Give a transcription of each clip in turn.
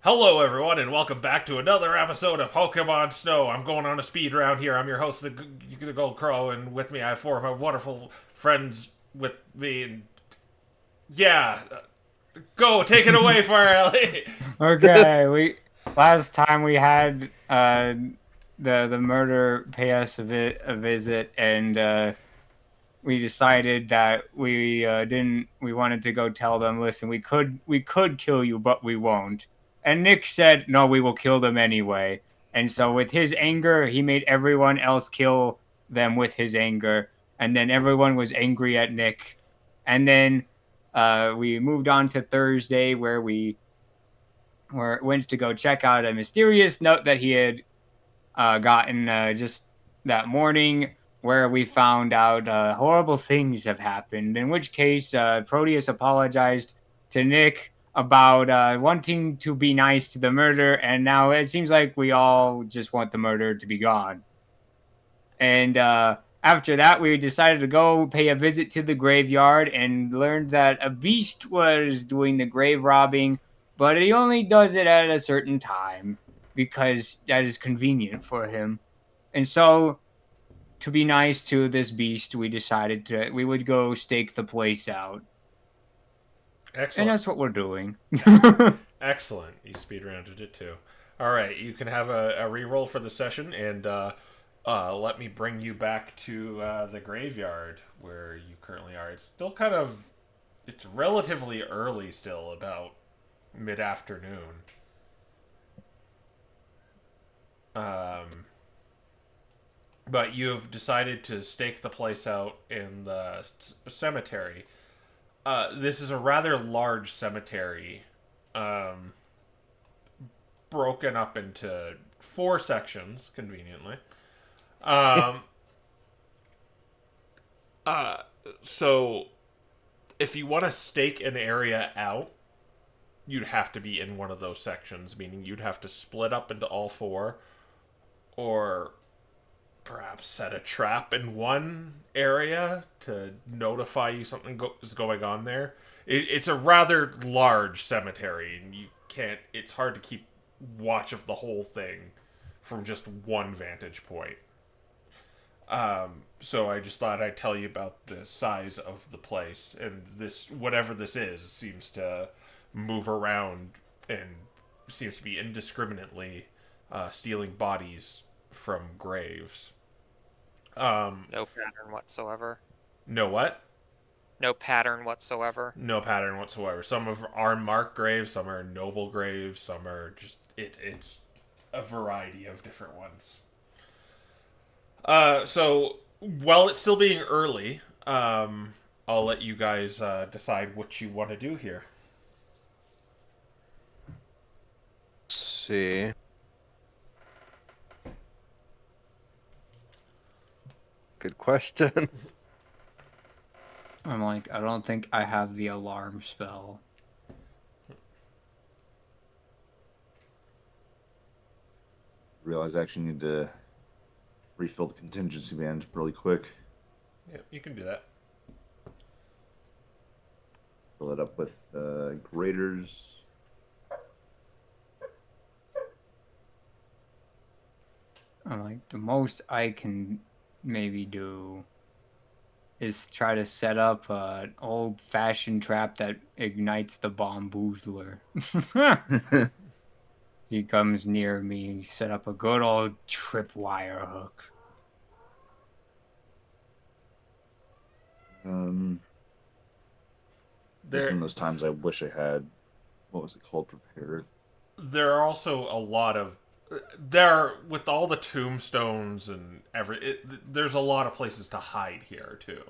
Hello, everyone, and welcome back to another episode of Pokemon Snow. I'm going on a speed round here. I'm your host, the Gold Crow, and with me I have four of my wonderful friends with me. And yeah, go take it away, Fire Alley. Okay, we last time we had the murder pay us a visit, and we decided that we wanted to go tell them, listen, we could kill you, but we won't. And Nick said, no, we will kill them anyway. And so with his anger, he made everyone else kill them with his anger, and then everyone was angry at Nick. And then we moved on to Thursday, where went to go check out a mysterious note that he had gotten just that morning, where we found out horrible things have happened. In which case, Proteus apologized to Nick about wanting to be nice to the murder, and now it seems like we all just want the murder to be gone. And after that, we decided to go pay a visit to the graveyard and learned that a beast was doing the grave robbing, but he only does it at a certain time because that is convenient for him. And so, to be nice to this beast, we decided we would go stake the place out. And Excellent, that's what we're doing. excellent. You speed rounded it too. All right, you can have a reroll for the session, and let me bring you back to the graveyard where you currently are. It's still it's relatively early still, about mid afternoon. Um, but you've decided to stake the place out in the cemetery. This is a rather large cemetery, um, broken up into four sections, conveniently. Um, uh, so, if you want to stake an area out, you'd have to be in one of those sections, meaning you'd have to split up into all four, or perhaps set a trap in one area to notify you something is going on there. It's a rather large cemetery, and you can't. It's hard to keep watch of the whole thing from just one vantage point. So I just thought I'd tell you about the size of the place, and this whatever this is seems to move around and seems to be indiscriminately stealing bodies from graves. No pattern whatsoever. No what? No pattern whatsoever. No pattern whatsoever. Some are marked graves, some are noble graves, some are just it's a variety of different ones. So while it's still being early, I'll let you guys decide what you want to do here. See. Good question. I'm like, I don't think I have the alarm spell. Realize I actually need to refill the contingency band really quick. Yeah, you can do that. Fill it up with graders. I'm like, the most I can maybe do is try to set up an old-fashioned trap that ignites the bomboozler. He comes near me, set up a good old tripwire hook. This is one There of those times I wish I had. What was it called? Prepared. there are also a lot of there with all the tombstones and there's a lot of places to hide here too.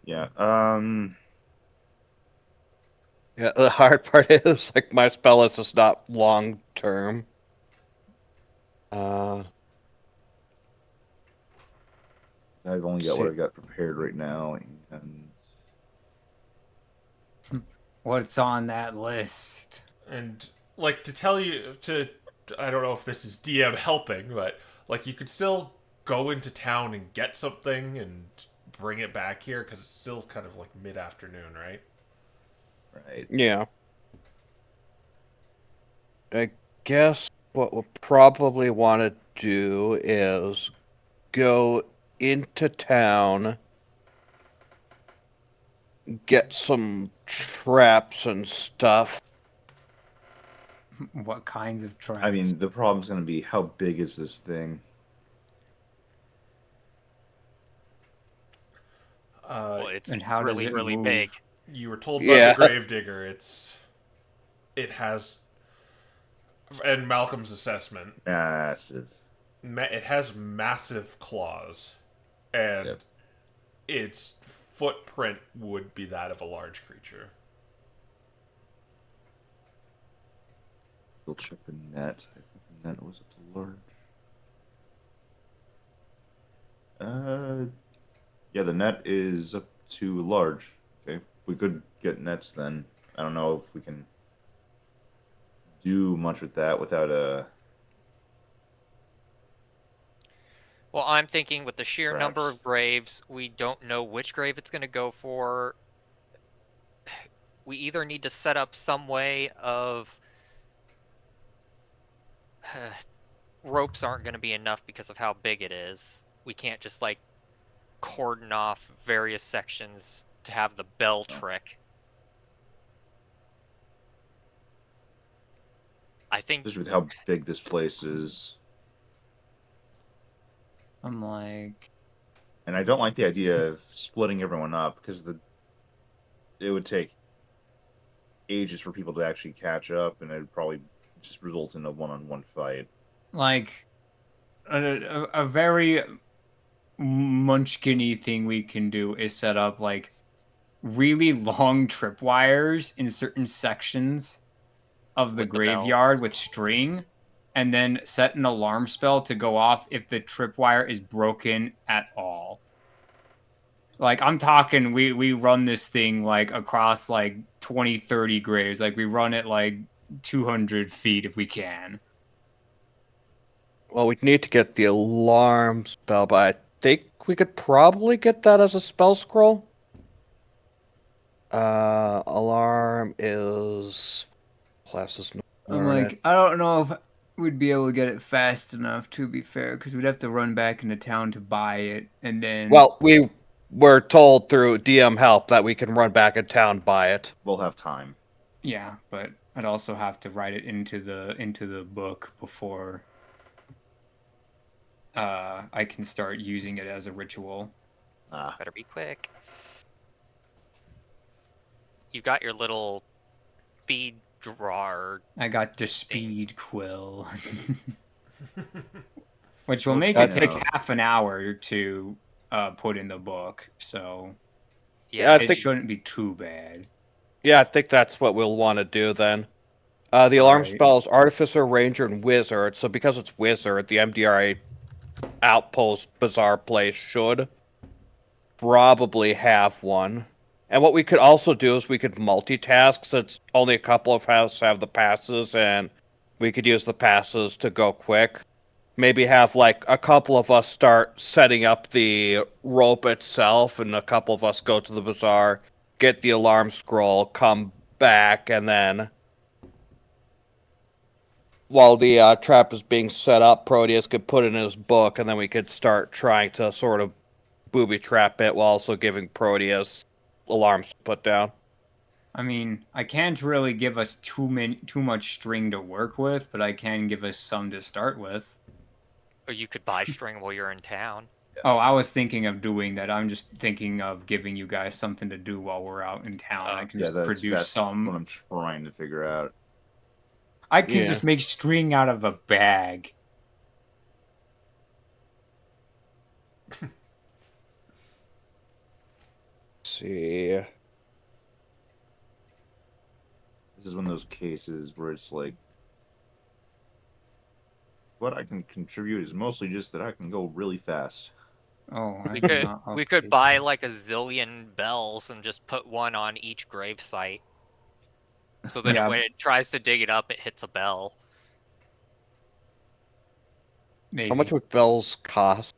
Yeah. Yeah, the hard part is like my spell is just not long term. Uh, I've only got see. what I've got prepared right now, and What's on that list? And like to tell you to I don't know if this is DM helping, but like you could still go into town and get something and bring it back here because it's still kind of like mid-afternoon, right? Right. Yeah. I guess what we'll probably want to do is go into town, get some traps and stuff. What kinds of traps? I mean, the problem's going to be how big is this thing? Well, it's and how really, does it really move? big. You were told by Yeah. the gravedigger it has, and Malcolm's assessment, Massive. it has massive claws, and Yep. its footprint would be that of a large creature. We'll check the net. I think the net was up to large. Yeah, the net is up to large. Okay, we could get nets then. I don't know if we can do much with that without a. Well, I'm thinking with the sheer number Perhaps. of graves, we don't know which grave it's going to go for. We either need to set up some way of ropes aren't going to be enough because of how big it is. We can't just like cordon off various sections to have the bell trick. I think Just with how big this place is. I'm like, And I don't like the idea of splitting everyone up because it would take ages for people to actually catch up, and it would probably just result in a one-on-one fight. like a very munchkin-y thing we can do is set up like really long tripwires in certain sections of the With the bell. graveyard with string, and then set an alarm spell to go off if the tripwire is broken at all. Like I'm talking we run this thing like across like 20-30 graves. Like we run it like 200 feet if we can. Well, we'd need to get the alarm spell, but I think we could probably get that as a spell scroll. Alarm is classes no I'm learn it. like, I don't know if we'd be able to get it fast enough, to be fair, because we'd have to run back into town to buy it, and then Well, we were told through DM help that we can run back in town, buy it. We'll have time. yeah, but I'd also have to write it into the book before I can start using it as a ritual. Better be quick. You've got your little speed drawer. I got the speed quill, which will Well, make I it take know. half an hour to put in the book, so Yeah, I it think shouldn't be too bad. I think that's what we'll want to do then. The All alarm right. spell is Artificer, Ranger, and Wizard. So because it's Wizard, the MDRA outpost bizarre place should probably have one. And what we could also do is we could multitask, since only a couple of us have the passes, and we could use the passes to go quick. Maybe have like a couple of us start setting up the rope itself, and a couple of us go to the bazaar, get the alarm scroll, come back, and then while the trap is being set up, Proteus could put it in his book, and then we could start trying to sort of booby trap it while also giving Proteus alarms to put down. I mean, I can't really give us too much string to work with, but I can give us some to start with. Or you could buy string while you're in town. Oh, I was thinking of doing that. I'm just thinking of giving you guys something to do while we're out in town. I can Yeah, just produce that's some. what I'm trying to figure out. I can Yeah. just make string out of a bag. Let's see. This is one of those cases where it's like, what I can contribute is mostly just that I can go really fast. Oh, We I could cannot we could update buy that. like a zillion bells and just put one on each grave site. So that Yeah. when it tries to dig it up, it hits a bell. Maybe. How much would bells cost?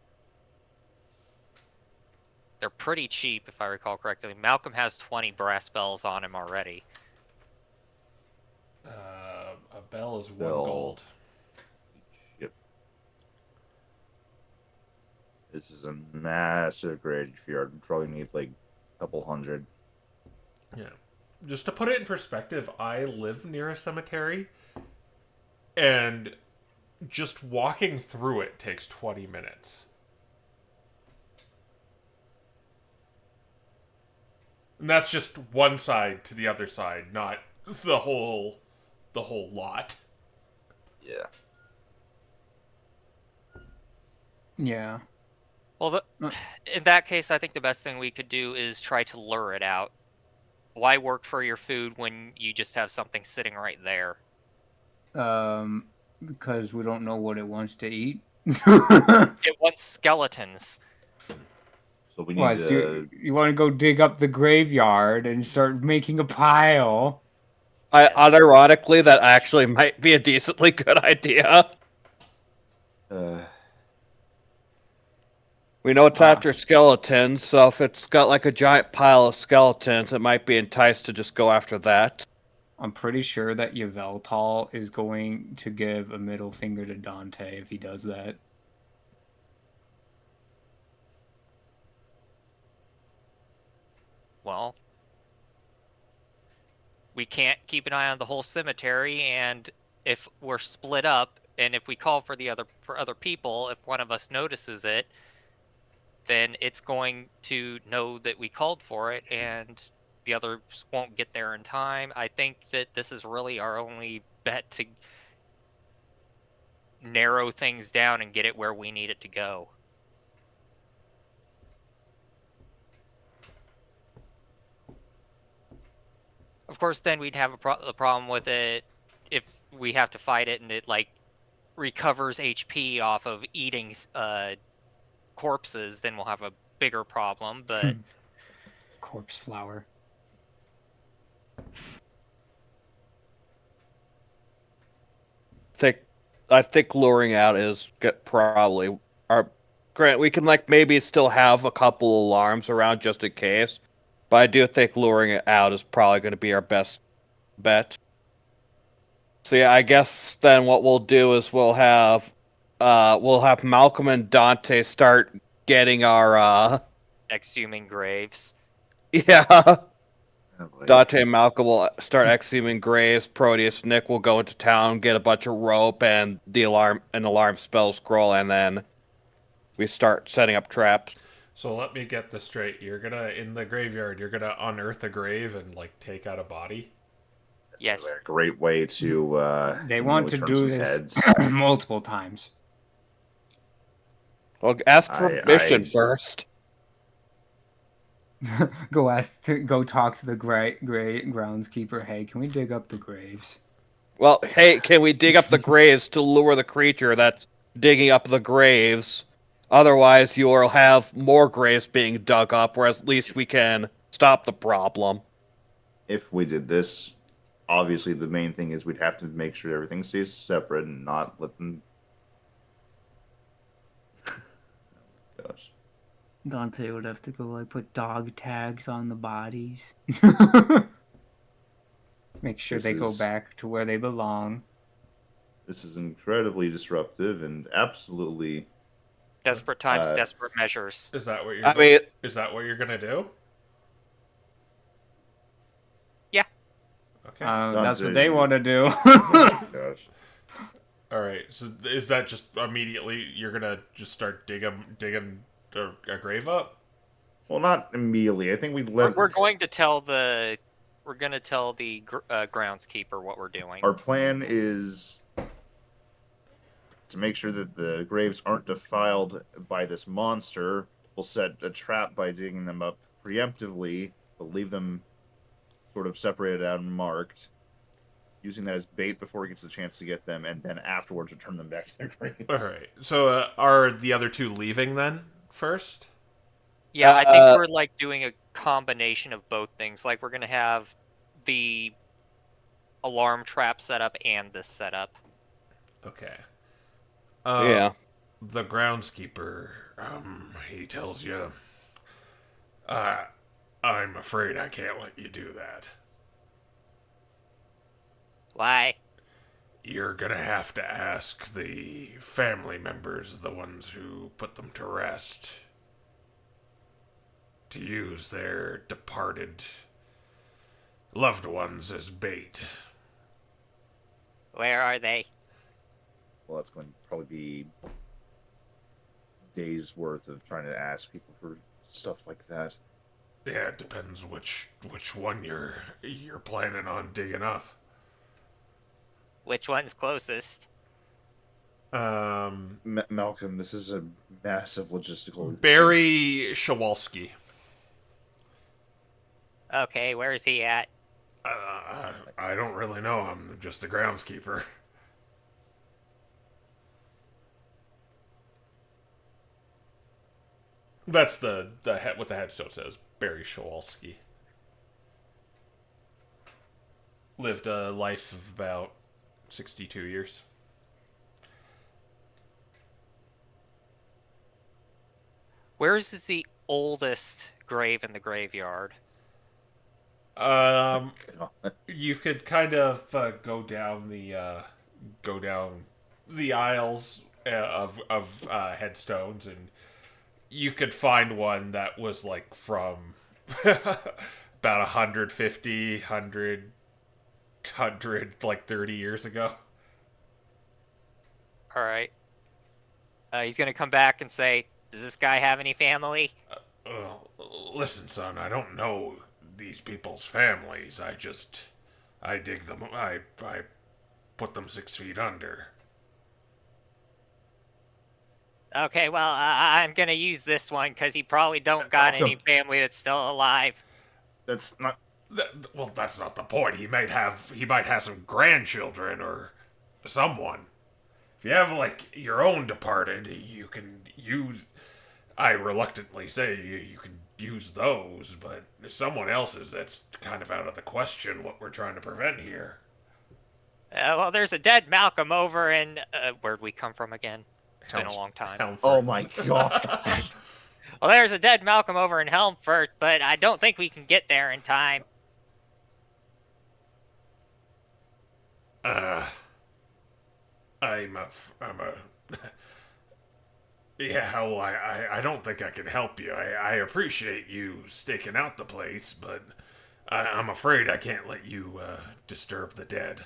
They're pretty cheap, if I recall correctly. Malcolm has 20 brass bells on him already. A bell is 1 Bell. gold. Yep. This is a massive graveyard. We probably need like a couple hundred. Yeah. Just to put it in perspective, I live near a cemetery, and just walking through it takes 20 minutes. And that's just one side to the other side, not the whole lot. Yeah. Yeah. Well, in that case, I think the best thing we could do is try to lure it out. Why work for your food when you just have something sitting right there? Because we don't know what it wants to eat. It wants skeletons. So we need What? So to. you want to go dig up the graveyard and start making a pile? Unironically, that actually might be a decently good idea. We know it's after skeletons, so if it's got like a giant pile of skeletons, it might be enticed to just go after that. I'm pretty sure that Yveltal is going to give a middle finger to Dante if he does that. Well, we can't keep an eye on the whole cemetery, and if we're split up, and if we call for other people, if one of us notices it, then it's going to know that we called for it, and the others won't get there in time. I think that this is really our only bet to narrow things down and get it where we need it to go. Of course, then we'd have the problem with it if we have to fight it and it like recovers HP off of eating corpses. Then we'll have a bigger problem. But Corpse flower. I think luring out is probably our Grant. We can like maybe still have a couple alarms around just in case, but I do think luring it out is probably going to be our best bet. So yeah, I guess then what we'll do is we'll have Malcolm and Dante start getting our exhuming graves. yeah. Oh, boy. Dante and Malcolm will start exhuming graves. Proteus Nick will go into town, get a bunch of rope and the alarm spell scroll, and then we start setting up traps. So let me get this straight. You're gonna, in the graveyard, you're gonna unearth a grave and, like, take out a body? Yes. A great way to. They want to turn do some this heads. multiple times. Well, ask for permission I- first. Go talk to the great groundskeeper. Hey, can we dig up the graves? Well, hey, can we dig up the graves to lure the creature that's digging up the graves? Otherwise, you will have more graves being dug up, whereas at least we can stop the problem. If we did this, obviously the main thing is we'd have to make sure everything stays separate and not let them. Gosh. Dante would have to go like put dog tags on the bodies. Make sure This they go is- back to where they belong. This is incredibly disruptive and absolutely. Desperate times, Uh, desperate measures. Is that what you're I mean, is that what you're gonna do? Yeah. Okay. That's what Dante- they want to do. Gosh. Alright, so is that just immediately you're gonna just start digging a grave up? Well, not immediately. I think we let. We're going to tell the groundskeeper what we're doing. Our plan is to make sure that the graves aren't defiled by this monster. We'll set a trap by digging them up preemptively, but leave them sort of separated out and marked, using that as bait before he gets the chance to get them, and then afterwards return them back to their graves. Alright. So are the other two leaving then first? Yeah, I think we're like doing a combination of both things. Like we're gonna have the alarm trap setup and this setup. Okay. yeah. The groundskeeper, he tells you, Uh, I'm afraid I can't let you do that. Why? You're gonna have to ask the family members, the ones who put them to rest, to use their departed loved ones as bait. Where are they? Well, that's going to probably be days worth of trying to ask people for stuff like that. Yeah, it depends which one you're planning on digging up. Which one's closest? Malcolm, this is a massive logistical. Barry Shawalski. Okay, where is he at? I don't really know. I'm just the groundskeeper. That's the what the headstone says. Barry Shawalski. Lived a life of about 62 years. Where's the oldest grave in the graveyard? You could kind of go down the aisles of headstones, and you could find one that was like from about 150, 100, like 30 years ago. All right. He's gonna come back and say, "Does this guy have any family?" Listen, son, I don't know these people's families. I dig them. I put them 6 feet under. Okay, well, I'm gonna use this one because he probably don't got any family that's still alive. That's not. Well, that's not the point. He might have some grandchildren or someone. If you have like your own departed, you can use. I reluctantly say you can use those, but someone else's, that's kind of out of the question. What we're trying to prevent here. Well, there's a dead Malcolm over in where'd we come from again? It's been a long time. Helmfirth. Oh my god. Well, there's a dead Malcolm over in Helmfirth, but I don't think we can get there in time. I'm a. Yeah, well, I don't think I can help you. I appreciate you staking out the place, but I'm afraid I can't let you disturb the dead.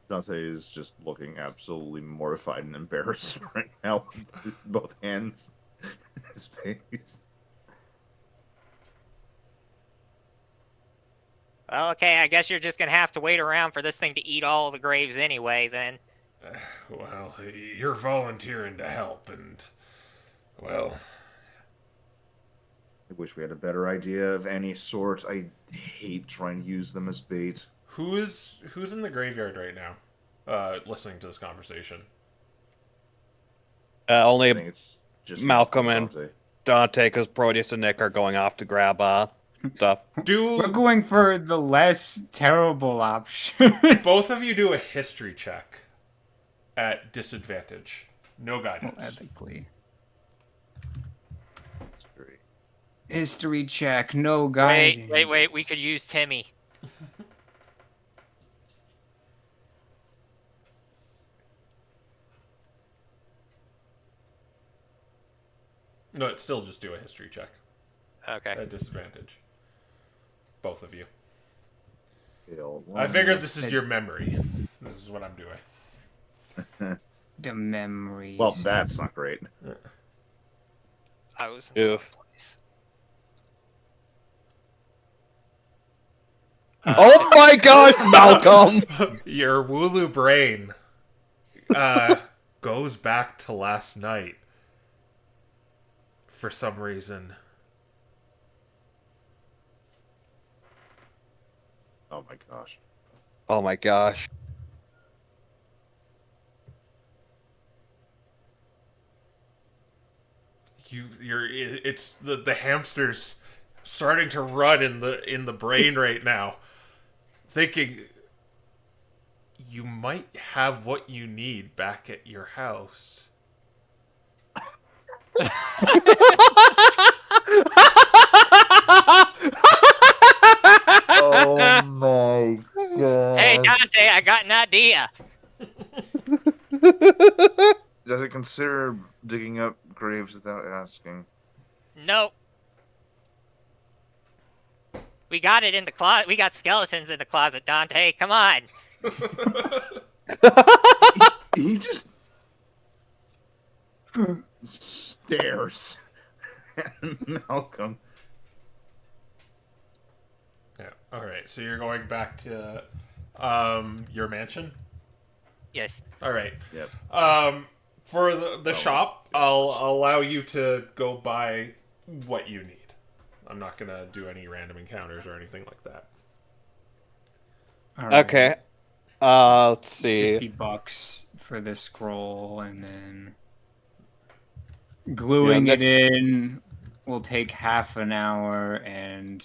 Dante is just looking absolutely mortified and embarrassed right now with both hands in his face. Well, okay, I guess you're just gonna have to wait around for this thing to eat all the graves anyway, then. Well, you're volunteering to help, and, well... I wish we had a better idea of any sort. I hate trying to use them as bait. Who's in the graveyard right now, listening to this conversation? I Only think it's just Malcolm and Dante. Dante, because Proteus and Nick are going off to grab stuff. We're going for the less terrible option. Both of you do a history check at disadvantage. No guidance. Ethically. Great. History check, no guidance. Wait, we could use Timmy. No, it's still just do a history check Okay. at disadvantage. Both of you. Failed. I figured this is your memory. This is what I'm doing. The memories. Well, that's not great. I was in the wrong Oof. place. Oh my gosh, Malcolm! Your Wooloo brain goes back to last night for some reason. Oh my gosh. Oh my gosh. It's the hamsters starting to run in the brain right now, thinking you might have what you need back at your house. Oh my Hey, god. Dante, I got an idea. Does it consider digging up graves without asking? Nope. We got it in the closet. We got skeletons in the closet, Dante. Come on. He just stares at Malcolm. Yeah. All right. So you're going back to your mansion. Yes. All right. Yep. For the shop, I'll allow you to go buy what you need. I'm not gonna do any random encounters or anything like that. All right. Okay. Let's see. $50 for the scroll, and then Yeah, gluing it in will take half an hour, and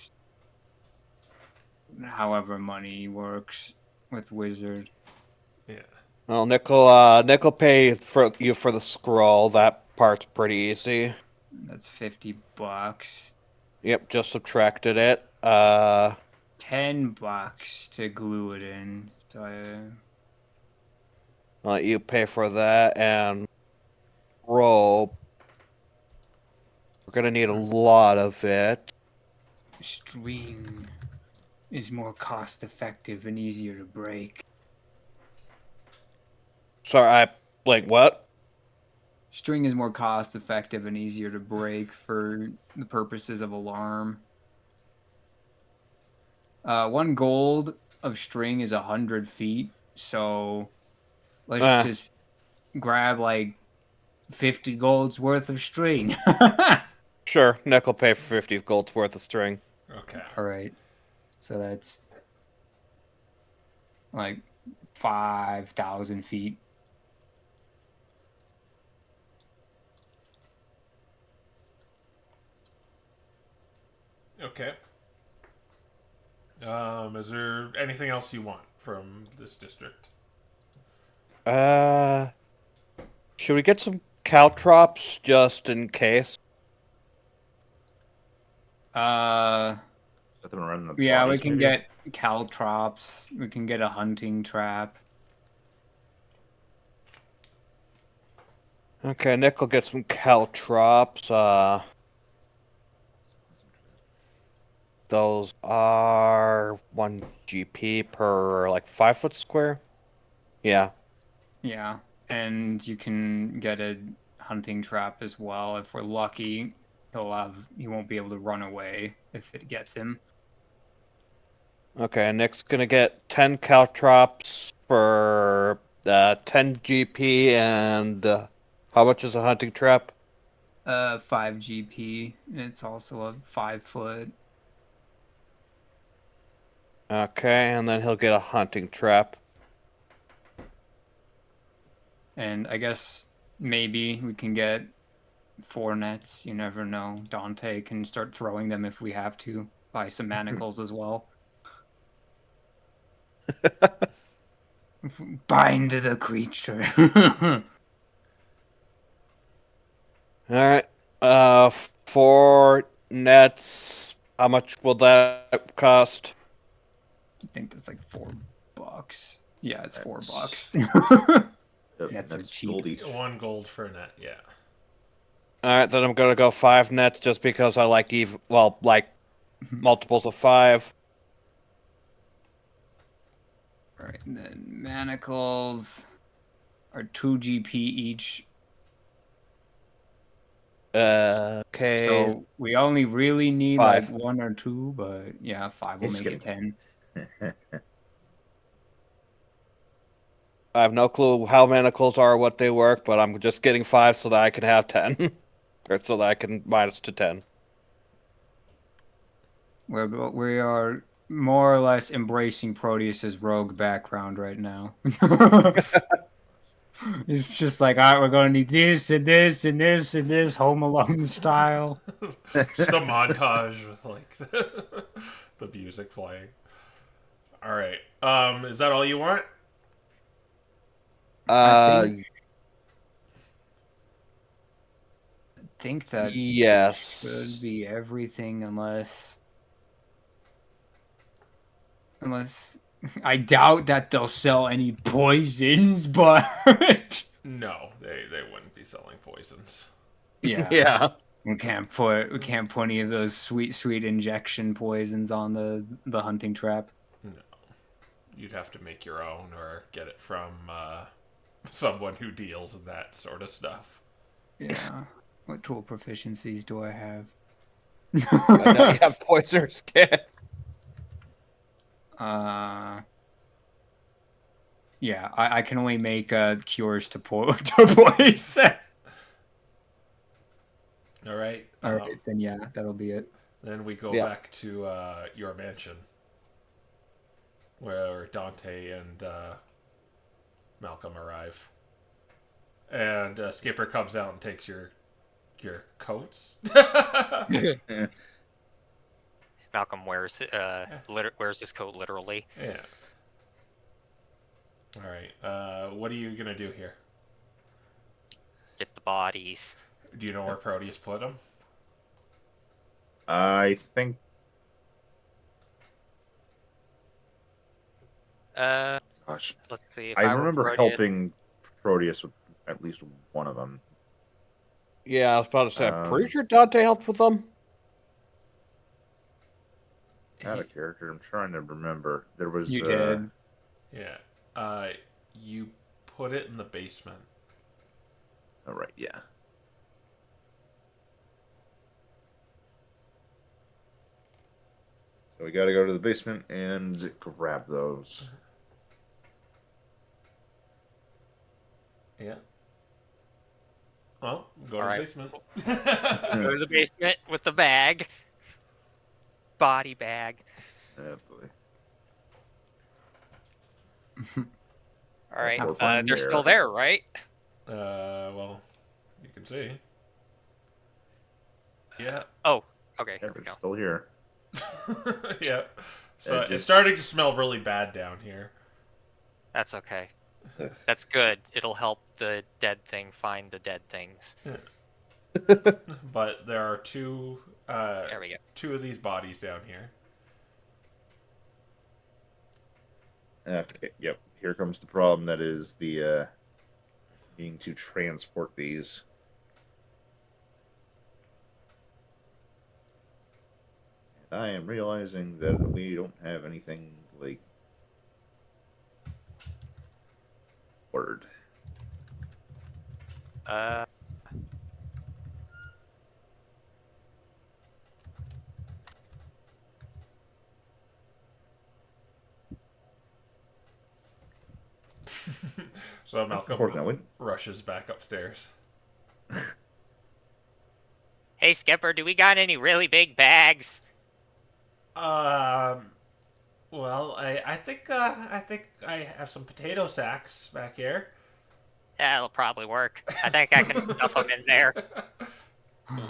however money works with wizard. Yeah. Well, nickel pay for you for the scroll. That part's pretty easy. That's $50. Yep, just subtracted it. $10 to glue it in. So I'll let you pay for that and rope. We're gonna need a lot of it. string is more cost effective and easier to break. Sorry, what? String is more cost effective and easier to break for the purposes of alarm. 1 gold of string is 100 feet, so let's just grab like 50 gold's worth of string. Sure, nickel pay for 50 gold's worth of string. Okay. All right, so that's like 5,000 feet. Okay. Is there anything else you want from this district? Should we get some caltrops just in case? Set them around the Yeah, we bodies, can maybe? get caltrops. We can get a hunting trap. Okay, nickel get some caltrops. Those are 1 GP per like 5-foot square. Yeah. Yeah, and you can get a hunting trap as well. If we're lucky, he won't be able to run away if it gets him. Okay, Nick's gonna get 10 caltrops for 10 GP and how much is a hunting trap? 5 GP. It's also a 5-foot. Okay, and then he'll get a hunting trap. And I guess maybe we can get 4 nets. You never know. Dante can start throwing them if we have to. Buy some manacles as well. Bind the creature. Alright. 4 nets. How much will that cost? I think that's like $4. Yeah, it's $4. Yep, That's cheap. gold each. 1 gold for a net. Yeah. Alright, then I'm gonna go 5 nets just because I like multiples of 5. Right, and then manacles are 2 GP each. Okay. So we only really need 5. like 1 or 2, but yeah, 5 will Just make it 10. I have no clue how manacles are or what they work, but I'm just getting 5 so that I can have 10. Or so that I can minus to 10. We are more or less embracing Proteus's rogue background right now. It's just like, all right, we're going to need this and this and this and this, Home Alone style. Just a montage with like the music playing. All right. Is that all you want? I think think that Yes. should be everything unless I doubt that they'll sell any poisons, but No, they wouldn't be selling poisons. yeah. Yeah. We can't put any of those sweet injection poisons on the hunting trap. No, you'd have to make your own or get it from someone who deals in that sort of stuff. Yeah. What tool proficiencies do I have? I know you have poisoner's kit. Yeah, I can only make cures to poison. All right. All right, then yeah, that'll be it. Then we go Yeah. back to your mansion, where Dante and Malcolm arrive, and Skipper comes out and takes your coats. Malcolm wears wears his coat literally. Yeah. All right. What are you gonna do here? Get the bodies. Do you know where Proteus put them? I think gosh, Let's see. If I were remember Proteus- helping Proteus with at least one of them. Yeah, I was about to say, I'm pretty Um, sure Dante helped with them. Out of character. I'm trying to remember. There was You did. Yeah. You put it in the basement. Oh, right, yeah. So we got to go to the basement and grab those. Yeah. Well, go All to right. the basement. Go to the basement with the bag. Body bag. Oh, boy. All right. Or from They're there. still there, right? Well, you can see. Yeah. Oh, okay. Yeah, Here we they're go. still here. Yeah. So It it's just- starting to smell really bad down here. That's okay. That's good. It'll help the dead thing find the dead things. But there are two There we go. two of these bodies down here. Okay, yep. Here comes the problem that is the needing to transport these. And I am realizing that we don't have anything like word. So Malcolm Unfortunately. rushes back upstairs. Hey, Skipper, do we got any really big bags? Well, I think I have some potato sacks back here. That'll probably work. I think I can stuff them in there.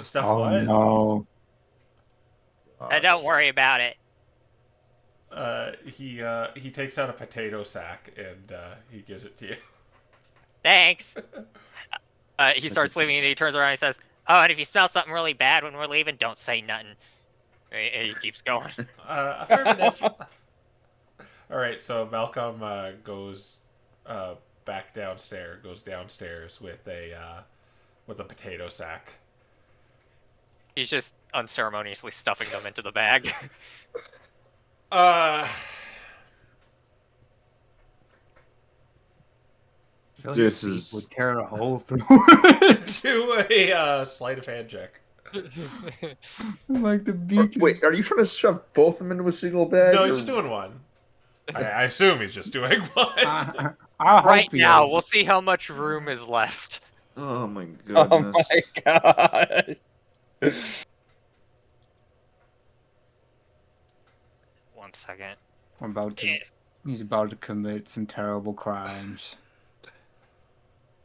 Stuff Oh what? no. Don't worry about it. He takes out a potato sack and he gives it to you. Thanks. He starts leaving and he turns around and he says, "Oh, and if you smell something really bad when we're leaving, don't say nothing." And he keeps going. Affirmative. All right, so Malcolm goes back downstairs. Goes downstairs with a potato sack. He's just unceremoniously stuffing them into the bag. I feel like This the beak is- would tear a hole through it. Do a sleight of hand check. Like the beak. Wait, are you trying to shove both of them into a single bag? No, he's or- just doing one. I assume he's just doing one. I'll Right help you. now, we'll see how much room is left. Oh my Oh goodness. my god. One second. We're about to. He's about to commit some terrible crimes.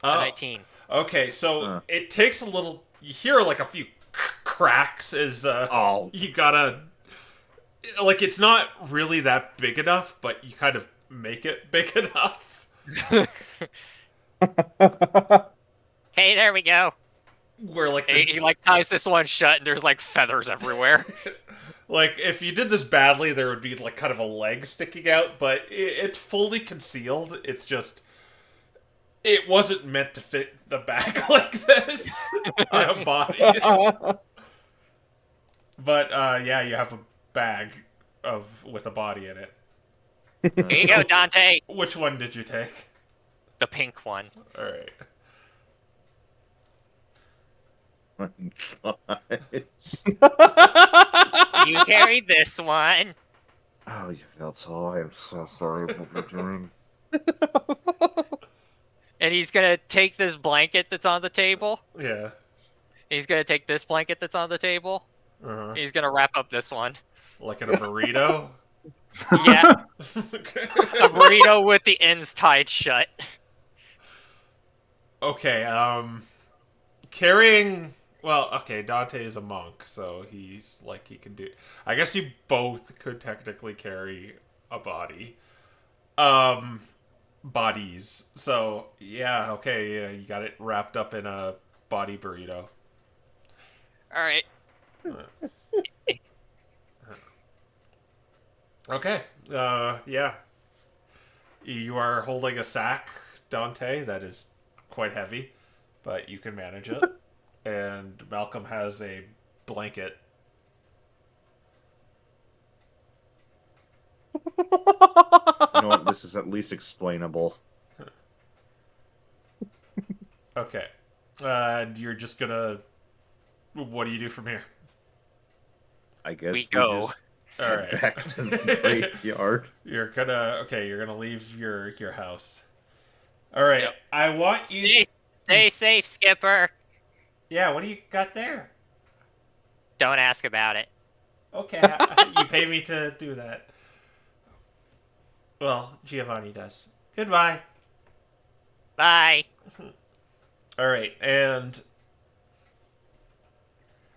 Oh, 19. okay, so Huh. it takes a little. You hear like a few cracks as Oh, you gotta. Like, it's not really that big enough, but you kind of make it big enough. Okay, there we go. where like He like ties this one shut, and there's like feathers everywhere. like if you did this badly, there would be like kind of a leg sticking out, but it's fully concealed. It's just it wasn't meant to fit the back like this on a body. But yeah, you have a bag with a body in it. Here you go, Dante. Which one did you take? The pink one. All right. My God. You carried this one. Oh, you felt so. I am so sorry for what you're doing. And he's gonna take this blanket that's on the table. Yeah. He's gonna take this blanket that's on the table. Uh-huh. He's gonna wrap up this one. Like in a burrito. Yeah, Okay. a burrito with the ends tied shut. Okay. Carrying. Well, okay. Dante is a monk, so he's like he can do. I guess you both could technically carry a body. Bodies. So yeah. Okay. Yeah. You got it wrapped up in a body burrito. All right. Okay. Yeah. You are holding a sack, Dante, that is quite heavy, but you can manage it. And Malcolm has a blanket. You know what? This is at least explainable. Okay. And you're just gonna. What do you do from here? I guess We go. just All head right. back to the graveyard. You're gonna. Okay, you're gonna leave your house. All right. Yep. I want you. Stay safe, Skipper. Yeah. What do you got there? Don't ask about it. Okay. You pay me to do that. Well, Giovanni does. Goodbye. Bye. All right, and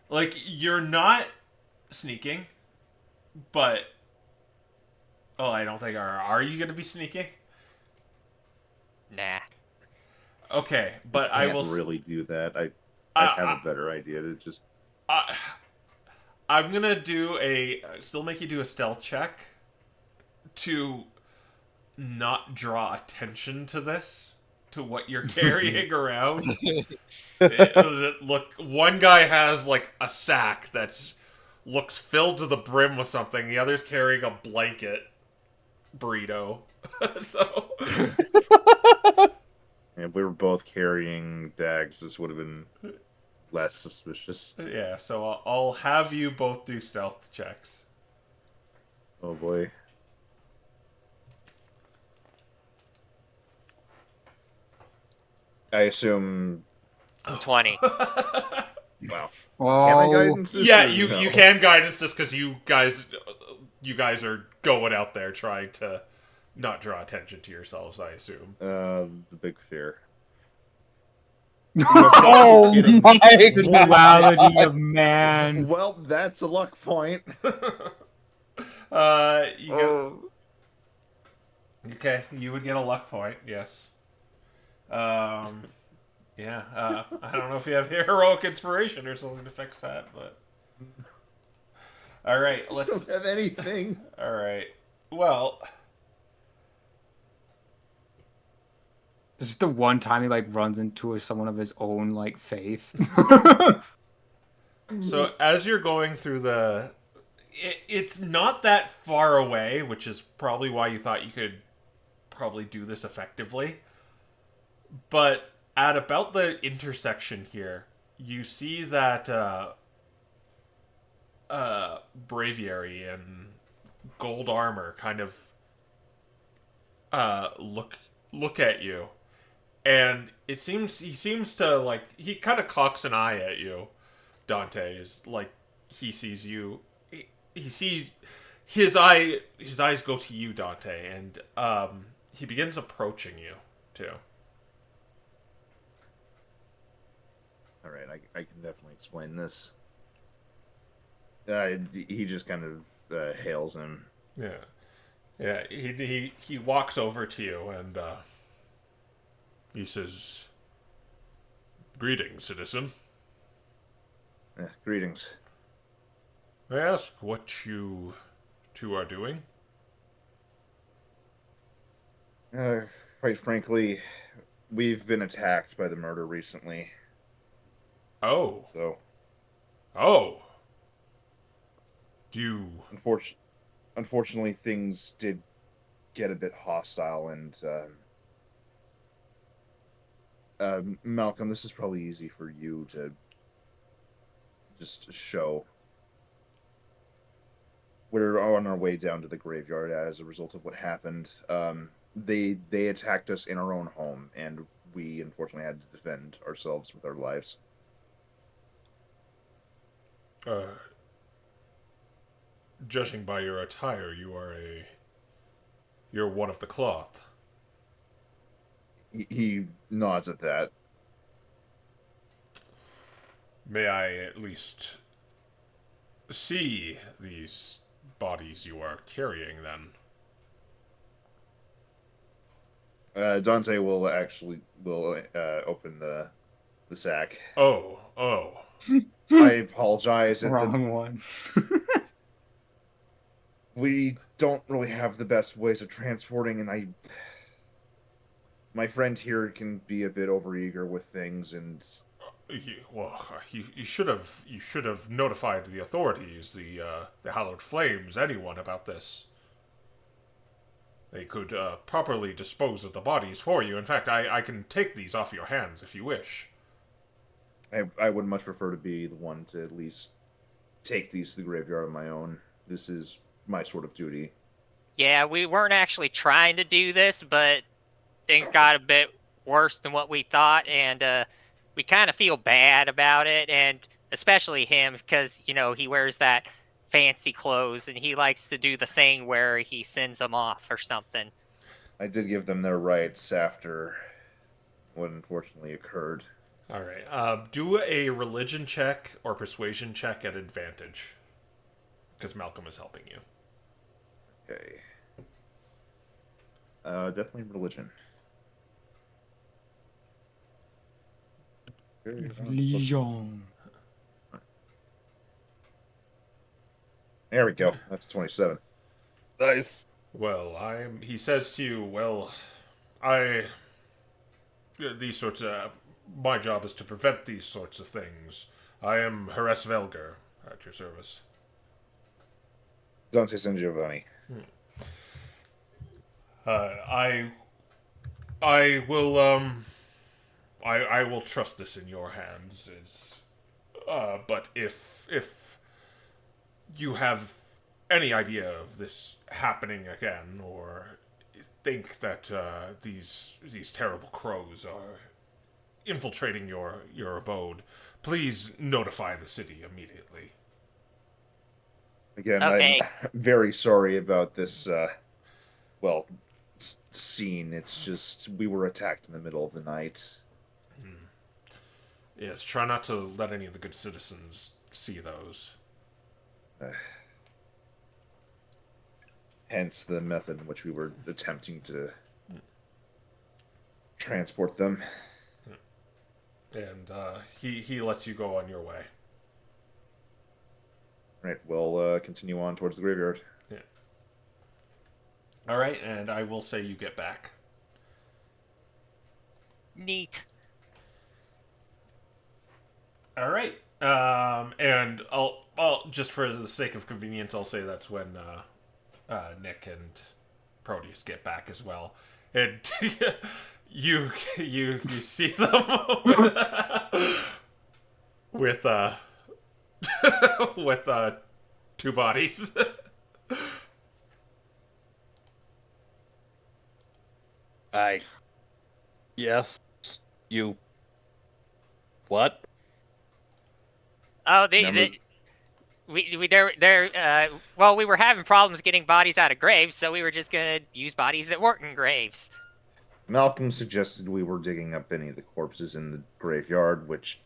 like you're not sneaking, but I don't think are you going to be sneaking? Nah. Okay, but I Can't will really do that. I Uh, have a better idea to just. I'm gonna still make you do a stealth check to not draw attention to this, to what you're carrying around. Look, one guy has like a sack that's looks filled to the brim with something. The other's carrying a blanket burrito. So If we were both carrying dags, this would have been less suspicious. yeah, so I'll have you both do stealth checks. Oh boy. I assume. 20. Wow. Can Oh, I guidance this? Yeah, or you no? you can guidance this because you guys are going out there trying to not draw attention to yourselves, I assume. The big fear. oh kidding. my God. duality of man. Well, that's a luck point. Okay, you would get a luck point, yes. Yeah, I don't know if you have heroic inspiration or something to fix that, but all right, I let's. don't have anything. All right, well, This is the one time he like runs into someone of his own like faith. so as you're going through it's not that far away, which is probably why you thought you could probably do this effectively. But at about the intersection here, you see that Braviary in gold armor kind of look at you, and he seems to like he kind of cocks an eye at you. Dante is like he sees you. He sees his eyes go to you, Dante, and he begins approaching you too. All right, I can definitely explain this. He just kind of hails him. Yeah, yeah. He walks over to you and he says, "Greetings, citizen." Greetings. May I ask what you two are doing? Uh, quite frankly, we've been attacked by the murder recently. Oh. So, Oh. Do you... unfortunately, things did get a bit hostile, and Malcolm, this is probably easy for you to just show. We're on our way down to the graveyard as a result of what happened. They attacked us in our own home, and we unfortunately had to defend ourselves with our lives. Uh, judging by your attire, you're one of the cloth. He nods at that. May I at least see these bodies you are carrying, then? Dante will open the sack. Oh, oh. I apologize. Wrong one. We don't really have the best ways of transporting, and my friend here can be a bit overeager with things, and You should have notified the authorities, the Hallowed Flames, anyone about this. They could properly dispose of the bodies for you. In fact, I can take these off your hands if you wish. I would much prefer to be the one to at least take these to the graveyard on my own. This is my sort of duty. Yeah, we weren't actually trying to do this, but things got a bit worse than what we thought, and we kind of feel bad about it, and especially him because, you know, he wears that fancy clothes and he likes to do the thing where he sends them off or something. I did give them their rights after what unfortunately occurred. All right. Do a religion check or persuasion check at advantage, because Malcolm is helping you. Okay. Definitely religion. Religion. There we go. That's 27. Nice. Well, he says to you, well, I. These sorts of. My job is to prevent these sorts of things. I am Heres Velger at your service. Dante San Giovanni. I will I will trust this in your hands. But if you have any idea of this happening again, or think that these terrible crows are infiltrating your abode, please notify the city immediately. Again, Okay. I'm very sorry about this, scene. It's just, we were attacked in the middle of the night. Yes, try not to let any of the good citizens see those. Hence the method in which we were attempting to transport them. And he lets you go on your way. Right, we'll continue on towards the graveyard. Yeah. All right, and I will say you get back. Neat. All right. And I'll just for the sake of convenience, I'll say that's when Nick and Proteus get back as well. And you see them with with two bodies. Yes. You. What? Oh, Remember- well, we were having problems getting bodies out of graves, so we were just gonna use bodies that weren't in graves. Malcolm suggested we were digging up any of the corpses in the graveyard, which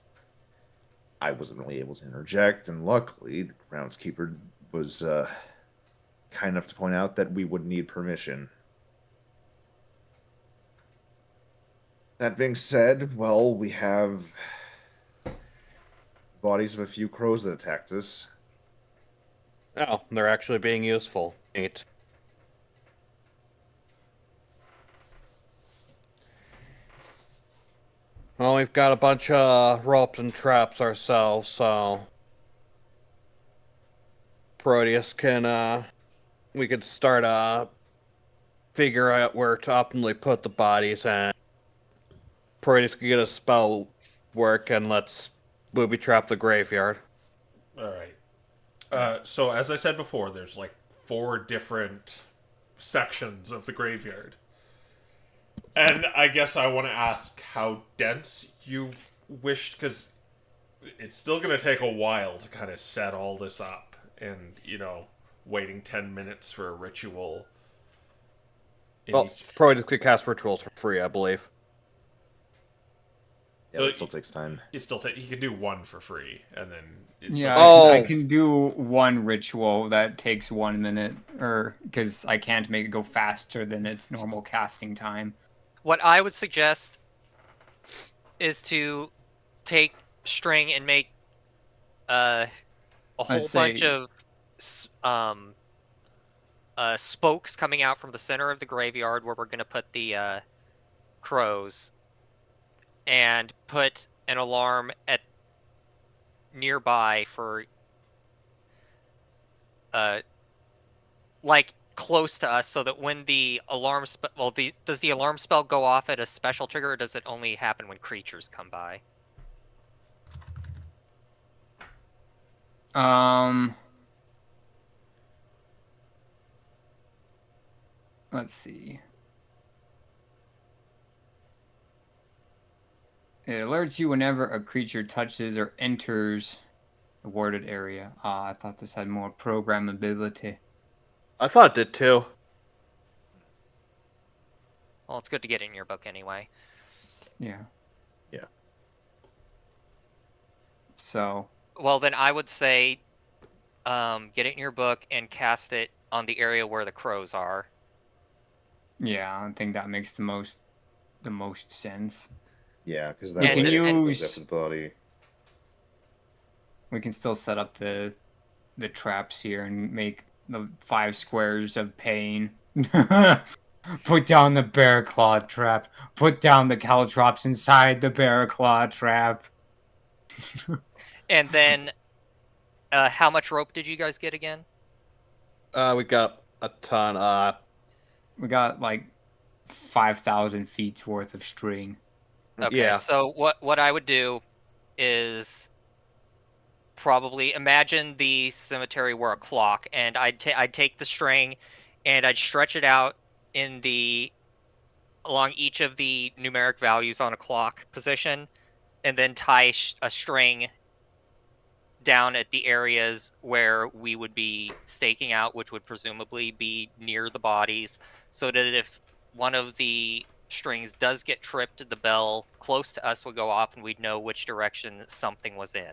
I wasn't really able to interject, and luckily the groundskeeper was kind enough to point out that we would need permission. That being said, well, we have bodies of a few crows that attacked us. Oh, they're actually being useful. Neat. Well, we've got a bunch of ropes and traps ourselves, so Proteus can, we could start, figure out where to optimally put the bodies, and Proteus can get a spell work, and let's booby trap the graveyard. All right. So as I said before, there's like 4 different sections of the graveyard. And I guess I want to ask how dense you wished, because it's still going to take a while to kind of set all this up. And, waiting 10 minutes for a ritual. Well, Proteus could cast rituals for free, I believe. Yeah, that still takes time. He could do 1 for free, and then it's Yeah, Oh. I can do one ritual that takes 1 minute, or because I can't make it go faster than its normal casting time. What I would suggest is to take string and make a whole Let's bunch say- of spokes coming out from the center of the graveyard where we're going to put the crows, and put an alarm at nearby for like close to us, so that when the alarm does the alarm spell go off at a special trigger, or does it only happen when creatures come by? Let's see. It alerts you whenever a creature touches or enters the warded area. I thought this had more programmability. I thought it did too. Well, it's good to get it in your book anyway. Yeah. Yeah. So, Well, then I would say get it in your book and cast it on the area where the crows are. yeah, I think that makes the most sense. Yeah, because We that can way it goes use- after the body. We can still set up the traps here and make the 5 squares of pain. Put down the bear claw trap. Put down the caltrops inside the bear claw trap. And then, how much rope did you guys get again? We got a ton. We got like 5,000 feet worth of string. Okay, Yeah. so what I would do is probably imagine the cemetery were a clock, and I'd take the string and I'd stretch it out along each of the numeric values on a clock position, and then tie a string down at the areas where we would be staking out, which would presumably be near the bodies, so that if one of the strings does get tripped, the bell close to us would go off and we'd know which direction something was in.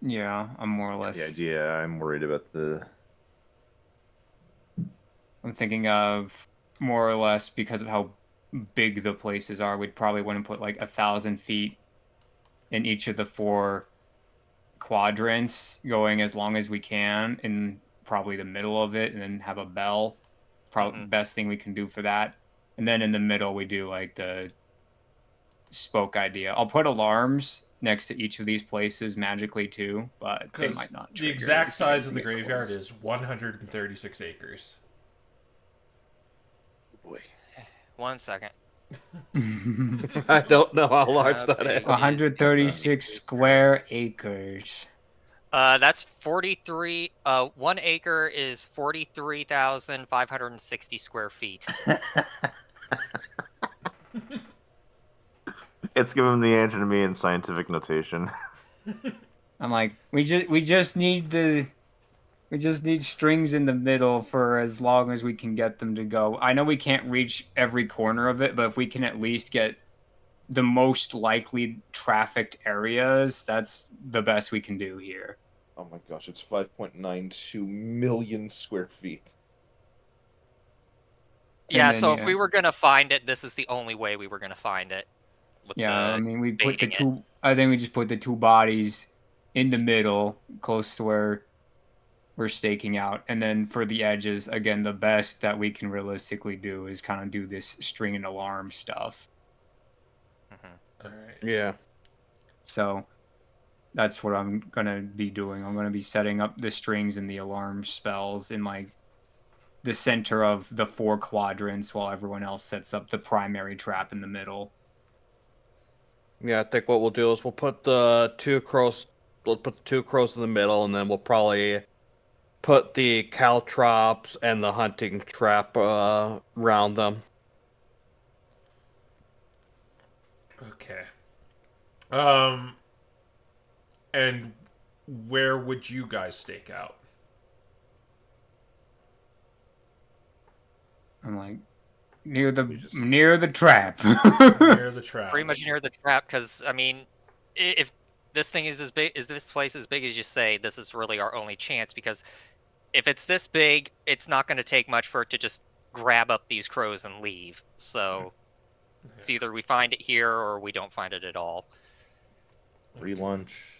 Yeah, I'm more or less. The idea, I'm worried about the... I'm thinking of more or less because of how big the places are. We'd probably want to put like 1,000 feet in each of the 4 quadrants, going as long as we can in probably the middle of it, and then have a bell. Probably best thing we can do for that. And then in the middle, we do like the spoke idea. I'll put alarms next to each of these places magically too, but they might not. The trigger exact if you size guys of the get graveyard close. is 136 acres. Boy. 1 second. I don't know how large that Okay. is. 136 square acres. That's 43. 1 acre is 43,560 square feet. It's giving the answer to me in scientific notation. I'm like, we just need strings in the middle for as long as we can get them to go. I know we can't reach every corner of it, but if we can at least get the most likely trafficked areas, that's the best we can do here. Oh my gosh, it's 5.92 million square feet. Yeah, then, so if we were gonna find it, this is the only way we were gonna find it. With yeah, I mean, we put the baiting it. two. I think we just put the two bodies in the middle, close to where we're staking out, and then for the edges, again, the best that we can realistically do is kind of do this string and alarm stuff. All right. Yeah. So that's what I'm gonna be doing. I'm gonna be setting up the strings and the alarm spells in like the center of the 4 quadrants, while everyone else sets up the primary trap in the middle. Yeah, I think what we'll do is we'll put the 2 crows. We'll put the 2 crows in the middle, and then we'll probably put the caltrops and the hunting trap around them. Okay. And where would you guys stake out? I'm like near the trap. Near the trap. Pretty much near the trap, because I mean, if this thing is as big, is this place as big as you say, this is really our only chance. Because if it's this big, it's not going to take much for it to just grab up these crows and leave. So it's either we find it here or we don't find it at all. Free lunch.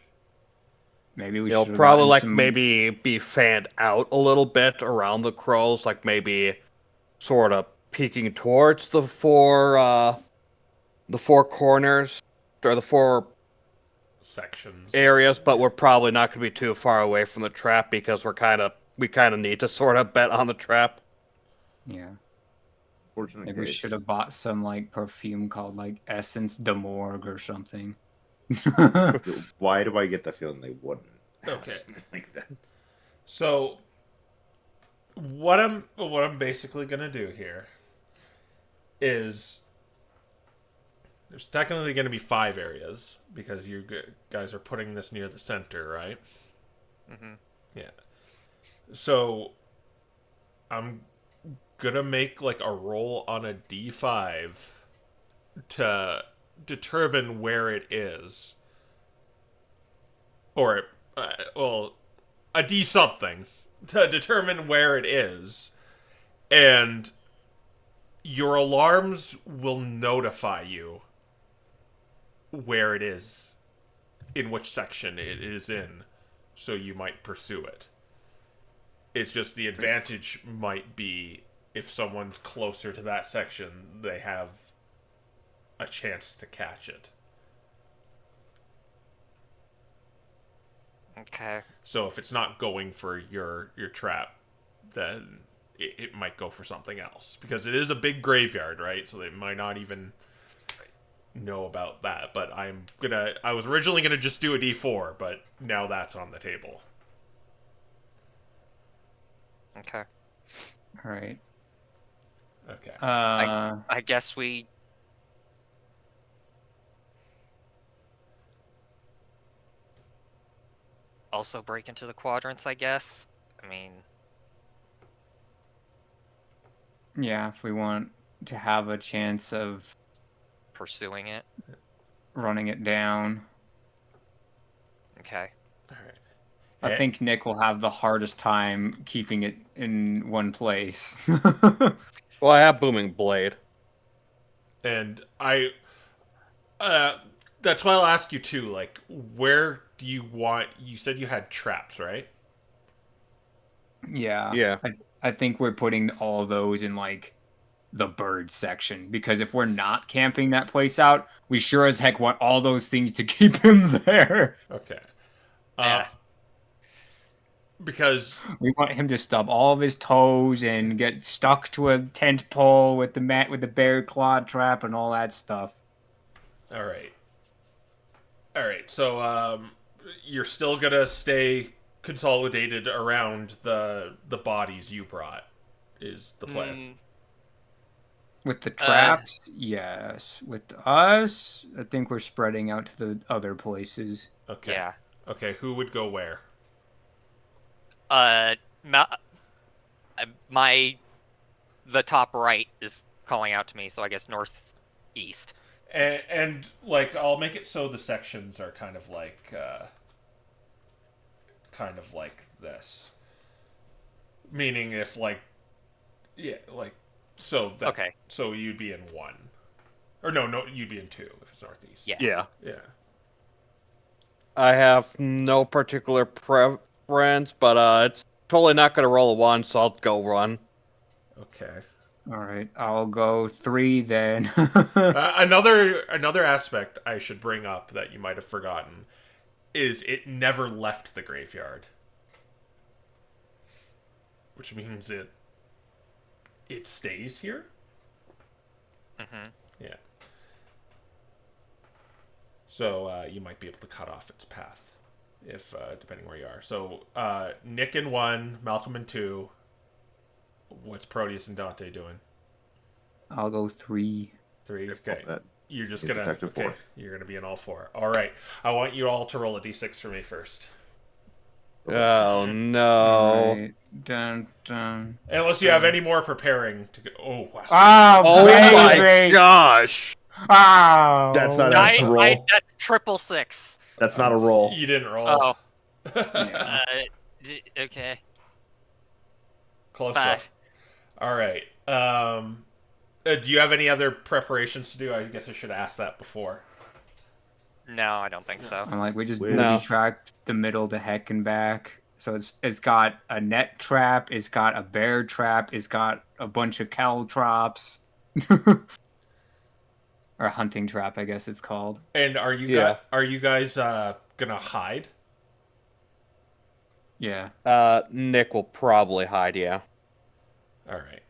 Maybe we It'll should probably like maybe be fanned out a little bit around the crows, like maybe sort of peeking towards the four corners or the 4 sections areas, but we're probably not going to be too far away from the trap because we kind of need to sort of bet on the trap. Yeah. Fortunate Maybe we case. should have bought some like perfume called like Essence de Morgue or something. Why do I get the feeling they wouldn't? have Okay. something like that. So what I'm basically gonna do here is there's technically going to be 5 areas because you guys are putting this near the center, right? Mm-hmm. Yeah. So I'm gonna make like a roll on a d5 to determine where it is, or well, a d something to determine where it is, and your alarms will notify you where it is, in which section it is in, so you might pursue it. It's just the advantage might be if someone's closer to that section, they have a chance to catch it. Okay. So if it's not going for your trap, then it might go for something else. Because it is a big graveyard, right? So they might not even know about that. But I was originally gonna just do a d4, but now that's on the table. Okay. All right. Okay. I guess we also break into the quadrants, I guess. I mean, Yeah, if we want to have a chance of pursuing it. running it down. Okay. All right. I think Nick will have the hardest time keeping it in one place. Well, I have Booming Blade. And that's why I'll ask you too, like, where do you want, you said you had traps, right? Yeah. Yeah. I think we're putting all those in like the bird section, because if we're not camping that place out, we sure as heck want all those things to keep him there. Okay. Yeah. Because We want him to stub all of his toes and get stuck to a tent pole with the bear claw trap and all that stuff. all right. So you're still gonna stay consolidated around the bodies you brought, is the plan. With the traps, yes. With us, I think we're spreading out to the other places. Okay. Yeah. Okay, who would go where? The top right is calling out to me, so I guess northeast. And like, I'll make it so the sections are kind of like this. Meaning if like, yeah, like So Okay. So you'd be in 1. Or no, you'd be in 2 if it's northeast. Yeah. Yeah. Yeah. I have no particular preference, but it's totally not going to roll a 1, so I'll go 1. Okay. All right, I'll go 3 then. Another aspect I should bring up that you might have forgotten is it never left the graveyard, which means it stays here. Mm-hmm. Yeah. So you might be able to cut off its path, if depending where you are. So Nick in 1, Malcolm in 2. What's Proteus and Dante doing? I'll go 3. 3. Okay. That You're just is gonna detective okay. 4. You're gonna be in all 4. All right. I want you all to roll a d6 for me first. Oh, no. All right. Dun, dun. Unless you have any more preparing to go. Oh wow. Oh, Oh my baby! gosh. Oh, That's not a roll. That's 666. That's not a roll. You didn't roll. Oh. Yeah. Okay. Close 5. enough. All right. Do you have any other preparations to do? I guess I should ask that before. No, I don't think so. I'm like, we just Weird. booby tracked the middle to heck and back. So it's got a net trap, it's got a bear trap, it's got a bunch of caltrops. Or a hunting trap, I guess it's called. And are you guys gonna hide? Yeah. Nick will probably hide, yeah. All right.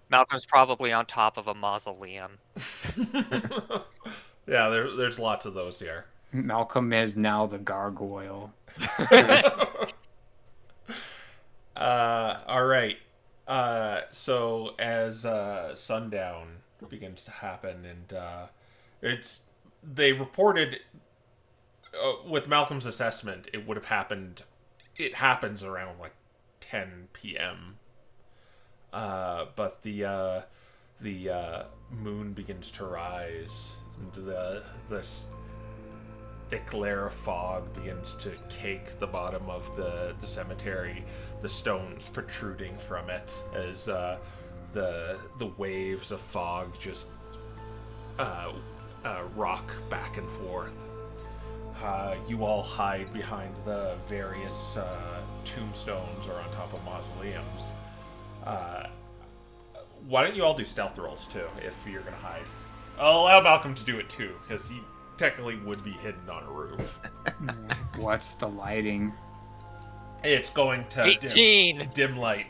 Malcolm's probably on top of a mausoleum. Yeah, there's lots of those here. Malcolm is now the gargoyle. All right. So as sundown begins to happen, and they reported with Malcolm's assessment, it would have happened. It happens around like 10 p.m. But the moon begins to rise, and this thick layer of fog begins to cake the bottom of the cemetery, the stones protruding from it as the waves of fog just rock back and forth. You all hide behind the various tombstones or on top of mausoleums. Why don't you all do stealth rolls too, if you're gonna hide? I'll allow Malcolm to do it too, because he technically would be hidden on a roof. What's the lighting? It's going to 18. dim light.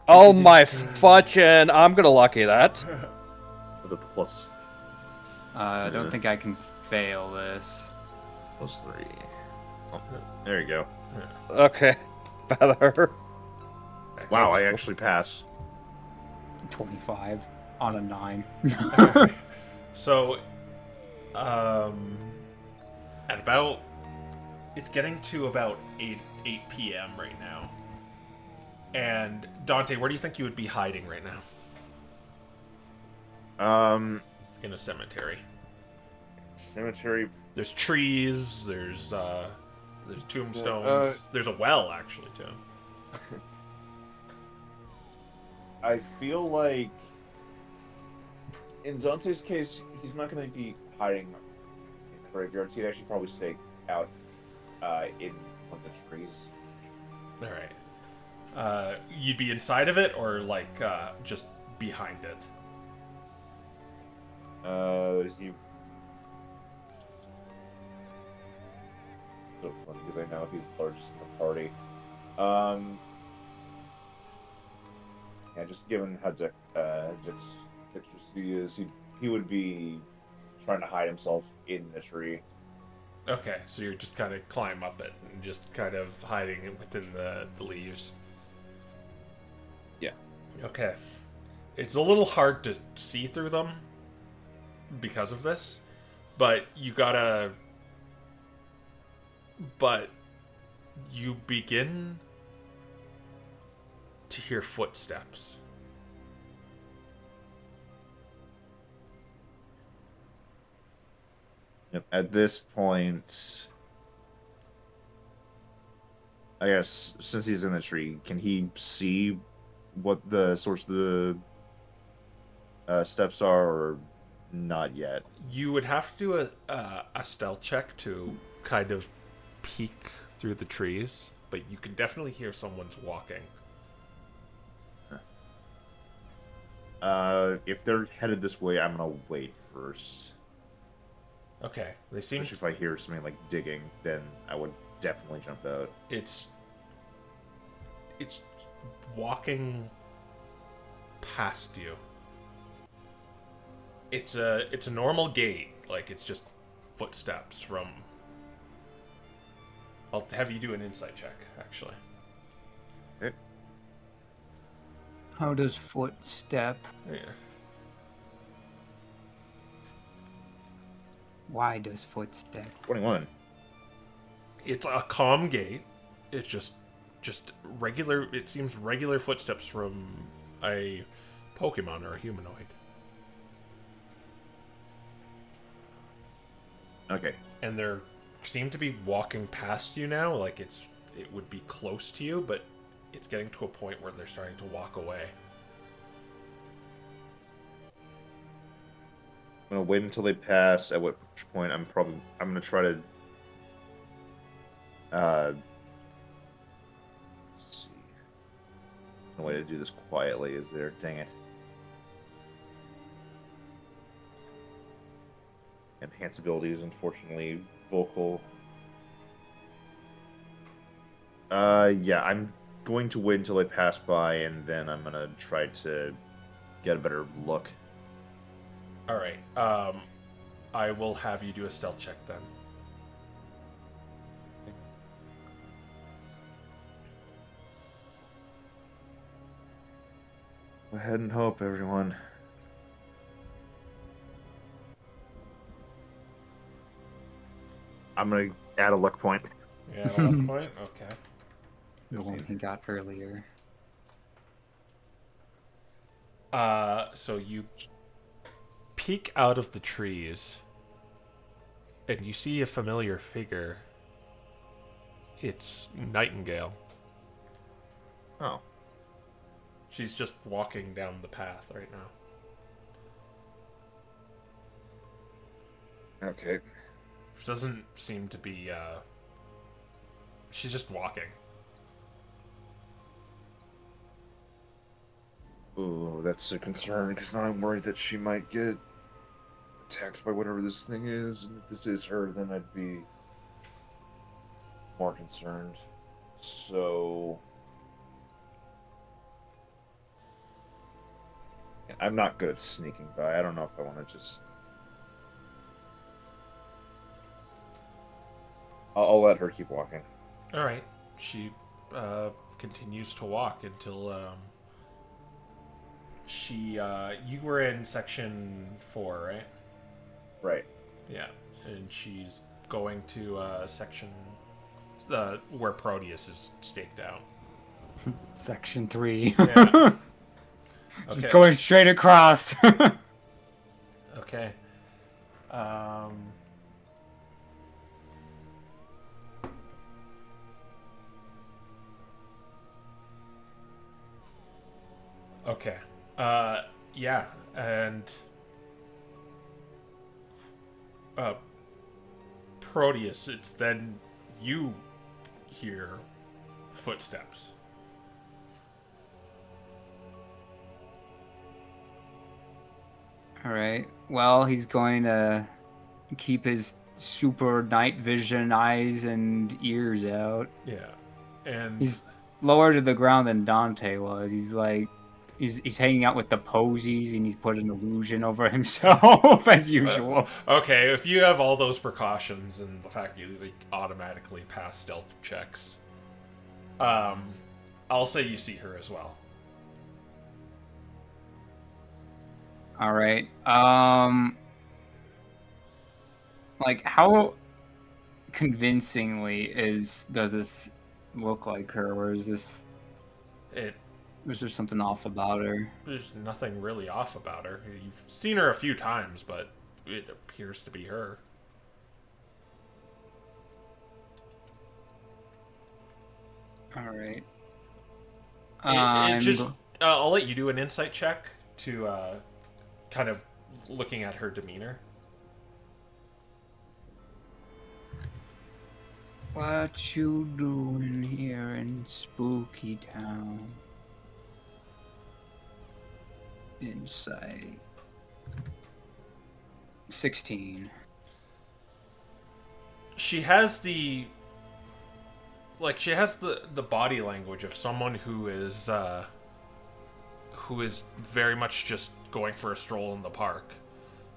Oh my fudgin', I'm gonna lucky that. With a plus I don't think I can fail this. +3. Oh, there you go. Okay, better. Wow, I actually passed. 25 on a 9. So, at about, it's getting to about 8 p.m. right now. And Dante, where do you think you would be hiding right now? In a cemetery. Cemetery. There's trees. There's tombstones. There's a well actually too. I feel like in Dante's case, he's not going to be hiding in the graveyards. He'd actually probably stay out in one of the trees. All right. You'd be inside of it, or like just behind it. He. So funny because I know he's the largest in the party. Yeah, just given Hudzik, he would be trying to hide himself in the tree. Okay, so you're just kind of climb up it and just kind of hiding it within the leaves. Yeah. Okay. It's a little hard to see through them because of this, but you begin to hear footsteps. Yep. At this point, I guess since he's in the tree, can he see what the source of the steps are, or not yet? You would have to do a stealth check to kind of peek through the trees, but you can definitely hear someone's walking. If they're headed this way, I'm gonna wait first. Okay, they seem Especially if I hear something like digging, then I would definitely jump out. it's walking past you. It's a normal gait, like it's just footsteps from. I'll have you do an insight check, actually. Okay. How does footstep? Yeah. Why does footstep? 21. It's a calm gait. It's just regular. It seems regular footsteps from a Pokemon or a humanoid. Okay. And they seem to be walking past you now. Like it would be close to you, but it's getting to a point where they're starting to walk away. I'm gonna wait until they pass. At which point I'm gonna try to. Let's see. No way to do this quietly, is there? Dang it. Enhance abilities, unfortunately, vocal. Yeah, I'm going to wait until they pass by, and then I'm gonna try to get a better look. All right. I will have you do a stealth check then. Go ahead and hope, everyone. I'm gonna add a luck point. Yeah, a luck point. Okay. The one he got earlier. So you peek out of the trees, and you see a familiar figure. It's Nightingale. Oh. She's just walking down the path right now. Okay. She doesn't seem to be, she's just walking. Ooh, that's a concern, because now I'm worried that she might get attacked by whatever this thing is, and if this is her, then I'd be more concerned. So... I'm not good at sneaking by. I don't know if I want to just... I'll let her keep walking. All right. She continues to walk until you were in section 4, right? Right. Yeah, and she's going to section where Proteus is staked out. Section 3. Yeah. Just Okay. going straight across. Okay. Okay. Yeah, and Proteus, it's then you hear footsteps. All right. Well, he's going to keep his super night vision eyes and ears out. Yeah. And He's lower to the ground than Dante was. He's like, he's hanging out with the posies, and he's put an illusion over himself as usual. okay, if you have all those precautions and the fact you like, automatically pass stealth checks, I'll say you see her as well. All right. Like how convincingly does this look like her, or is this? Is there something off about her? There's nothing really off about her. You've seen her a few times, but it appears to be her. All right. It just I'll let you do an insight check to kind of looking at her demeanor. What you doing here in Spooky Town? Insight. 16. She has the body language of someone who is very much just going for a stroll in the park,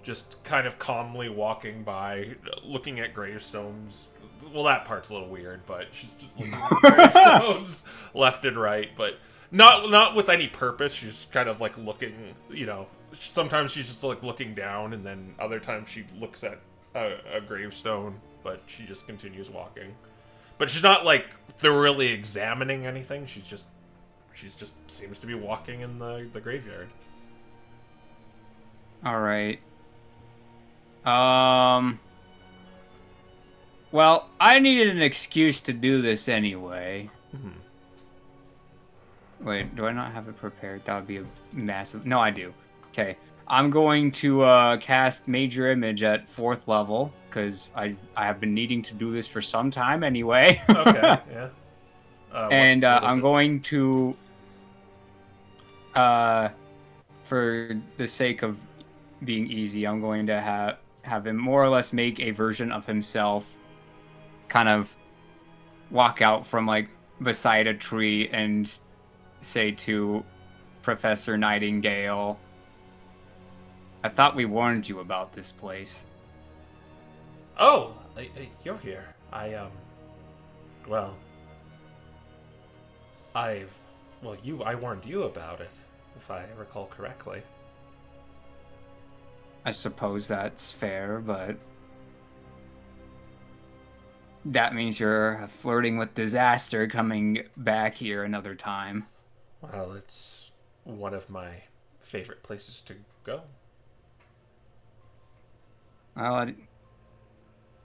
just kind of calmly walking by, looking at gravestones. Well, that part's a little weird, but she's just looking at gravestones left and right, but not with any purpose. She's kind of like looking, sometimes she's just like looking down, and then other times she looks at a gravestone, but she just continues walking. But she's not like thoroughly examining anything. She's just seems to be walking in the graveyard. All right. Well, I needed an excuse to do this anyway. Mm-hmm. Wait, do I not have it prepared? That would be a massive... No, I do. Okay. I'm going to cast Major Image at 4th level, because I have been needing to do this for some time anyway. Okay, yeah. And what is I'm it? going to... for the sake of being easy, I'm going to have him more or less make a version of himself kind of walk out from like beside a tree and say to Professor Nightingale, I thought we warned you about this place. Oh, you're here. I warned you about it, if I recall correctly. I suppose that's fair, but that means you're flirting with disaster coming back here another time. Well, it's one of my favorite places to go. Well,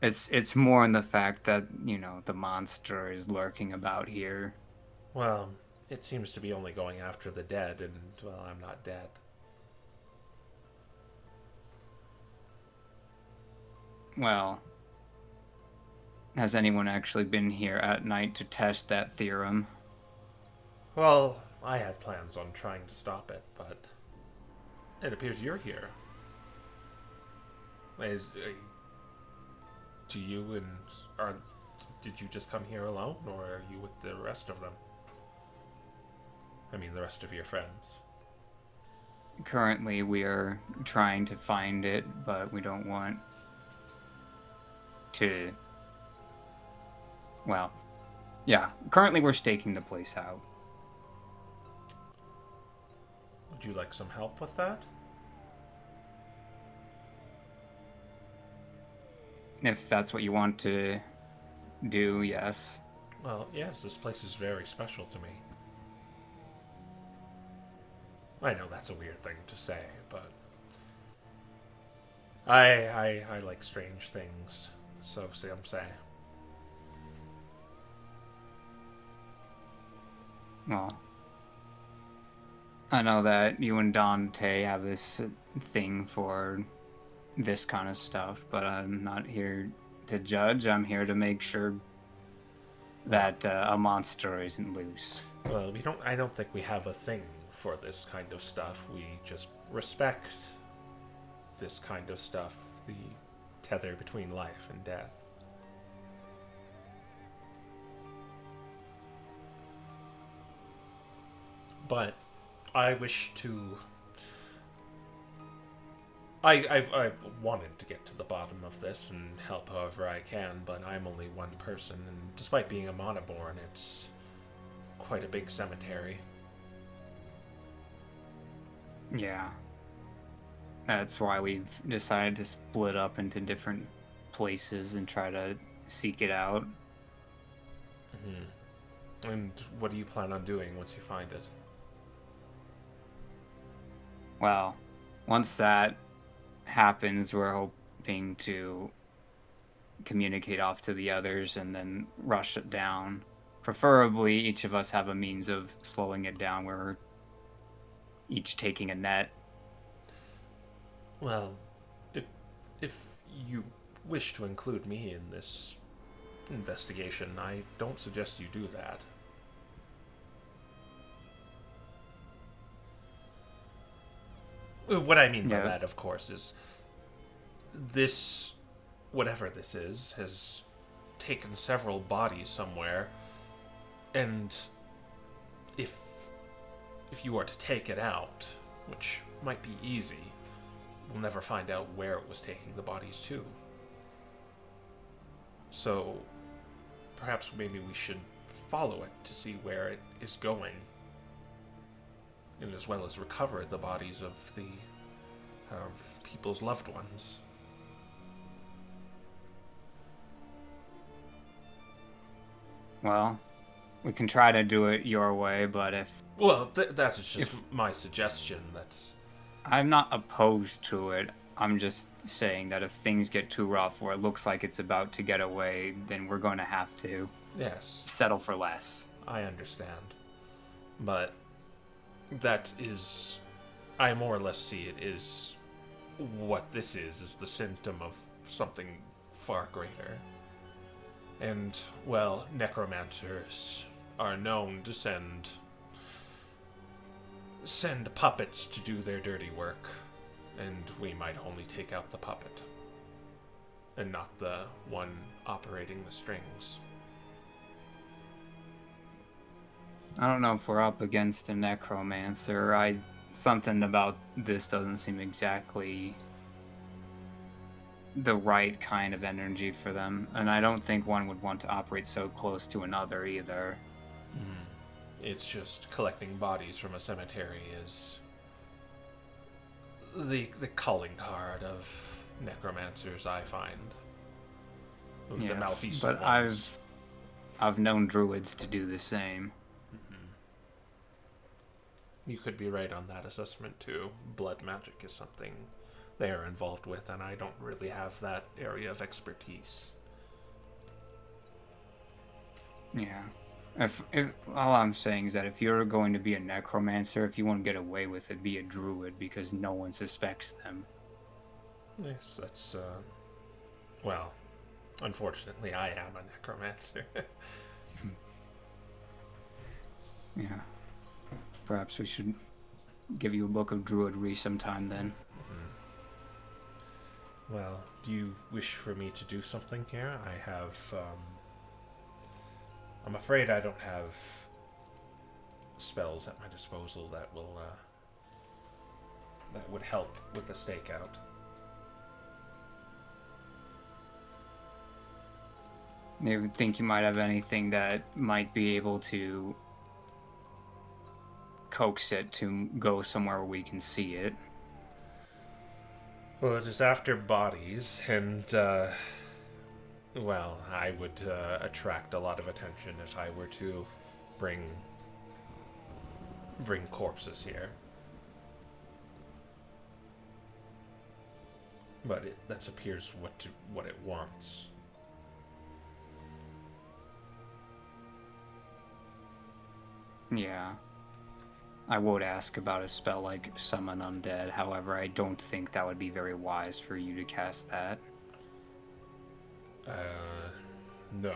it's more in the fact that, the monster is lurking about here. Well, it seems to be only going after the dead, and, well, I'm not dead. Well, has anyone actually been here at night to test that theorem? Well, I had plans on trying to stop it, but it appears you're here. Did you just come here alone, or are you with the rest of them? I mean, the rest of your friends. Currently, we are trying to find it, but we don't want to... Well, yeah. Currently, we're staking the place out. Would you like some help with that? If that's what you want to do, yes. Well, yes, this place is very special to me. I know that's a weird thing to say, but I like strange things, so some say. Well, I know that you and Dante have this thing for this kind of stuff, but I'm not here to judge. I'm here to make sure that a monster isn't loose. Well, I don't think we have a thing for this kind of stuff. We just respect this kind of stuff, the tether between life and death. But I wish to... I've wanted to get to the bottom of this and help however I can, but I'm only one person, and despite being a monoborn, it's quite a big cemetery. Yeah. That's why we've decided to split up into different places and try to seek it out. Mm-hmm. And what do you plan on doing once you find it? Well, once that happens, we're hoping to communicate off to the others and then rush it down. Preferably, each of us have a means of slowing it down where each taking a net. Well, if you wish to include me in this investigation, I don't suggest you do that. What I mean by Yeah. that, of course, is this, whatever this is, has taken several bodies somewhere, and if you are to take it out, which might be easy, we'll never find out where it was taking the bodies to. So, perhaps maybe we should follow it to see where it is going, and as well as recover the bodies of the people's loved ones. Well, we can try to do it your way, but if Well, that's just my suggestion. That's I'm not opposed to it, I'm just saying that if things get too rough or it looks like it's about to get away, then we're going to have to yes, settle for less. I understand, but that is, I more or less see it is what this is the symptom of something far greater. And, well, necromancers are known to send puppets to do their dirty work, and we might only take out the puppet, and not the one operating the strings. I don't know if we're up against a necromancer. Something about this doesn't seem exactly the right kind of energy for them, and I don't think one would want to operate so close to another either. It's just collecting bodies from a cemetery is the calling card of necromancers, I find. Of the malfeasant but ones. I've known druids to do the same. You could be right on that assessment too. Blood magic is something they are involved with, and I don't really have that area of expertise. Yeah. If all I'm saying is that if you're going to be a necromancer, if you want to get away with it, be a druid because no one suspects them. Yes, that's well, unfortunately I am a necromancer. Yeah. Perhaps we should give you a book of druidry sometime then. Well, do you wish for me to do something here? I have I'm afraid I don't have spells at my disposal that will that would help with the stakeout. You think you might have anything that might be able to coax it to go somewhere where we can see it? Well, it is after bodies, and well, I would attract a lot of attention if I were to bring corpses here. But that appears what it wants. Yeah. I would ask about a spell like Summon Undead, however, I don't think that would be very wise for you to cast that. No.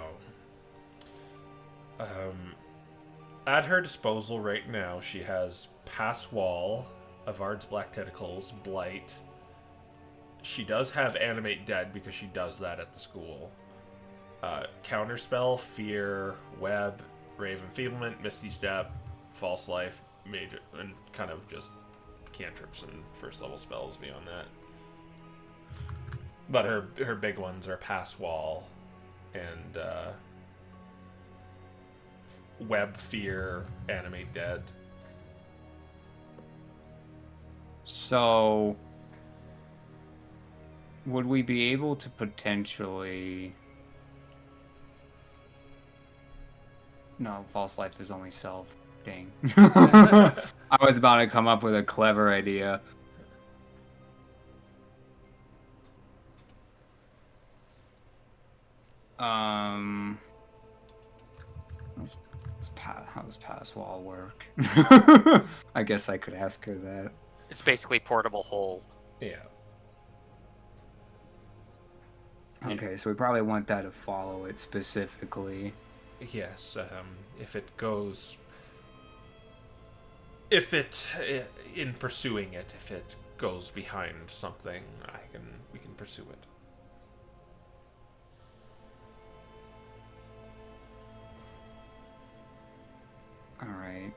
At her disposal right now, she has Pass Wall, Avard's Black Tentacles, Blight. She does have Animate Dead because she does that at the school. Counterspell, Fear, Web, Rave Enfeeblement, Misty Step, False Life, Major, and kind of just cantrips and first level spells beyond that. But her big ones are Pass Wall and Web, Fear, Animate Dead. So, would we be able to potentially... No, False Life is only self. Dang. I was about to come up with a clever idea. Let's How does pass wall work? I guess I could ask her that. It's basically portable hole. Yeah. Okay, so we probably want that to follow it specifically. Yes. If it goes, if it in pursuing it, if it goes behind something, we can pursue it. Alright.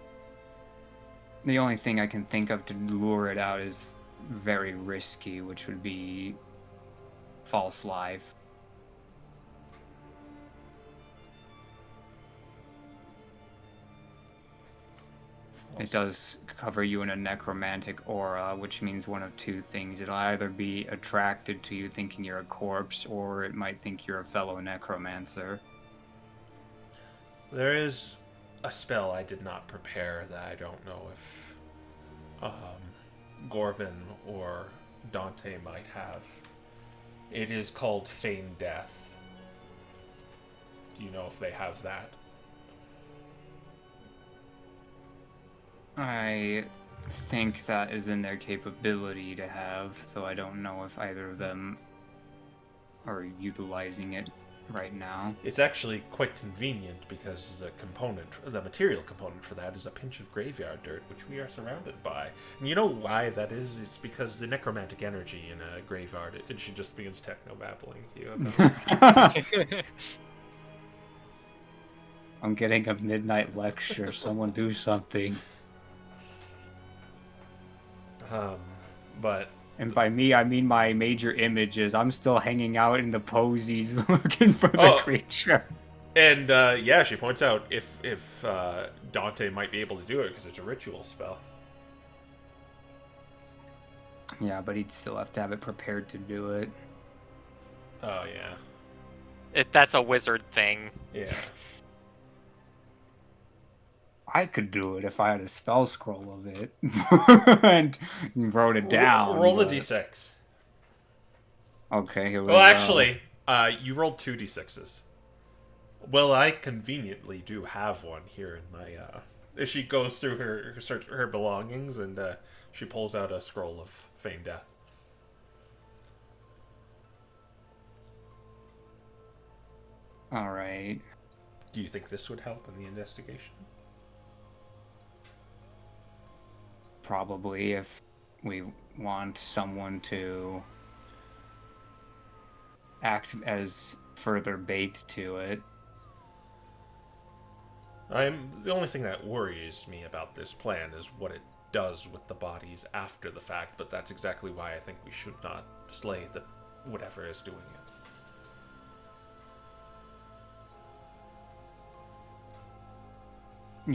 The only thing I can think of to lure it out is very risky, which would be false life. It does cover you in a necromantic aura, which means one of two things. It'll either be attracted to you thinking you're a corpse, or it might think you're a fellow necromancer. There is a spell I did not prepare that I don't know if Gorvin or Dante might have. It is called Feign Death. Do you know if they have that? I think that is in their capability to have, though I don't know if either of them are utilizing it right now. It's actually quite convenient because the material component for that is a pinch of graveyard dirt, which we are surrounded by. And you know why that is? It's because the necromantic energy in a graveyard, she just begins techno-babbling to you. I'm getting a midnight lecture. Someone do something. But And by me, I mean my major images. I'm still hanging out in the posies looking for the creature. And yeah, she points out if Dante might be able to do it because it's a ritual spell. Yeah, but he'd still have to have it prepared to do it. Oh yeah, That's a wizard thing. yeah. I could do it if I had a spell scroll of it and wrote it down. Roll but... a d6. Okay, here we Well, go. actually, you rolled 2 d6s. Well, I conveniently do have one here in my. She goes through her belongings and she pulls out a scroll of Feign Death. All right. Do you think this would help in the investigation? Probably if we want someone to act as further bait to it. The only thing that worries me about this plan is what it does with the bodies after the fact, but that's exactly why I think we should not slay whatever is doing it.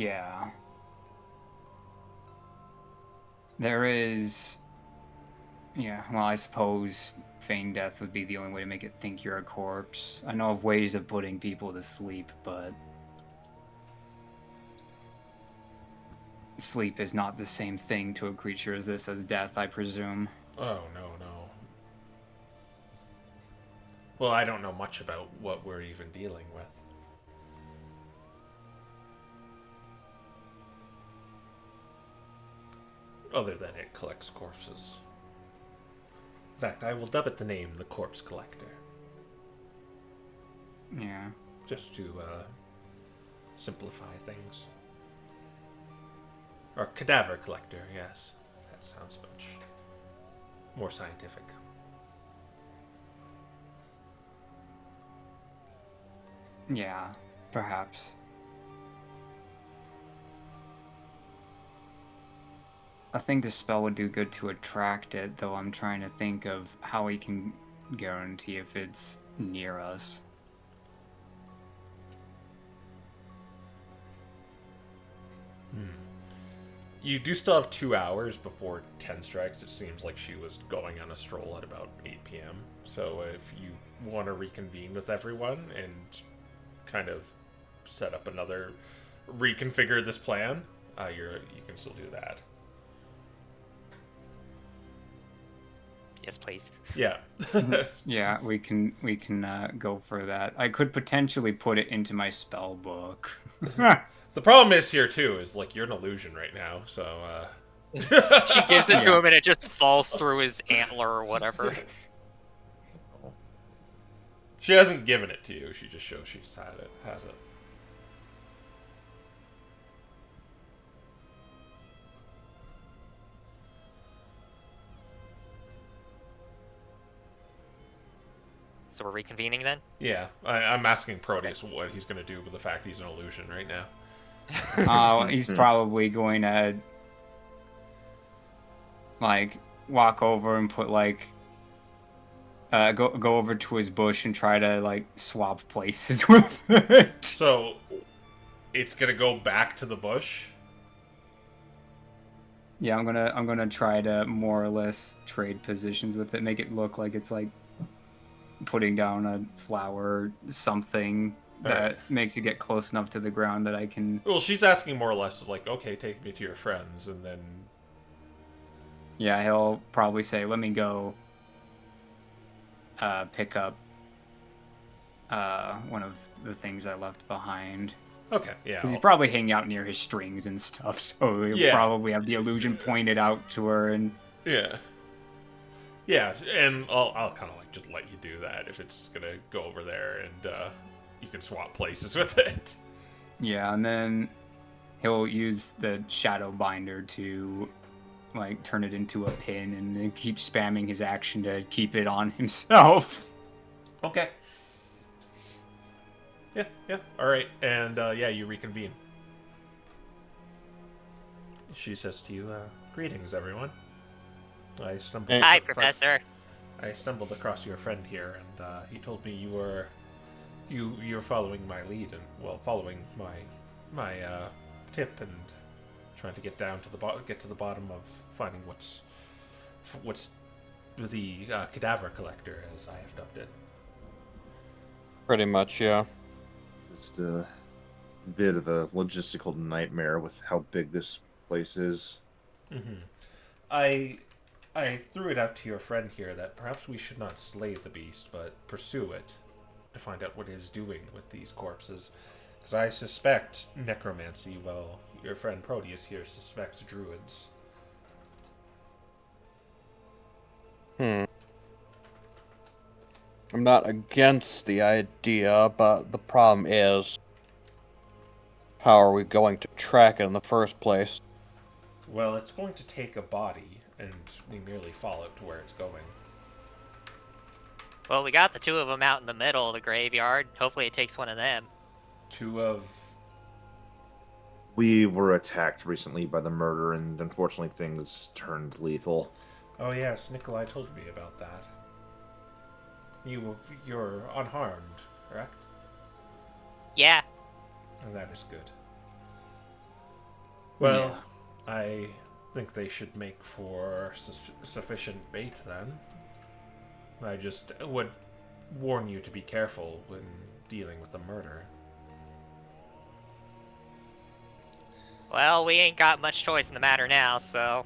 Yeah. There is... Yeah, well, I suppose Feign Death would be the only way to make it think you're a corpse. I know of ways of putting people to sleep, but... Sleep is not the same thing to a creature as this as death, I presume. Oh, no. Well, I don't know much about what we're even dealing with. Other than it collects corpses. In fact, I will dub it the name the Corpse Collector. Yeah. Just to simplify things. Or Cadaver Collector, yes. That sounds much more scientific. Yeah, perhaps. I think the spell would do good to attract it, though I'm trying to think of how we can guarantee if it's near us. You do still have 2 hours before 10 strikes. It seems like she was going on a stroll at about 8 p.m. So if you want to reconvene with everyone and kind of set up reconfigure this plan, you can still do that. Yes, please. Yeah. Yeah, we can go for that. I could potentially put it into my spell book. The problem is here too is like you're an illusion right now, so She gives it to him and it just falls through his antler or whatever. She hasn't given it to you. She just shows she's has it. So we're reconvening then? Yeah, I'm asking Proteus what he's going to do with the fact he's an illusion right now. He's probably going to like walk over and put like go over to his bush and try to like swap places with it. So it's going to go back to the bush. Yeah, I'm gonna try to more or less trade positions with it, make it look like it's like putting down a flower, something that makes it get close enough to the ground that I can. Well, she's asking more or less like, okay, take me to your friends, and then. Yeah, he'll probably say, "Let me go pick up one of the things I left behind." Okay, yeah. Because he's probably hanging out near his strings and stuff, so he'll probably have the illusion pointed out to her and. Yeah. Yeah, and I'll kind of like just let you do that if it's just gonna go over there and you can swap places with it. Yeah, and then he'll use the shadow binder to like turn it into a pin and then keep spamming his action to keep it on himself. Okay. Yeah, alright. And yeah, you reconvene. She says to you, greetings everyone. Hi, Professor. I stumbled across your friend here, and he told me you're following my lead and following my tip and trying to get down to get to the bottom of finding what's the cadaver collector, as I have dubbed it. Pretty much, yeah. Just a bit of a logistical nightmare with how big this place is. Mm-hmm. I threw it out to your friend here that perhaps we should not slay the beast, but pursue it to find out what it is doing with these corpses. Because I suspect necromancy, while your friend Proteus here suspects druids. I'm not against the idea, but the problem is, how are we going to track it in the first place? Well, it's going to take a body, and we merely follow it to where it's going. Well, we got the two of them out in the middle of the graveyard. Hopefully it takes one of them. We were attacked recently by the murder, and unfortunately things turned lethal. Oh yes, Nikolai told me about that. You're unharmed, correct? Yeah. And that is good. Well, yeah. I think they should make for sufficient bait then. I just would warn you to be careful when dealing with the murder. Well, we ain't got much choice in the matter now, so...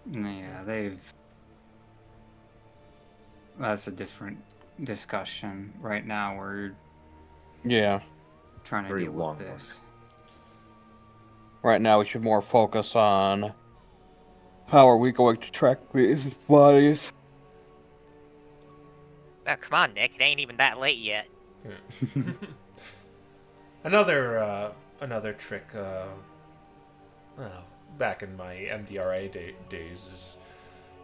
Yeah, that's a different discussion. Right now, we're... Yeah. Trying to deal with this. Right now, we should more focus on how are we going to track these bodies. Oh, come on, Nick. It ain't even that late yet. Another trick, back in my MDRA days, is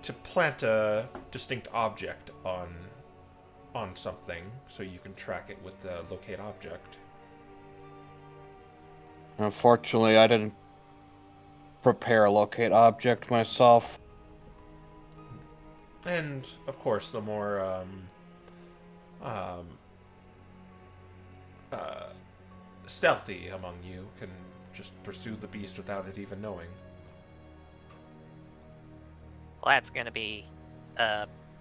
to plant a distinct object on something so you can track it with the locate object. Unfortunately, I didn't prepare a locate object myself. And, of course, the more, stealthy among you can just pursue the beast without it even knowing. Well, that's gonna be,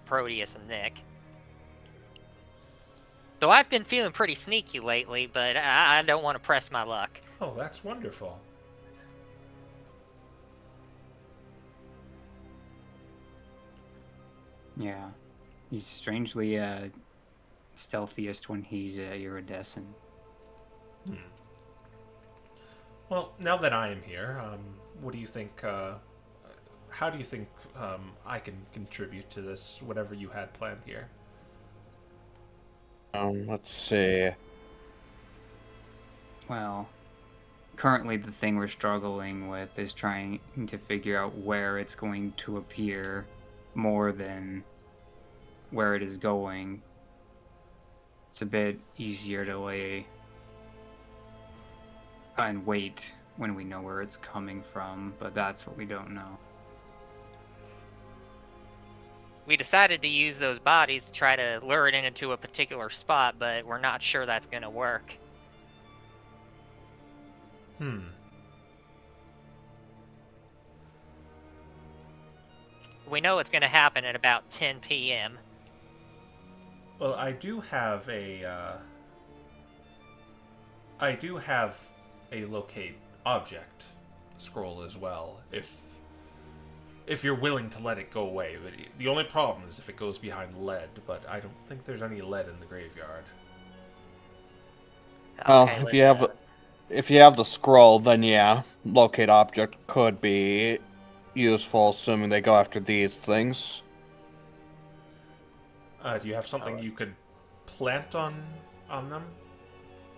Proteus and Nick. Though I've been feeling pretty sneaky lately, but I don't want to press my luck. Oh, that's wonderful. Yeah. He's strangely, stealthiest when he's iridescent. Well, now that I am here, what do you think? How do you think I can contribute to this? Whatever you had planned here. Let's see. Well, currently the thing we're struggling with is trying to figure out where it's going to appear more than where it is going. It's a bit easier to lay and wait when we know where it's coming from, but that's what we don't know. We decided to use those bodies to try to lure it into a particular spot, but we're not sure that's going to work. We know it's going to happen at about 10 p.m. Well, I do have a locate object scroll as well. If you're willing to let it go away, but the only problem is if it goes behind lead. But I don't think there's any lead in the graveyard. Well, Okay, if you have the scroll, then yeah, locate object could be useful, assuming they go after these things. Do you have something you could plant on them,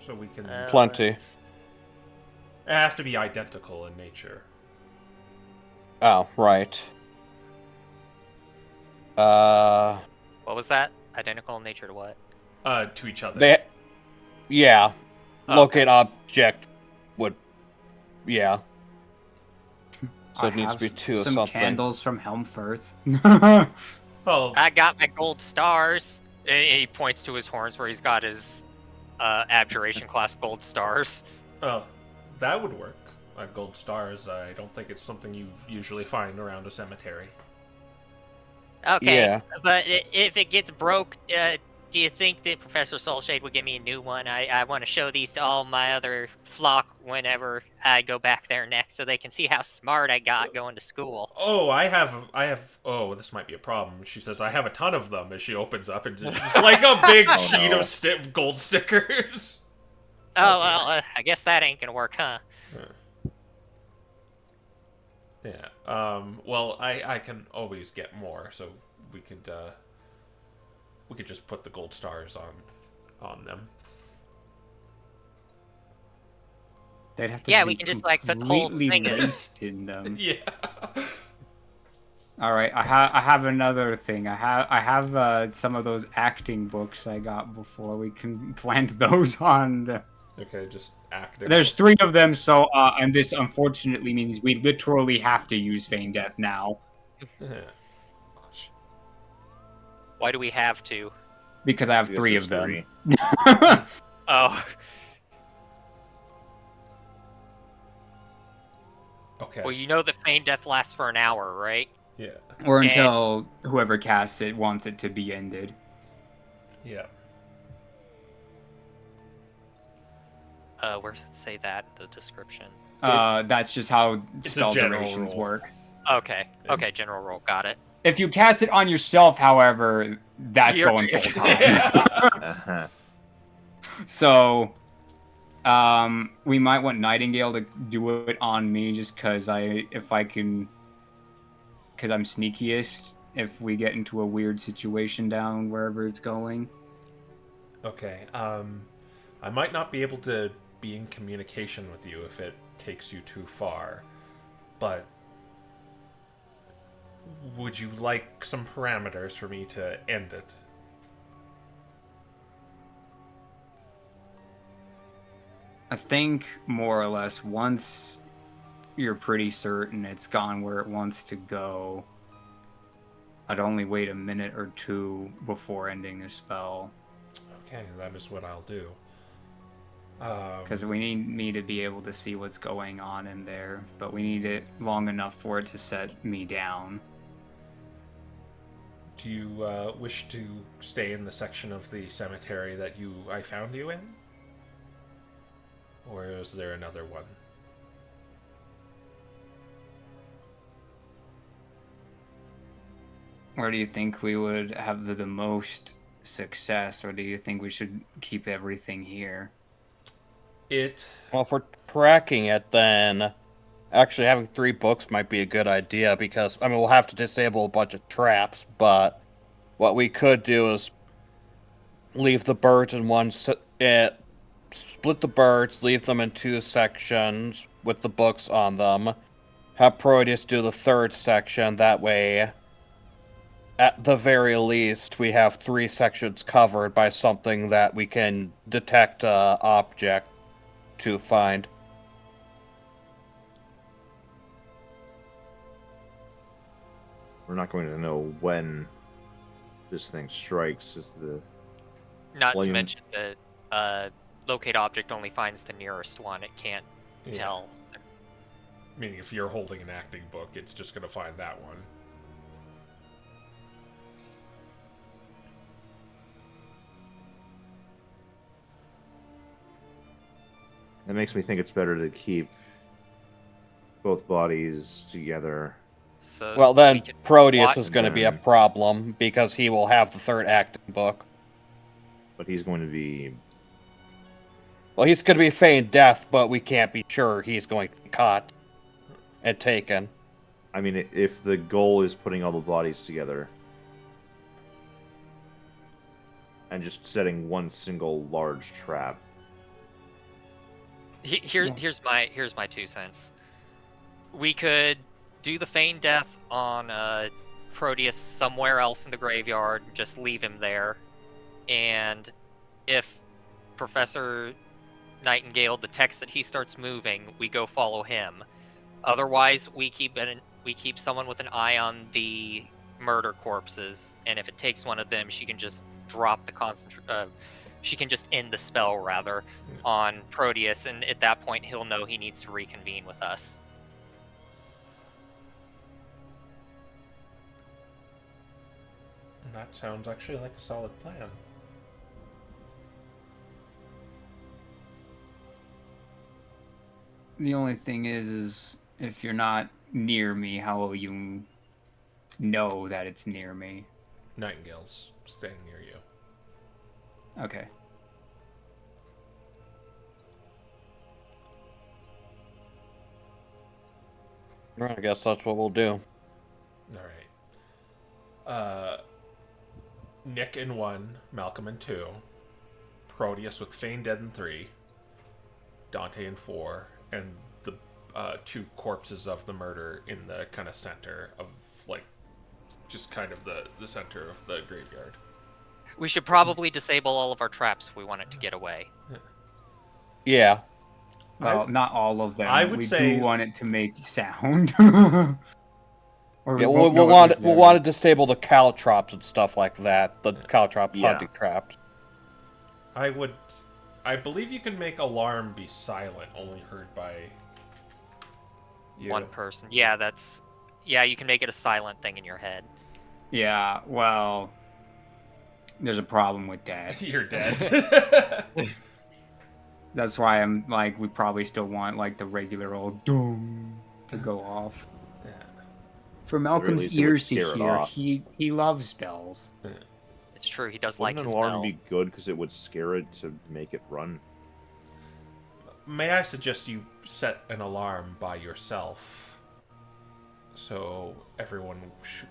so we can? Plenty. It have to be identical in nature. Oh, right. What was that? Identical in nature to what? To each other. Yeah. Okay. Locate object would, yeah. So I it needs to be have two or some something. candles from Helmfirth. Oh, I got my gold stars. And he points to his horns where he's got his abjuration class gold stars. that would work. Gold stars. I don't think it's something you usually find around a cemetery. Okay, Yeah. but if it gets broke, do you think that Professor Soulshade would give me a new one? I want to show these to all my other flock whenever I go back there next, so they can see how smart I got going to school. Oh, I have. Oh, this might be a problem. She says I have a ton of them as she opens up and just like a big Oh, sheet no. of gold stickers. Oh, well, I guess that ain't gonna work, huh? Yeah. Well, I can always get more, so we could just put the gold stars on them. They'd have to Yeah, be we can just, like, put the whole completely thing in. laced in them. Yeah. All right, I have another thing. I have some of those acting books I got before. We can plant those on the. Okay, just acting. There's 3 of them, so and this unfortunately means we literally have to use Feign Death now Why do we have to? because I have Because 3 there's of them. 3. Oh, Okay. well, you know the feign death lasts for an hour, right? Yeah. Or And- until whoever casts it wants it to be ended. Yeah. Where does it say that in the description? That's just how It's a spell general durations rule. work. Okay, okay, general roll, got it. If you cast it on yourself, however, that's You're- going full time. Uh-huh. So, we might want Nightingale to do it on me, just because I'm sneakiest. If we get into a weird situation down wherever it's going, Okay. I might not be able to be in communication with you if it takes you too far, but would you like some parameters for me to end it? I think more or less once you're pretty certain it's gone where it wants to go, I'd only wait a minute or 2 before ending the spell. Okay, that is what I'll do. Because we need me to be able to see what's going on in there, but we need it long enough for it to set me down. Do you wish to stay in the section of the cemetery that I found you in? Or is there another one? Where do you think we would have the most success, or do you think we should keep everything here? It Well, if we're tracking it, then actually having 3 books might be a good idea because, I mean, we'll have to disable a bunch of traps, but what we could do is leave the birds in split the birds, leave them in 2 sections with the books on them. Have Proteus do the 3rd section. That way, at the very least, we have 3 sections covered by something that we can detect a object to find. We're not going to know when this thing strikes. Is the Not to William- mention that locate object only finds the nearest one. It can't tell. Meaning, if you're holding an acting book, it's just going to find that one. That makes me think it's better to keep both bodies together. So Well, then we can Proteus watch- is going to be a then- problem because he will have the 3rd acting book. But he's going to be. Well, he's going to be feigned death, but we can't be sure he's going to be caught and taken. I mean, if the goal is putting all the bodies together and just setting one single large trap. Here's my 2 cents. We could do the feign death on Proteus somewhere else in the graveyard, just leave him there, and if Professor Nightingale detects that he starts moving, we go follow him. Otherwise, we keep someone with an eye on the murder corpses, and if it takes one of them, she can just drop the she can just end the spell rather on Proteus, and at that point he'll know he needs to reconvene with us. That sounds actually like a solid plan. The only thing is if you're not near me, how will you know that it's near me? Nightingale's staying near you. Okay. I guess that's what we'll do. Alright. Nick in 1, Malcolm in 2, Proteus with Fane dead in 3, Dante in 4, and the 2 corpses of the murder in the kind of center of, like, just kind of the center of the graveyard. We should probably disable all of our traps if we want it to get away. Yeah. Well, not all of them. I would we say- do want it to make sound. Or Yeah, won't know we'll it want was we'll there. want to disable the caltrops and stuff like that. The caltrops Yeah. hunting traps. I believe you can make alarm be silent, only heard by you. One person. Yeah, you can make it a silent thing in your head. Yeah, well, there's a problem with that. You're dead. That's why I'm like, we probably still want like the regular old doom to go off. Yeah. For least Malcolm's it would ears to scare it hear, off. he loves spells. It's true, he does Wouldn't like an his alarm spells. be good because it would scare it to make it run? May I suggest you set an alarm by yourself, so everyone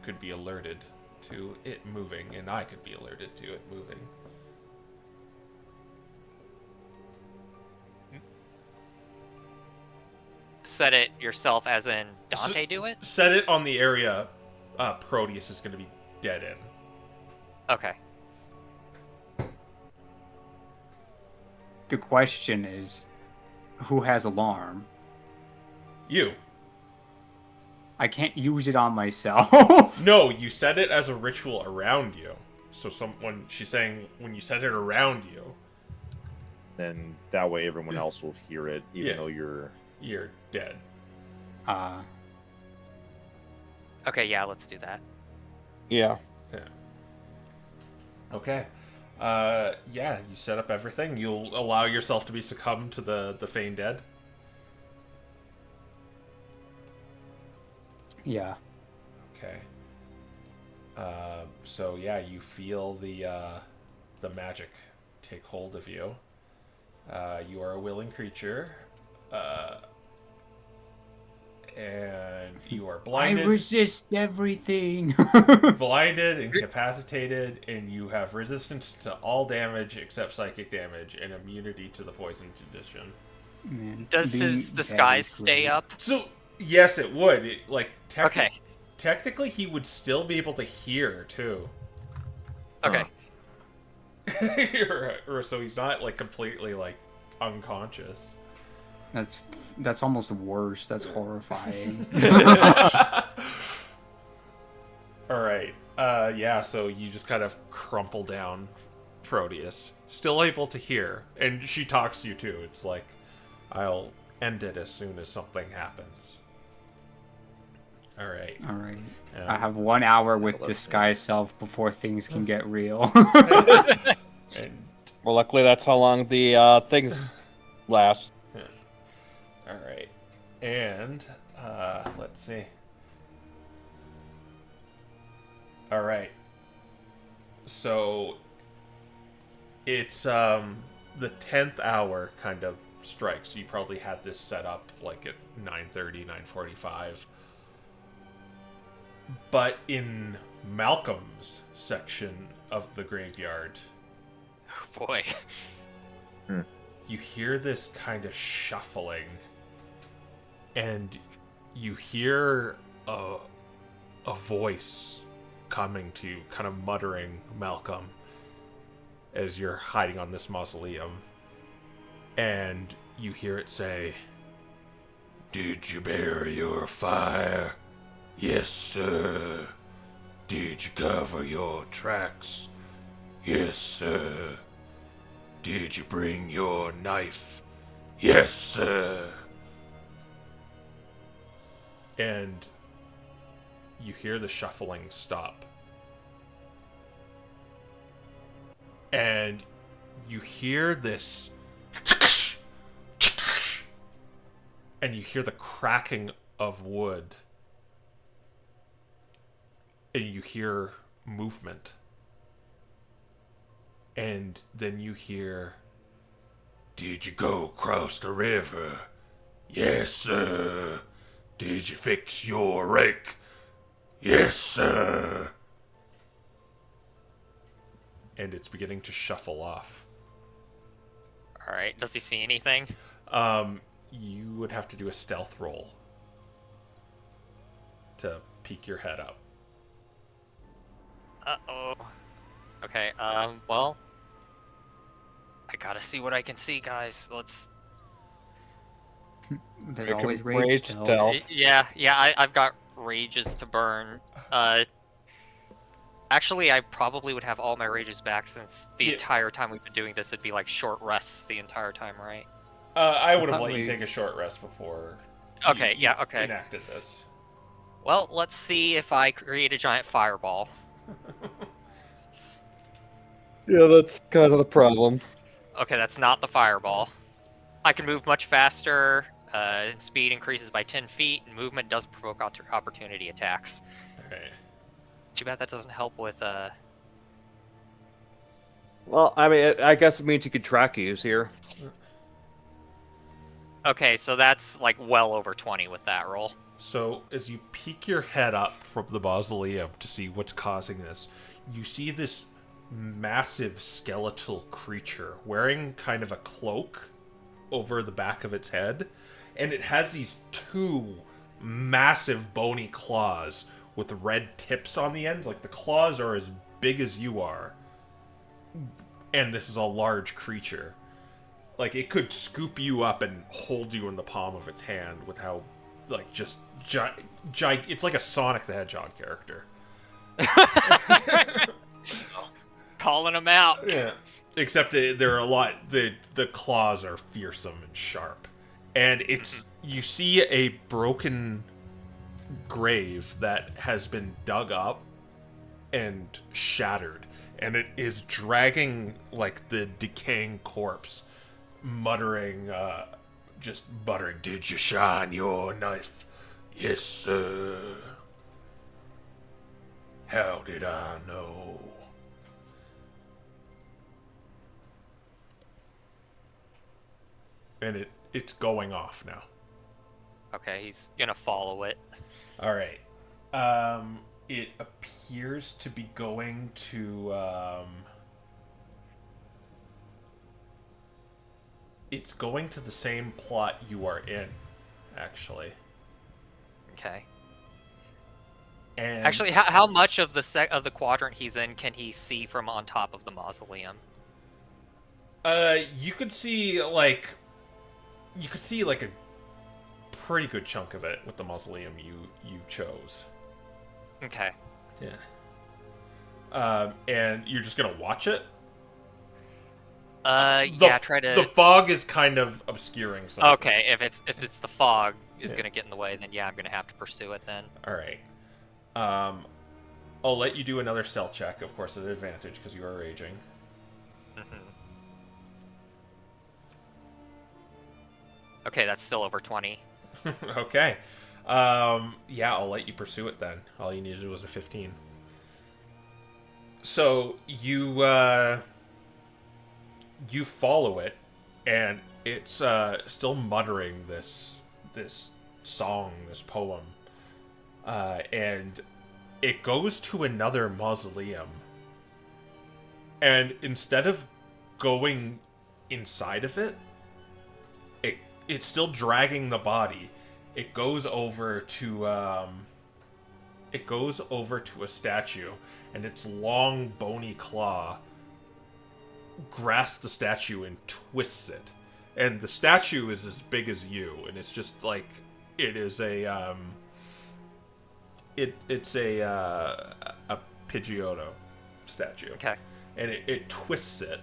could be alerted to it moving, and I could be alerted to it moving. Set it yourself, as in Dante do it? Set it on the area Proteus is going to be dead in. Okay. The question is, who has alarm? You. I can't use it on myself. No, you set it as a ritual around you. So she's saying when you set it around you, Then that way everyone else will hear it, even Yeah. though you're. you're dead. Okay, yeah, let's do that. Yeah. Yeah. Okay. Yeah, you set up everything. You'll allow yourself to be succumbed to the Feign Dead. Yeah. Okay. So yeah, you feel the magic take hold of you. You are a willing creature. And you are I blinded. resist everything. Blinded, incapacitated, and you have resistance to all damage except psychic damage and immunity to the poison condition. Man, Does being his dead disguise is stay great. up? So, yes, it would. Okay. Technically, he would still be able to hear, too. Okay. So he's not, like, completely, like, unconscious. That's almost worse. That's horrifying. Alright. Yeah, so you just kind of crumple down Proteus. Still able to hear. And she talks to you, too. It's like, I'll end it as soon as something happens. Alright. All right. Um, I have 1 hour with let's disguise self before things can get real. And Well, luckily that's how long the things last. all right, and let's see. All right, so it's the 10th hour kind of strikes. You probably had this set up like at 9:30, 9:45. But in Malcolm's section of the graveyard, Oh boy. you hear this kind of shuffling, and you hear a voice coming to you, kind of muttering Malcolm as you're hiding on this mausoleum. And you hear it say, "Did you bury your fire? Yes, sir. Did you cover your tracks? Yes, sir. Did you bring your knife? Yes, sir." And you hear the shuffling stop. And you hear this. And you hear the cracking of wood. And you hear movement. And then you hear, "Did you go across the river? Yes, sir. Did you fix your rake? Yes, sir." And it's beginning to shuffle off. All right. Does he see anything? You would have to do a stealth roll to peek your head up. Uh-oh. Okay, well, I gotta see what I can see, guys. Let's... There's You can always rage rage stealth. stealth. Yeah, I've got rages to burn. Actually, I probably would have all my rages back since the Yeah. entire time we've been doing this, it'd be like short rests the entire time, right? I would have let you Probably- take a short rest before Okay, you yeah, okay. enacted this. Well, let's see if I create a giant fireball. Yeah, that's kind of the problem. Okay, that's not the fireball. I can move much faster, speed increases by 10 feet, and movement doesn't provoke opportunity attacks. Okay. Too bad that doesn't help with, Well, I mean, I guess it means you could track use here. Okay, so that's like well over 20 with that roll. So, as you peek your head up from the mausoleum to see what's causing this, you see this massive skeletal creature wearing kind of a cloak over the back of its head, and it has these two massive bony claws with red tips on the end. Like, the claws are as big as you are, and this is a large creature. Like, it could scoop you up and hold you in the palm of its hand with how, like, just it's like a Sonic the Hedgehog character. Calling him out. Yeah. Except they're a lot. The claws are fearsome and sharp, and it's you see a broken grave that has been dug up and shattered, and it is dragging like the decaying corpse, muttering, just muttering, "Did you shine your knife? Yes, sir. How did I know?" and it's going off now. Okay, he's gonna follow it. All right. It appears to be going to. It's going to the same plot you are in, actually. Okay. And Actually, how much of the quadrant he's in can he see from on top of the mausoleum? you could see like a pretty good chunk of it with the mausoleum you chose. Okay. Yeah. And you're just gonna watch it. Yeah, try to. The fog is kind of obscuring something. Okay, if it's the fog is Yeah. gonna get in the way, then yeah, I'm gonna have to pursue it then. All right. I'll let you do another stealth check, of course, at advantage because you are raging. Okay, that's still over 20. Okay. Yeah, I'll let you pursue it then. All you needed was a 15. So you follow it, and it's still muttering this song, this poem, and it goes to another mausoleum. And instead of going inside of it, it's still dragging the body. It goes over to a statue, and its long bony claw grasps the statue and twists it. And the statue is as big as you, and it's just like it's a Pidgeotto statue. Okay. And it twists it.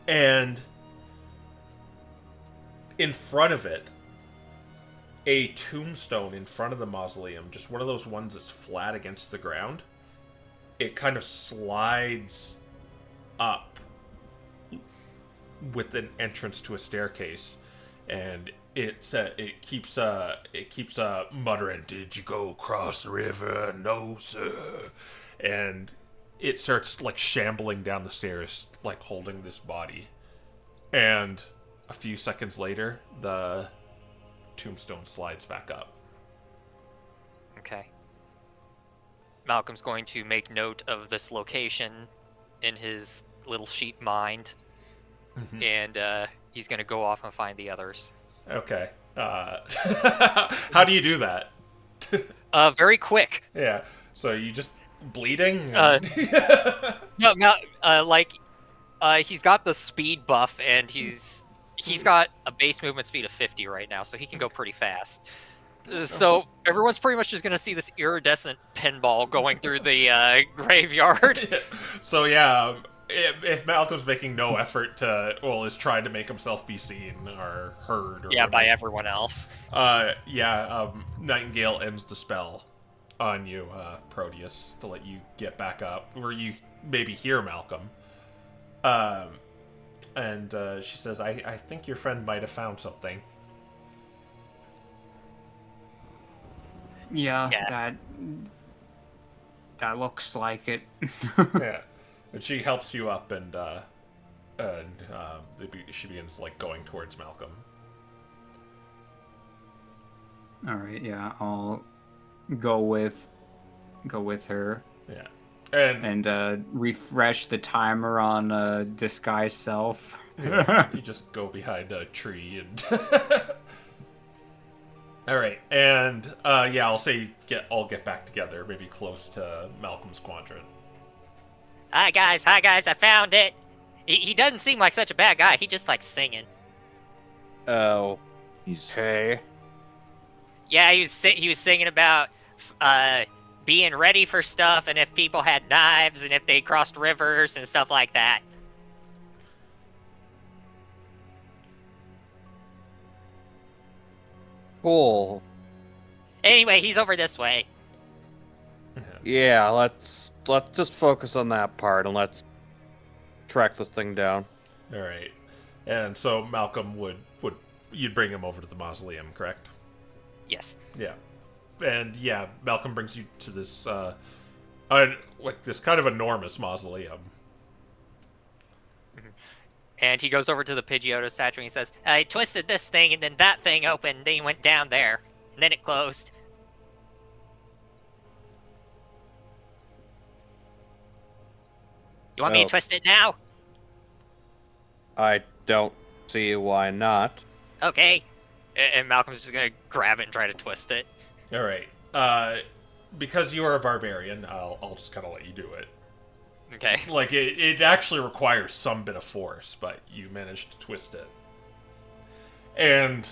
And in front of it, a tombstone in front of the mausoleum, just one of those ones that's flat against the ground, it kind of slides up with an entrance to a staircase, and it keeps muttering, "Did you go across the river? No, sir." And it starts like shambling down the stairs, like holding this body. And a few seconds later, the tombstone slides back up. Okay. Malcolm's going to make note of this location in his little sheep mind, and he's going to go off and find the others. Okay. How do you do that? Very quick. Yeah. So you just bleeding? No, he's got the speed buff, and he's got a base movement speed of 50 right now, so he can go pretty fast. So everyone's pretty much just gonna see this iridescent pinball going through the graveyard. So yeah, if Malcolm's making no effort is trying to make himself be seen or heard, or Yeah, by whatever. everyone else. Nightingale ends the spell on you, Proteus, to let you get back up, where you maybe hear Malcolm. And she says, I think your friend might have found something. Yeah, Yeah. that looks like it. Yeah. And she helps you up, and she begins like going towards Malcolm. All right, yeah, I'll go with her Yeah. and refresh the timer on disguise self. Yeah, you just go behind a tree and. All right, and I'll say all get back together, maybe close to Malcolm's quadrant. Hi guys, I found it. He doesn't seem like such a bad guy. He just likes singing. Oh. Okay. Yeah, he was singing about being ready for stuff, and if people had knives, and if they crossed rivers and stuff like that. Cool. Anyway, he's over this way. Yeah, let's just focus on that part and let's track this thing down. All right, and so Malcolm would you'd bring him over to the mausoleum, correct? Yes. Yeah, and yeah, Malcolm brings you to this like this kind of enormous mausoleum. And he goes over to the Pidgeotto statue and he says, I twisted this thing and then that thing opened, then he went down there. And then it closed. You want me to twist it now? I don't see why not. Okay. And Malcolm's just gonna grab it and try to twist it. All right. Because you are a barbarian, I'll just kind of let you do it. Okay. Like, it actually requires some bit of force, but you managed to twist it. And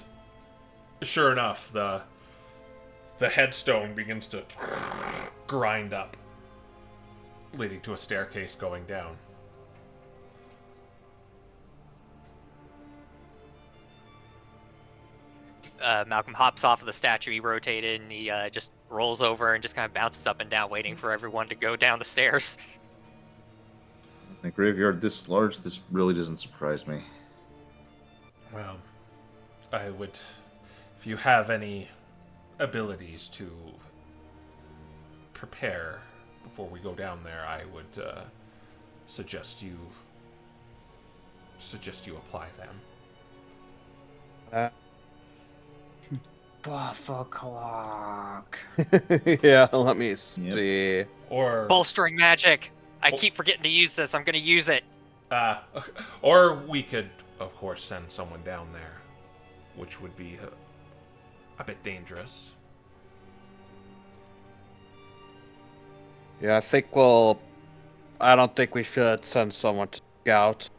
sure enough, the headstone begins to grind up, leading to a staircase going down. Malcolm hops off of the statue he rotated, and he just rolls over and just kind of bounces up and down, waiting for everyone to go down the stairs. A graveyard this large, this really doesn't surprise me. Well, I would... If you have any abilities to prepare before we go down there, I would suggest you apply them. Buff o'clock. Yeah, let me see. Or Bolstering magic! I keep forgetting to use this. I'm gonna use it. or we could, of course, send someone down there, which would be a bit dangerous. Yeah, I don't think we should send someone to scout.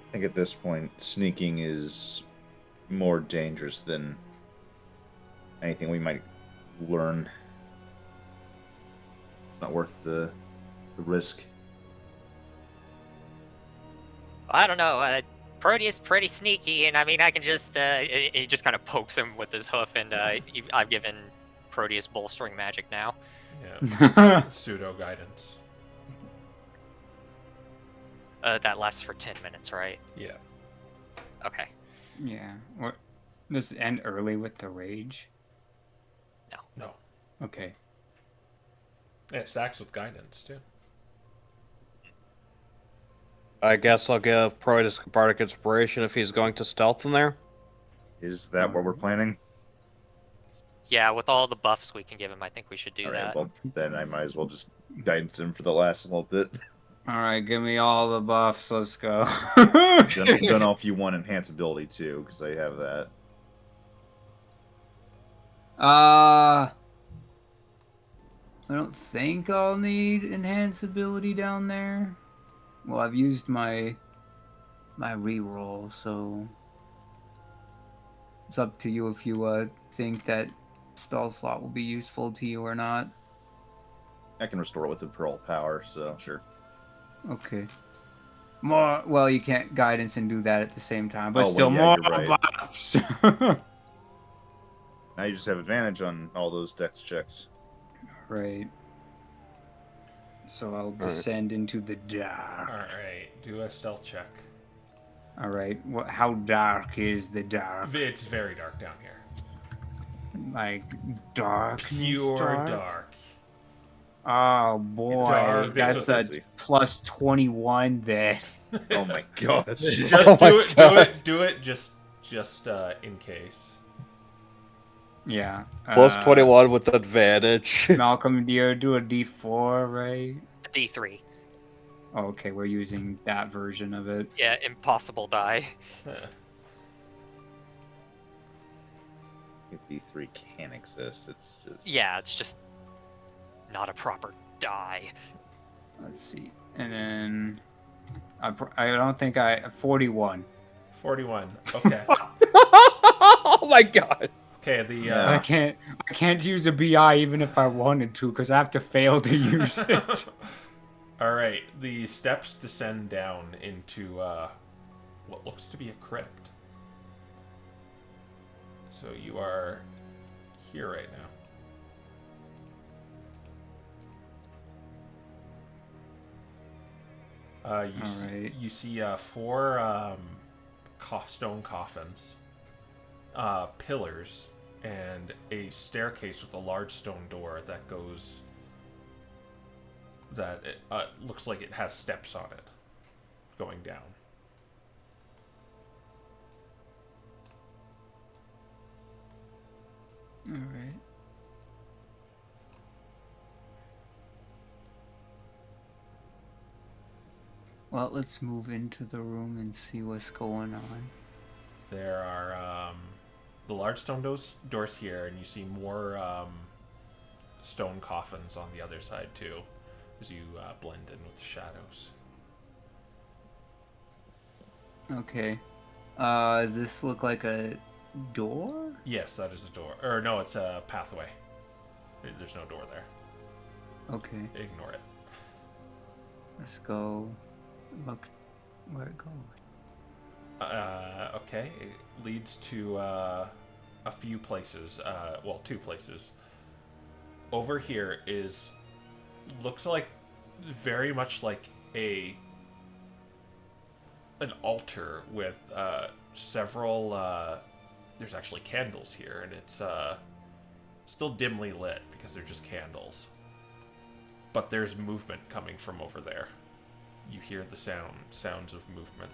I think at this point, sneaking is more dangerous than anything we might learn. It's not worth the risk. I don't know. Proteus pretty sneaky, and I mean, I can just... he just kind of pokes him with his hoof, and I've given Proteus bolstering magic now. Yeah. Pseudo guidance. That lasts for 10 minutes, right? Yeah. Okay. Yeah. What? Does it end early with the rage? No. Okay. It stacks with guidance too. I guess I'll give Proidus Bardic Inspiration if he's going to stealth in there. Is that what we're planning? Yeah, with all the buffs we can give him, I think we should do All that. right, well, then I might as well just guidance him for the last little bit. All right, give me all the buffs. Let's go. Don't know if you want enhance ability too, because I have that. I don't think I'll need enhance ability down there. Well, I've used my reroll, so it's up to you if you think that spell slot will be useful to you or not. I can restore it with the Pearl Power, so sure. Okay. More. Well, you can't guidance and do that at the same time, but Oh, well, still yeah, more you're right. buffs. Now you just have advantage on all those dex checks. Right. So I'll descend into the dark. All right. Do a stealth check. All right. How dark is the dark? It's very dark down here. Like dark. Pure dark. Oh boy, Dark. that's So a easy. plus 21 then. Oh my gosh. Just Oh my do it. Just in case. Yeah. Plus 21 with advantage. Malcolm, do you do a D4, right? A D3. Oh, okay, we're using that version of it. Yeah, impossible die. If D3 can exist, it's just... Yeah, it's just not a proper die. Let's see. And then I don't think 41. 41. Okay. Oh my god. Okay. The I can't use a BI even if I wanted to because I have to fail to use it. All right. The steps descend down into what looks to be a crypt. So you are here right now. You see 4 stone coffins, pillars, and a staircase with a large stone door that goes. That looks like it has steps on it. going down. All right. Well, let's move into the room and see what's going on. There are the large stone doors here, and you see more stone coffins on the other side too, as you blend in with the shadows. Okay. Does this look like a door? Yes, that is a door. Or no, it's a pathway. There's no door there. Okay. Ignore it. Let's go look where it goes. Okay, it leads to a few places. Well, two places. Over here looks like very much like an altar with several. There's actually candles here, and it's still dimly lit because they're just candles. But there's movement coming from over there. You hear the sounds of movement.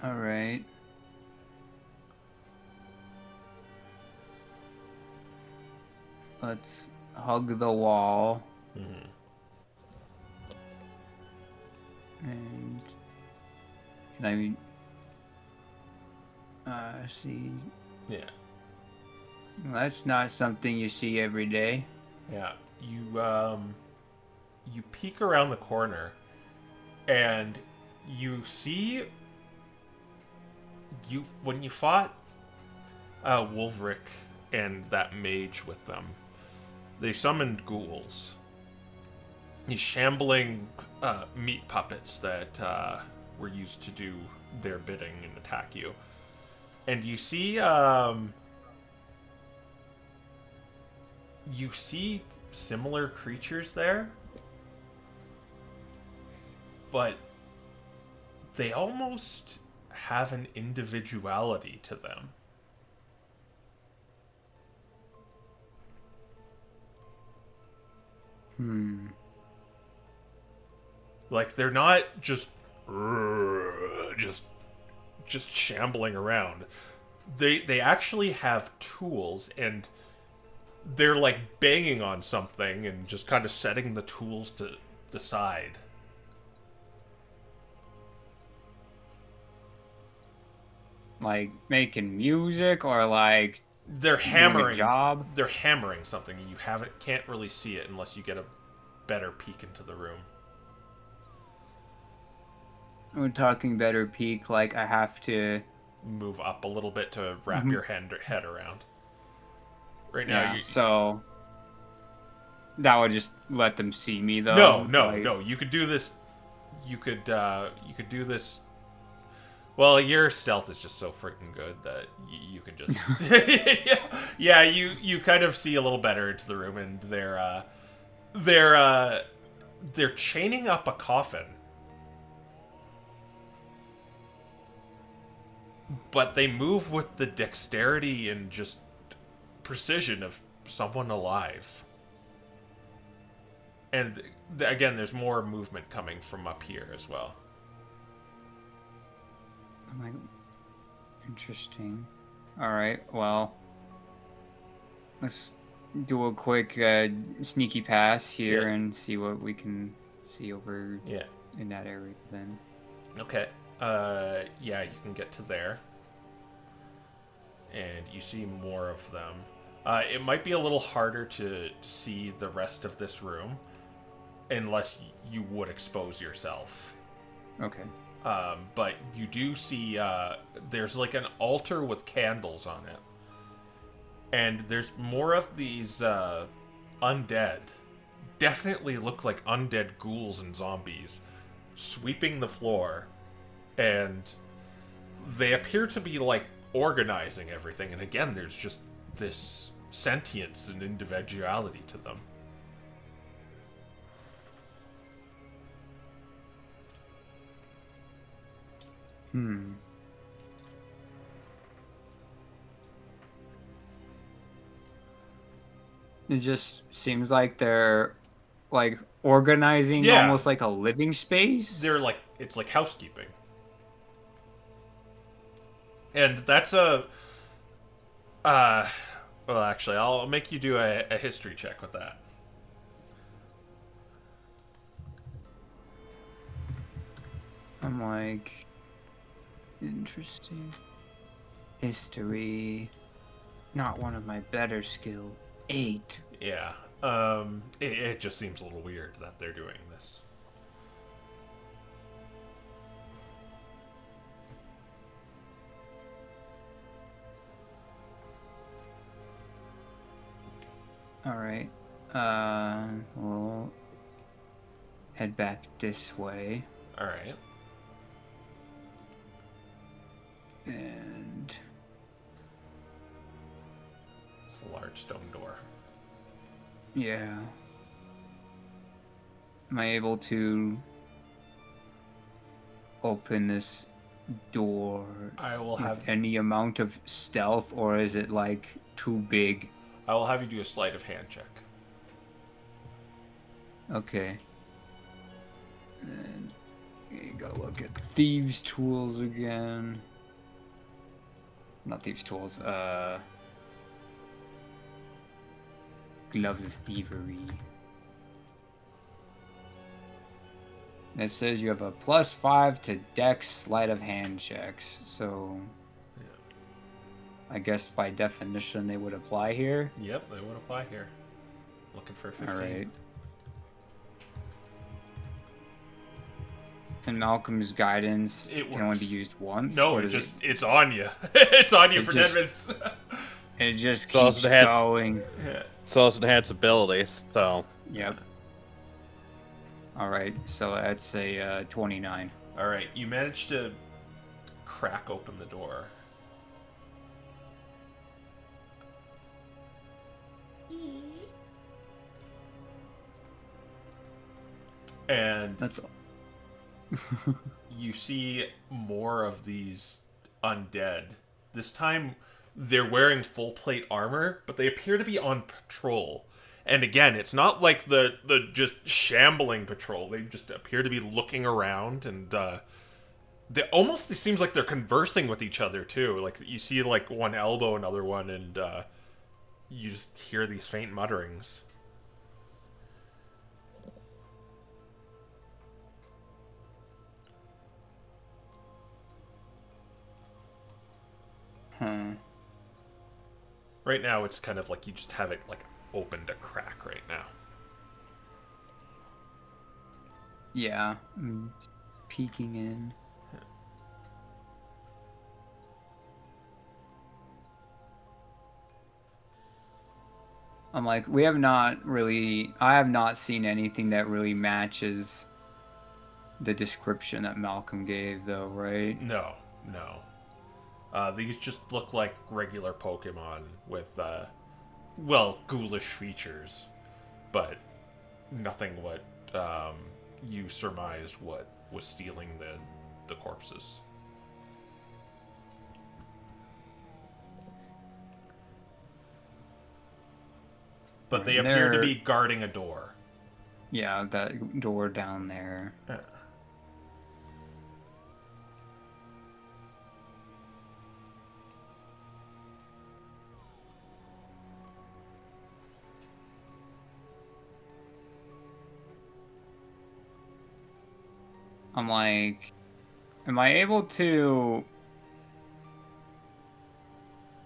All right. Let's hug the wall. Mm-hmm. And can I see? Yeah. Well, that's not something you see every day. Yeah, you peek around the corner, and you see when you fought Wolverick and that mage with them, they summoned ghouls. These shambling meat puppets that were used to do their bidding and attack you. And you see similar creatures there, but they almost have an individuality to them. Like they're not just shambling around. They actually have tools, and they're like banging on something and just kind of setting the tools to the side. Like making music or like They're hammering. doing a job? They're hammering something, and you can't really see it unless you get a better peek into the room. We're talking better peak, like I have to Move up a little bit to wrap your head around. Right now, yeah, so that would just let them see me though. No. You could do this. You could do this. Well, your stealth is just so freaking good that you can just. yeah. You kind of see a little better into the room, and they're chaining up a coffin. But they move with the dexterity and just precision of someone alive. And again, there's more movement coming from up here as well. Oh my, interesting. All right, well, let's do a quick sneaky pass here and see what we can see over in that area then. Okay. Yeah, you can get to there. And you see more of them. It might be a little harder to see the rest of this room unless you would expose yourself. Okay. But you do see there's like an altar with candles on it. And there's more of these undead. Definitely look like undead ghouls and zombies sweeping the floor. And they appear to be like organizing everything, and again there's just this sentience and individuality to them. It just seems like they're like organizing, Yeah. almost like a living space. They're like, it's like housekeeping. And that's a well, actually, I'll make you do a history check with that. I'm like, interesting. History, not one of my better skill. 8. Yeah. It just seems a little weird that they're doing this. All right. We'll head back this way. All right. And It's a large stone door. yeah. Am I able to open this door I will with have any amount of stealth, or is it like too big? I will have you do a sleight of hand check. Okay. And you go look at thieves' tools again. Not thieves' tools. Gloves of thievery. And it says you have a +5 to Dex sleight of hand checks. So, I guess by definition they would apply here. Yep, they would apply here. Looking for a 15. All right. And Malcolm's guidance It can only works. be used once. No, or it does just it's on you. It's on you It for just- 10 minutes. it just So keeps it's the head- going. Yeah. So it's enhanced abilities. So Yep. All right, so that's a 29. All right, you managed to crack open the door. And That's all. you see more of these undead. This time, they're wearing full plate armor, but they appear to be on patrol. And again, it's not like the just shambling patrol. They just appear to be looking around, and it seems like they're conversing with each other too. Like you see like one elbow another one, and you just hear these faint mutterings. Huh. Right now, it's kind of like you just have it like opened a crack right now. Yeah. Peeking in. I'm like, I have not seen anything that really matches the description that Malcolm gave, though, right? No. These just look like regular Pokemon with, ghoulish features, but nothing what you surmised what was stealing the corpses. But they And appear to they're- be guarding a door. Yeah, that door down there. I'm like, am I able to,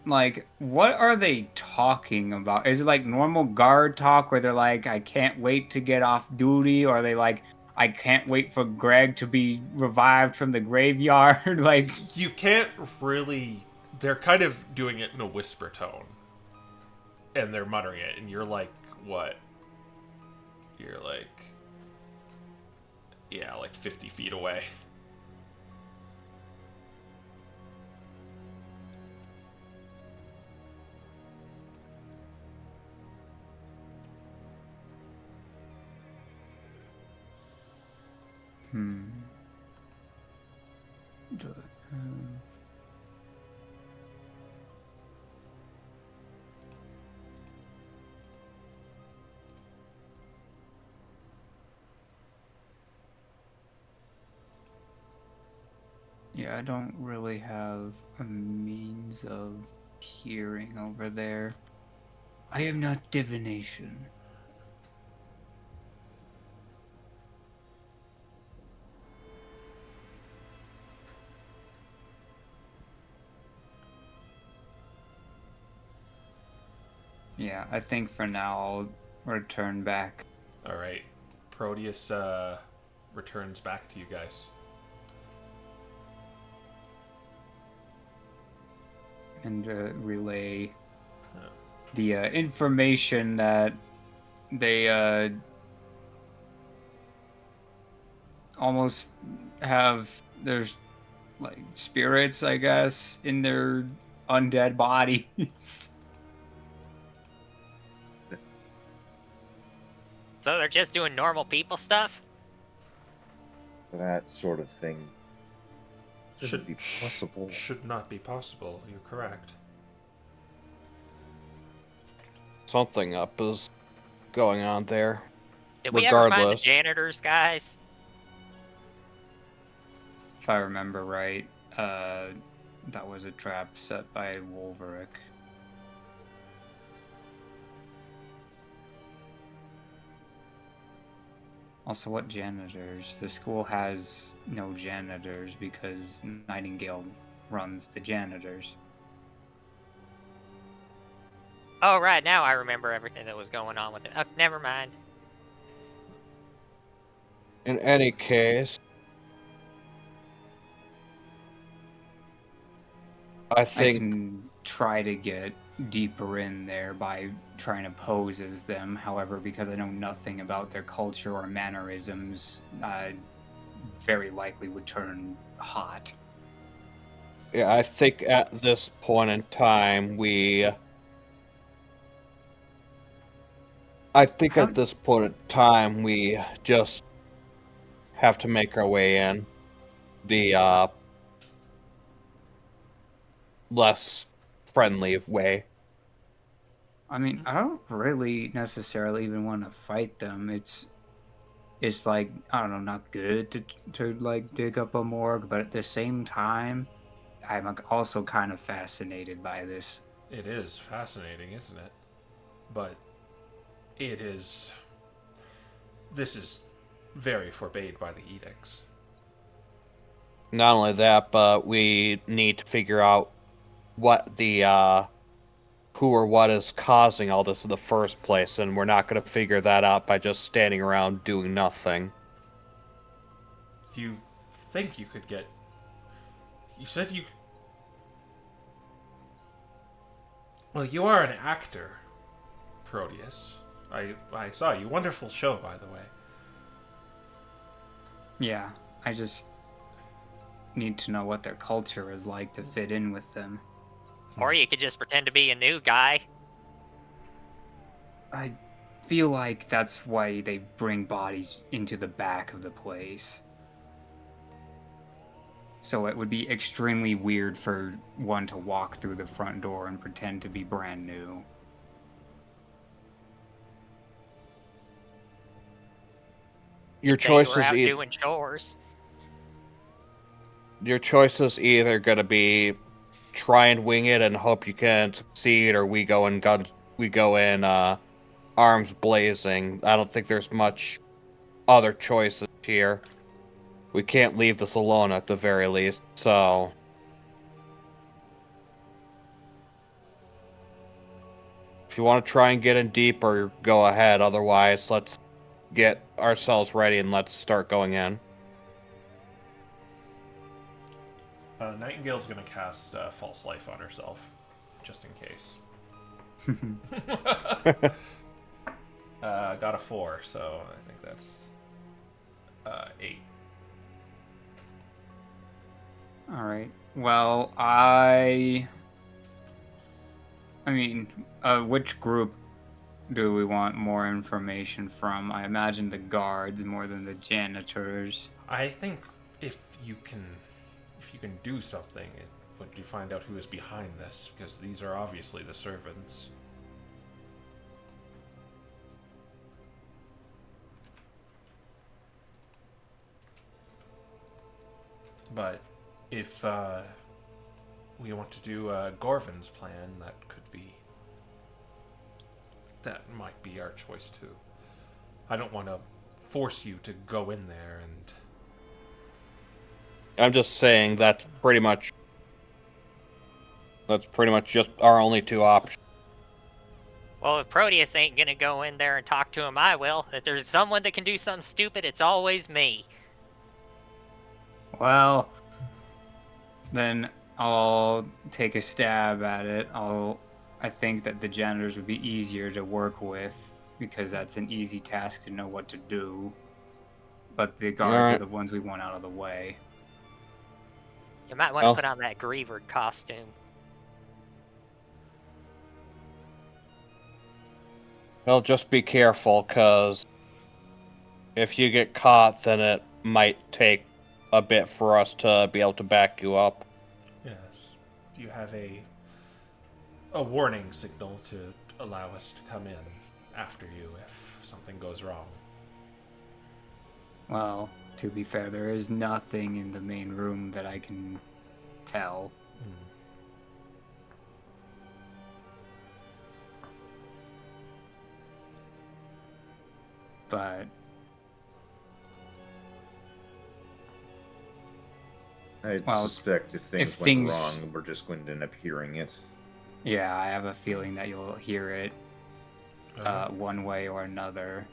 like, what are they talking about? Is it like normal guard talk where they're like, I can't wait to get off duty? Or are they like, I can't wait for Greg to be revived from the graveyard? Like, You can't really... They're kind of doing it in a whisper tone. And they're muttering it, and you're like, what? You're like... Yeah, like 50 feet away. Yeah, I don't really have a means of hearing over there. I am not divination. Yeah, I think for now I'll return back. All right. Proteus returns back to you guys. And relay the information that they almost have their like spirits, I guess, in their undead bodies. So they're just doing normal people stuff? That sort of thing shouldn't be Sh- possible. Should not be possible. You're correct. Something up is going on there. Did we ever find the Regardless. janitors, guys? If I remember right, that was a trap set by Wolverick. Also, what janitors? The school has no janitors because Nightingale runs the janitors. Oh, right, now I remember everything that was going on with it. Oh, never mind. In any case, I I think can try to get deeper in there by trying to pose as them. However, because I know nothing about their culture or mannerisms, I very likely would turn hot. yeah, I think at this point in time we just have to make our way in the less friendly way. I mean, I don't really necessarily even want to fight them. It's like, I don't know, not good to like dig up a morgue, but at the same time, I'm like, also kind of fascinated by this. It is fascinating, isn't it? But it is. This is very forbade by the edicts. Not only that, but we need to figure out what the who or what is causing all this in the first place, and we're not going to figure that out by just standing around doing nothing. Do you think you could get? You said you. Well, you are an actor, Proteus. I saw you. Wonderful show, by the way. Yeah, I just need to know what their culture is like to fit in with them. Or you could just pretend to be a new guy. I feel like that's why they bring bodies into the back of the place. So it would be extremely weird for one to walk through the front door and pretend to be brand new. Your They choice were is out either doing chores. either going to be try and wing it and hope you can succeed, or we go in arms blazing. I don't think there's much other choices here. We can't leave this alone at the very least, so if you want to try and get in deeper, go ahead. Otherwise, let's get ourselves ready and let's start going in. Nightingale's gonna cast False Life on herself, just in case. Got a 4, so I think that's 8. All right. Well, I mean, which group do we want more information from? I imagine the guards more than the janitors. I think if you can do something, it would you find out who is behind this, because these are obviously the servants. But if we want to do Gorvin's plan, that might be our choice too. I don't want to force you to go in there and... I'm just saying that's pretty much just our only two options. Well, if Proteus ain't gonna go in there and talk to him, I will. If there's someone that can do something stupid, it's always me. Well, then I'll take a stab at it. I think that the janitors would be easier to work with because that's an easy task to know what to do. But the guards are Alright. the ones we want out of the way. You might want to Well- put on that Griever costume. Well, just be careful, because if you get caught, then it might take a bit for us to be able to back you up. Yes. Do you have a warning signal to allow us to come in after you if something goes wrong? Well, to be fair, there is nothing in the main room that I can tell. But I Well, suspect if things if went things- wrong, we're just going to end up hearing it. yeah, I have a feeling that you'll hear it one way or another.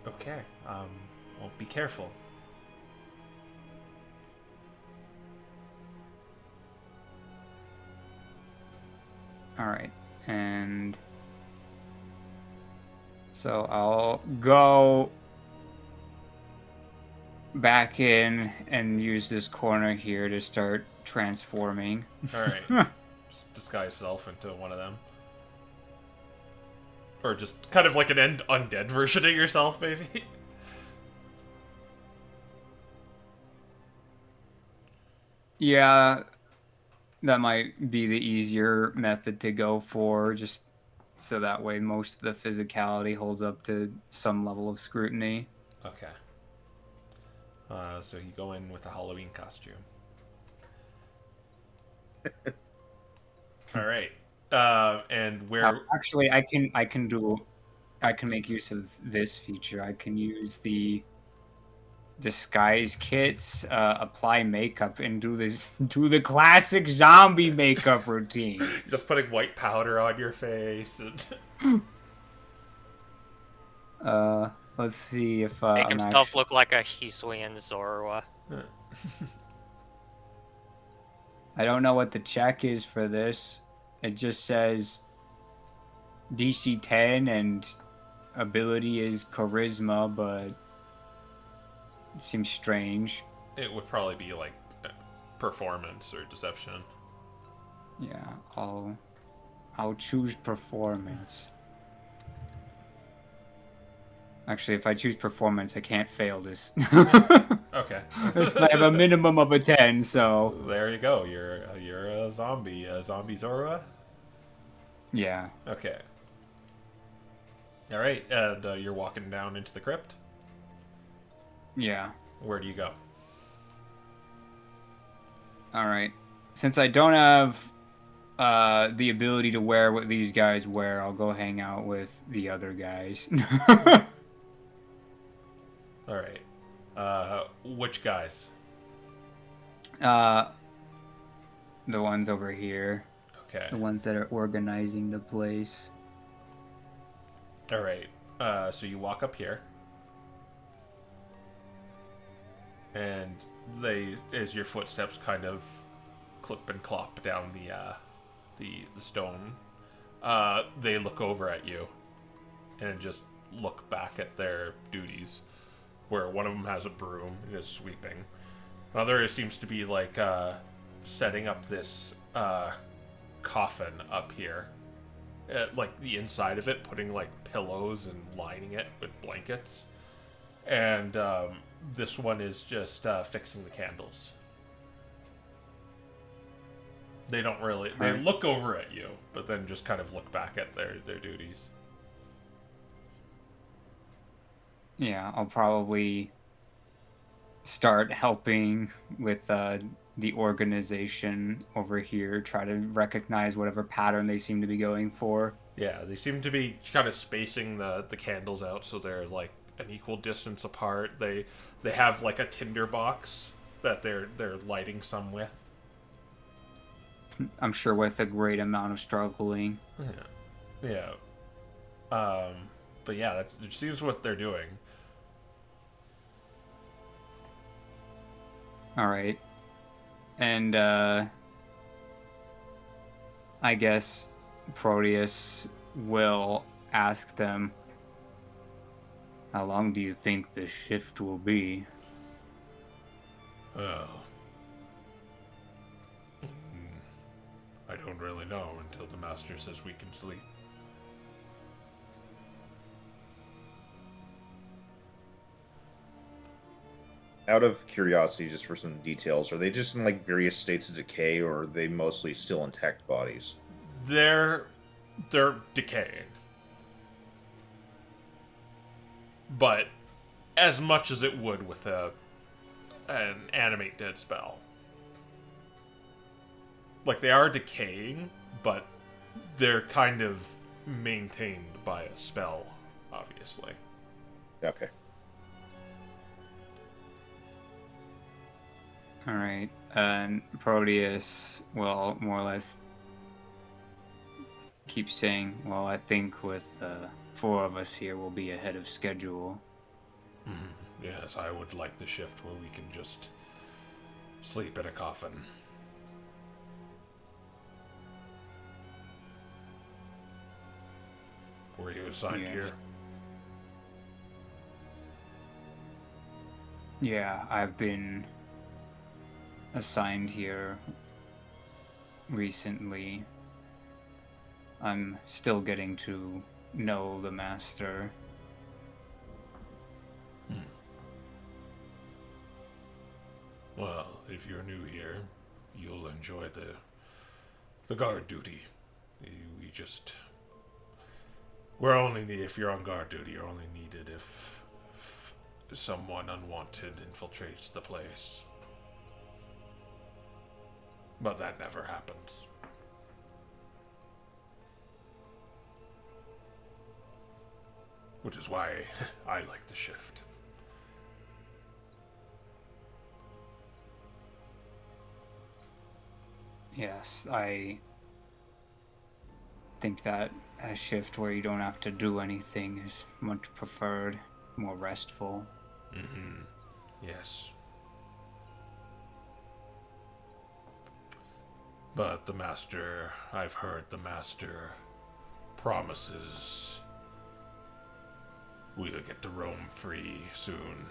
Okay. Well, be careful. Alright, and so I'll go back in and use this corner here to start transforming. All right. Just disguise yourself into one of them. Or just kind of like an undead version of yourself, maybe. Yeah, that might be the easier method to go for, just so that way most of the physicality holds up to some level of scrutiny. Okay. So you go in with a Halloween costume. All right. And where? Actually, I can make use of this feature. I can use the disguise kits, apply makeup, and do the classic zombie makeup routine. Just putting white powder on your face and... Let's see if Make I'm himself actually... look like a Hisuian Zorua. I don't know what the check is for this. It just says DC 10 and ability is charisma, but it seems strange. It would probably be like performance or deception. Yeah, I'll choose performance. Actually, if I choose performance, I can't fail this. Okay. I have a minimum of a 10, so There you go. You're a zombie. A zombie Zorua? yeah. Okay. All right. And you're walking down into the crypt? Yeah. Where do you go? All right. Since I don't have the ability to wear what these guys wear, I'll go hang out with the other guys. All right. Which guys? The ones over here. Okay. The ones that are organizing the place. All right. So you walk up here, and as your footsteps kind of clip and clop down the stone, they look over at you, and just look back at their duties, where one of them has a broom and is sweeping. Another seems to be like setting up this coffin up here. Like the inside of it, putting like pillows and lining it with blankets. And this one is just fixing the candles. They don't really... They Right. look over at you, but then just kind of look back at their duties. Yeah, I'll probably start helping with the organization over here, try to recognize whatever pattern they seem to be going for. Yeah, they seem to be kind of spacing the candles out so they're like an equal distance apart. They have like a tinder box that they're lighting some with. I'm sure with a great amount of struggling. Yeah. But yeah, it seems what they're doing. All right. And I guess Proteus will ask them, how long do you think this shift will be? Oh. I don't really know until the master says we can sleep. Out of curiosity, just for some details, are they just in like various states of decay, or are they mostly still intact bodies? They're decaying. But as much as it would with an animate dead spell. Like, they are decaying, but they're kind of maintained by a spell, obviously. Okay. All right. And Proteus will more or less keep saying, well, I think with 4 of us here, we'll be ahead of schedule. Yes, I would like the shift where we can just sleep in a coffin. Were you assigned Yes. here? Yeah, I've been assigned here recently. I'm still getting to know the master. Well, if you're new here, you'll enjoy the guard duty. We just... We're only if you're on guard duty, you're only needed if someone unwanted infiltrates the place. But that never happens. Which is why I like the shift. Yes, I think that a shift where you don't have to do anything is much preferred, more restful. Yes. But the master, I've heard the master promises we'll get to roam free soon.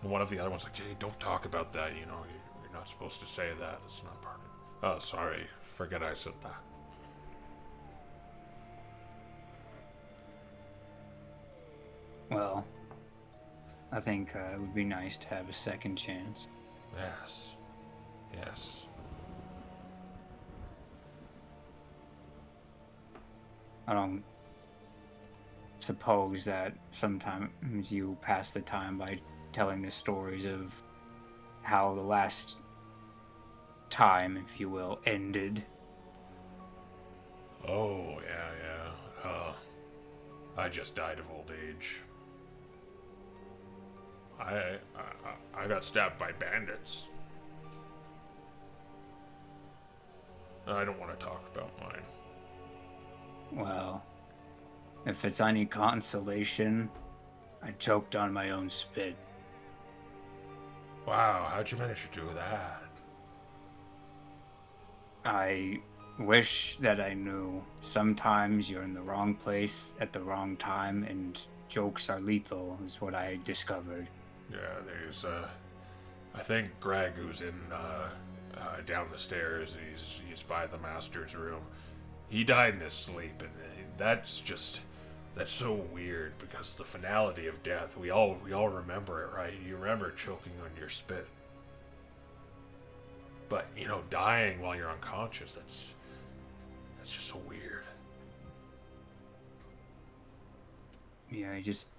And one of the other ones like, Jay, don't talk about that, you know, you're not supposed to say that. It's not part of it. Oh, sorry. Forget I said that. Well, I think it would be nice to have a second chance. Yes. Yes. I don't suppose that sometimes you pass the time by telling the stories of how the last time, if you will, ended. Oh, yeah. I just died of old age. I got stabbed by bandits. I don't want to talk about mine. Well, if it's any consolation, I choked on my own spit. Wow, how'd you manage to do that? I wish that I knew. Sometimes you're in the wrong place at the wrong time, and jokes are lethal, is what I discovered. Yeah, there's, I think Greg, who's in, down the stairs, he's by the master's room. He died in his sleep, and that's so weird, because the finality of death, we all remember it, right? You remember choking on your spit. But, you know, dying while you're unconscious, that's just so weird. Yeah, I just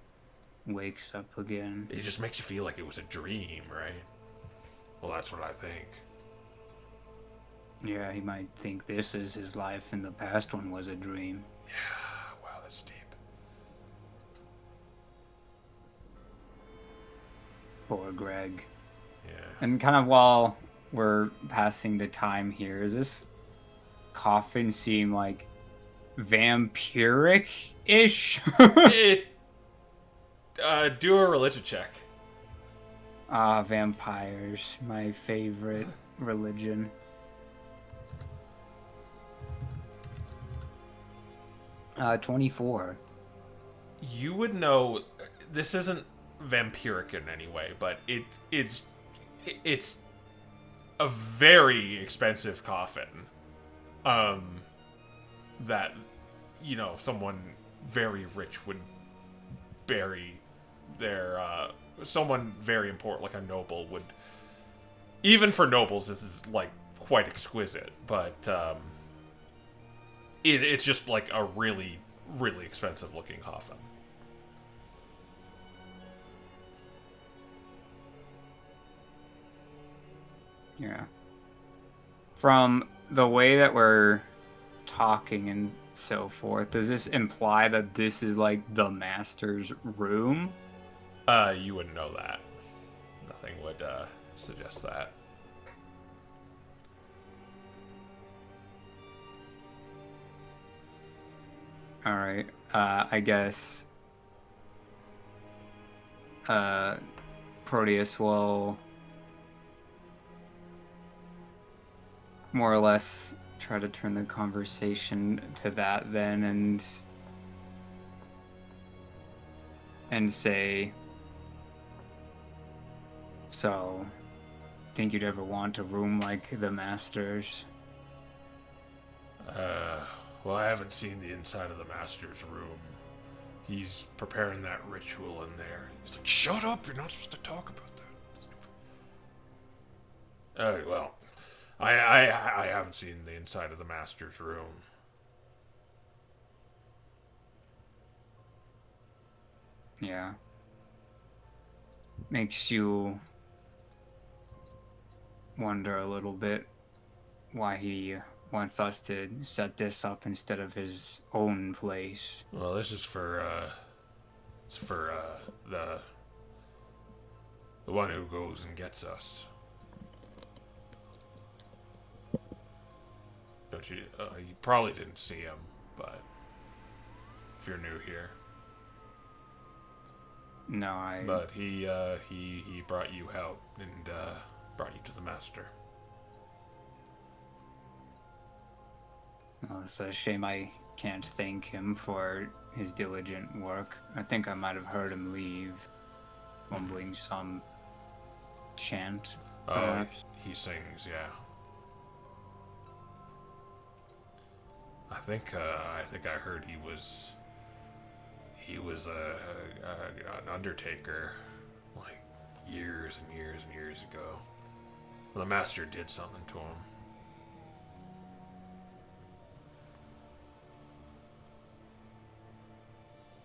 wakes up again. It just makes you feel like it was a dream, right? Well, that's what I think. Yeah, he might think this is his life and the past one was a dream. Yeah, wow, that's deep. Poor Greg. Yeah. And kind of while we're passing the time here, does this coffin seem like vampiric-ish? It, do a religion check. Ah, vampires, my favorite religion. Uh, 24. You would know this isn't vampiric in any way, but it's a very expensive coffin. That someone very rich would bury their someone very important, like a noble, would. Even for nobles, this is like quite exquisite, but it's just like a really, really expensive looking coffin. Yeah. From the way that we're talking and so forth, does this imply that this is like the master's room? You wouldn't know that. Nothing would suggest that. All right. I guess Proteus will more or less try to turn the conversation to that then and say, so, think you'd ever want a room like the master's? Well, I haven't seen the inside of the master's room. He's preparing that ritual in there. He's like, shut up, you're not supposed to talk about that. Well, I haven't seen the inside of the master's room. Yeah. Makes you wonder a little bit why he wants us to set this up instead of his own place. Well, this is for the one who goes and gets us. Don't you? You probably didn't see him, but if you're new here. No, But he brought you help and brought you to the master. Well, it's a shame I can't thank him for his diligent work. I think I might have heard him leave, mumbling some chant, perhaps. He sings, yeah. I think I heard he was an undertaker, like years and years and years ago. The master did something to him.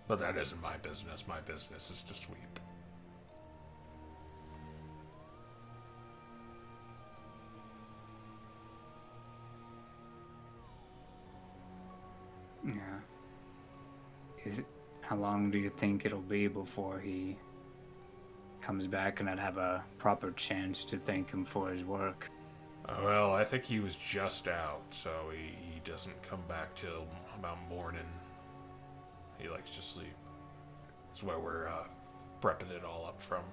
But that isn't my business. My business is to sweep. Yeah. How long do you think it'll be before he comes back and I'd have a proper chance to thank him for his work? Well, I think he was just out, so he doesn't come back till about morning. He likes to sleep. That's where we're prepping it all up from.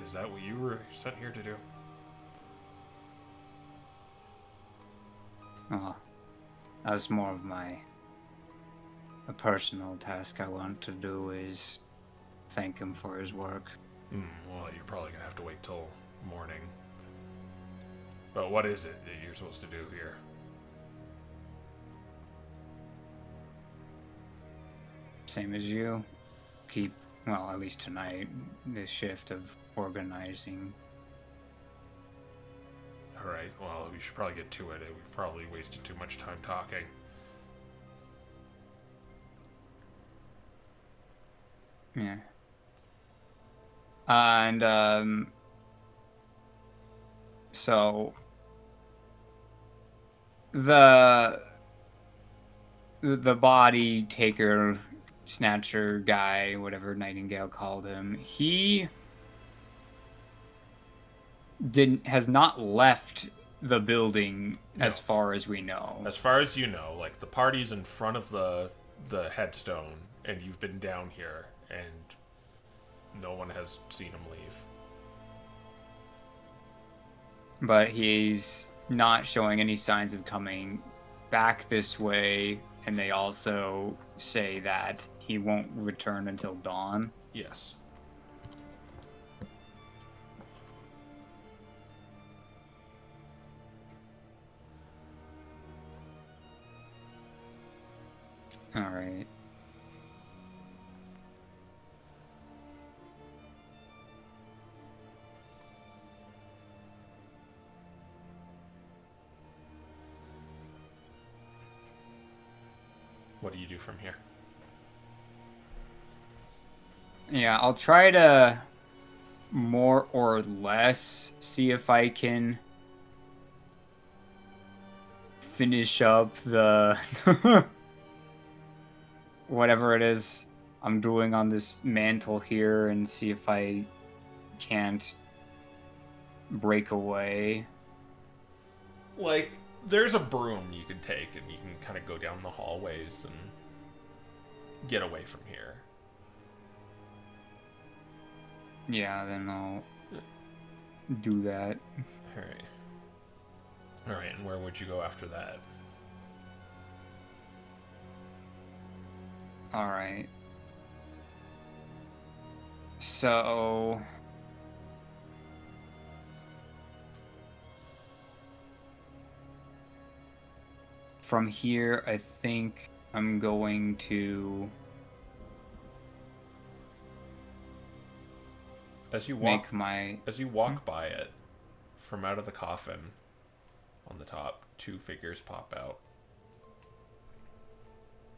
Is that what you were sent here to do? Oh, that's more of a personal task I want to do is thank him for his work. Well, you're probably gonna have to wait till morning. But what is it that you're supposed to do here? Same as you. Keep, well, at least tonight, this shift of organizing. Alright, well, we should probably get to it. We've probably wasted too much time talking. Yeah. And so the the body taker, snatcher guy, whatever Nightingale called him, he has not left the building No. as far as we know. As far as you know, like the party's in front of the headstone, and you've been down here, and no one has seen him leave. But he's not showing any signs of coming back this way, and they also say that he won't return until dawn. Yes. All right. What do you do from here? Yeah, I'll try to more or less see if I can finish up the whatever it is I'm doing on this mantle here and see if I can't break away. Like, there's a broom you can take, and you can kind of go down the hallways and get away from here. Yeah, then I'll do that. Alright. Alright, and where would you go after that? All right. So from here, I think I'm going to As you walk make my... As you walk by it, from out of the coffin, on the top, two figures pop out.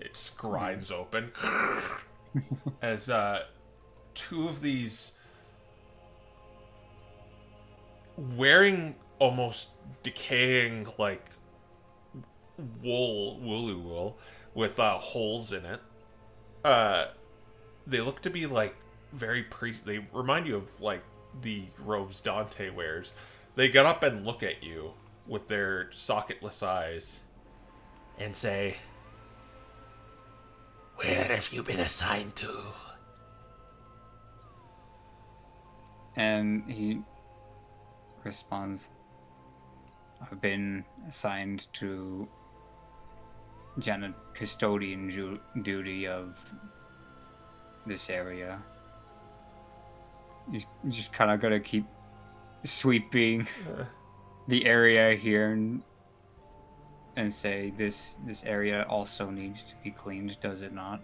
It scries open as two of these wearing almost decaying like woolly wool with holes in it. They look to be like very they remind you of like the robes Dante wears. They get up and look at you with their socketless eyes and say, "Where have you been assigned to?" And he responds, I've been assigned to custodian duty of this area. You just kind of gotta keep sweeping the area here and say this area also needs to be cleaned, does it not?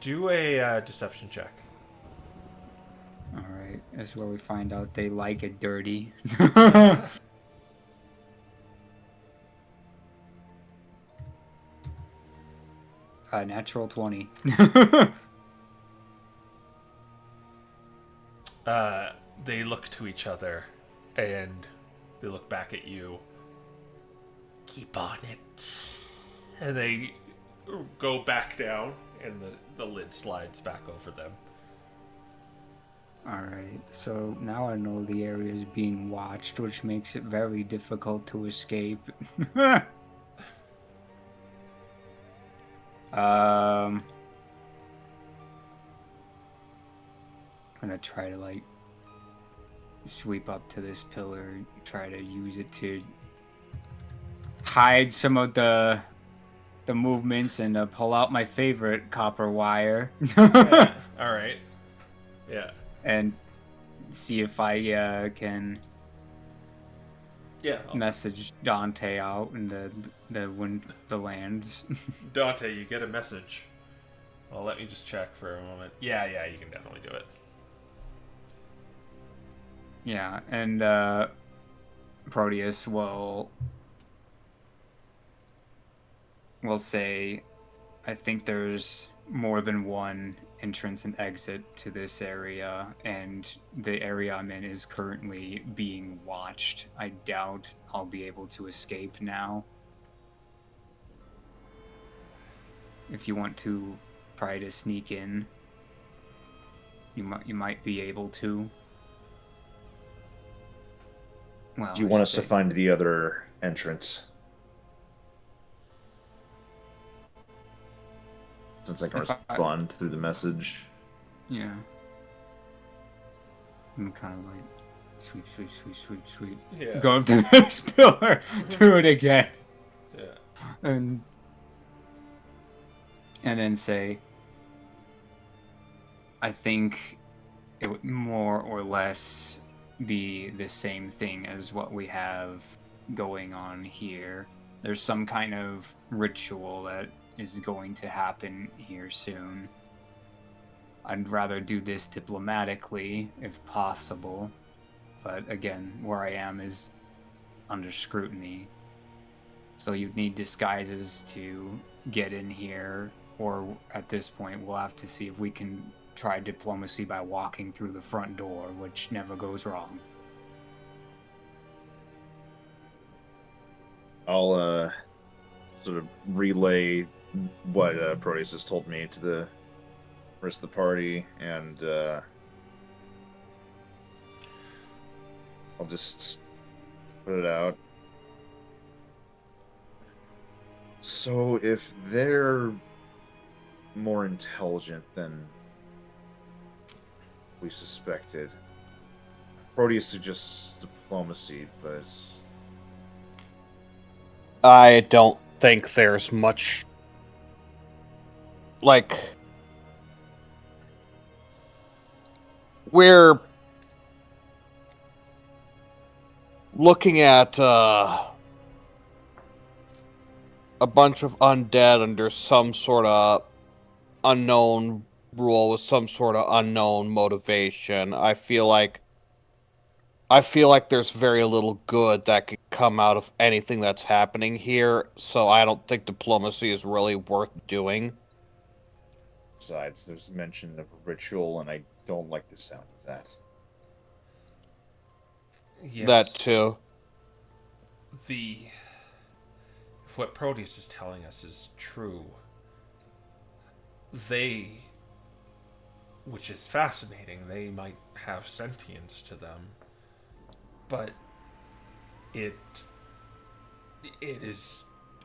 Do a deception check. All right, that's where we find out they like it dirty. Natural 20. They look to each other and they look back at you. Keep on it. And they go back down and the lid slides back over them. Alright, so now I know the area is being watched, which makes it very difficult to escape. I'm gonna try to like sweep up to this pillar, try to use it to hide some of the movements and pull out my favorite copper wire. Yeah. All right. Yeah. And see if I can Yeah. message Dante out in the lands. Dante, you get a message. Well, let me just check for a moment. Yeah, you can definitely do it. Yeah, and Proteus will we'll say, I think there's more than one entrance and exit to this area, and the area I'm in is currently being watched. I doubt I'll be able to escape now. If you want to try to sneak in, you might be able to. Well, Do you I want should us to say- find the other entrance? Since I can If I- respond through the message. Yeah. I'm kind of like, sweep, sweep, sweep, sweep, sweep. Yeah. Go up to the next pillar, do it again, Yeah. and then say, I think it would more or less be the same thing as what we have going on here. There's some kind of ritual that is going to happen here soon. I'd rather do this diplomatically if possible, but again, where I am is under scrutiny. So you'd need disguises to get in here, or at this point, we'll have to see if we can try diplomacy by walking through the front door, which never goes wrong. I'll sort of relay what Proteus has told me to the rest of the party, and I'll just put it out. So if they're more intelligent than we suspected, Proteus suggests diplomacy, but I don't think there's much. Like, we're looking at a bunch of undead under some sort of unknown rule with some sort of unknown motivation. I feel like there's very little good that could come out of anything that's happening here, so I don't think diplomacy is really worth doing. besides, there's mention of a ritual, and I don't like the sound of that. Yes. That too. If what Proteus is telling us is true, which is fascinating, they might have sentience to them, but it is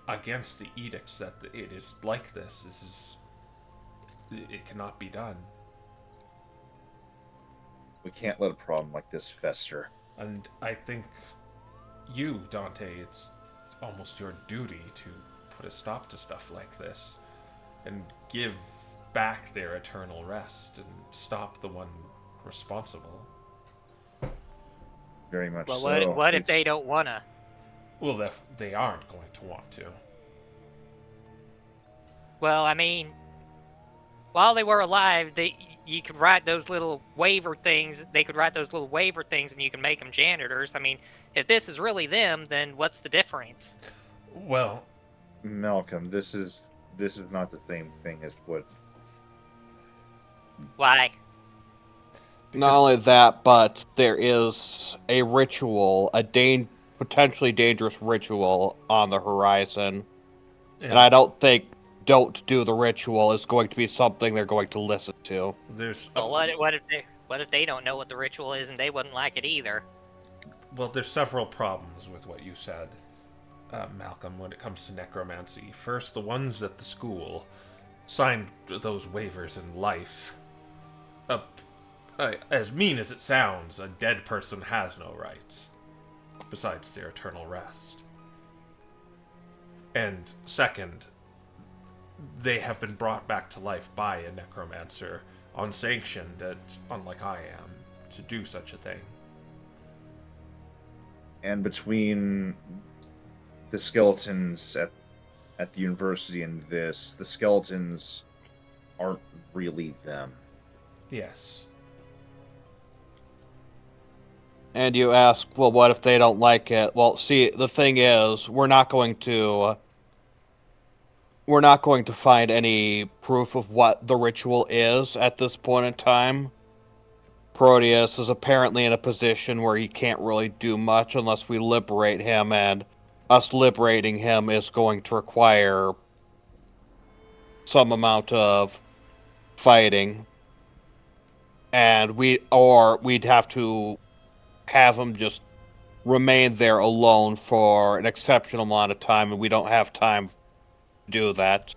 against the edicts that it is like this. It cannot be done. We can't let a problem like this fester. And I think you, Dante, it's almost your duty to put a stop to stuff like this and give back their eternal rest and stop the one responsible. Very much Well, so. what if they don't wanna? Well, they aren't going to want to. Well, I mean, while they were alive, you could write those little waiver things. They could write those little waiver things, and you can make them janitors. I mean, if this is really them, then what's the difference? Well, Malcolm, this is not the same thing as what. Why? Not only that, but there is a ritual, potentially dangerous ritual on the horizon. And I don't think don't do the ritual is going to be something they're going to listen to. Well, what if they don't know what the ritual is and they wouldn't like it either? Well, there's several problems with what you said, Malcolm, when it comes to necromancy. First, the ones at the school signed those waivers in life. As mean as it sounds, a dead person has no rights, besides their eternal rest. And second, they have been brought back to life by a necromancer, unsanctioned, and unlike I am, to do such a thing. And between the skeletons at the university and this, the skeletons aren't really them. Yes. And you ask, well, what if they don't like it? Well, see, the thing is, we're not going to we're not going to find any proof of what the ritual is at this point in time. Proteus is apparently in a position where he can't really do much unless we liberate him, and us liberating him is going to require some amount of fighting. And we'd have to have him just remain there alone for an exceptional amount of time, and we don't have time to do that.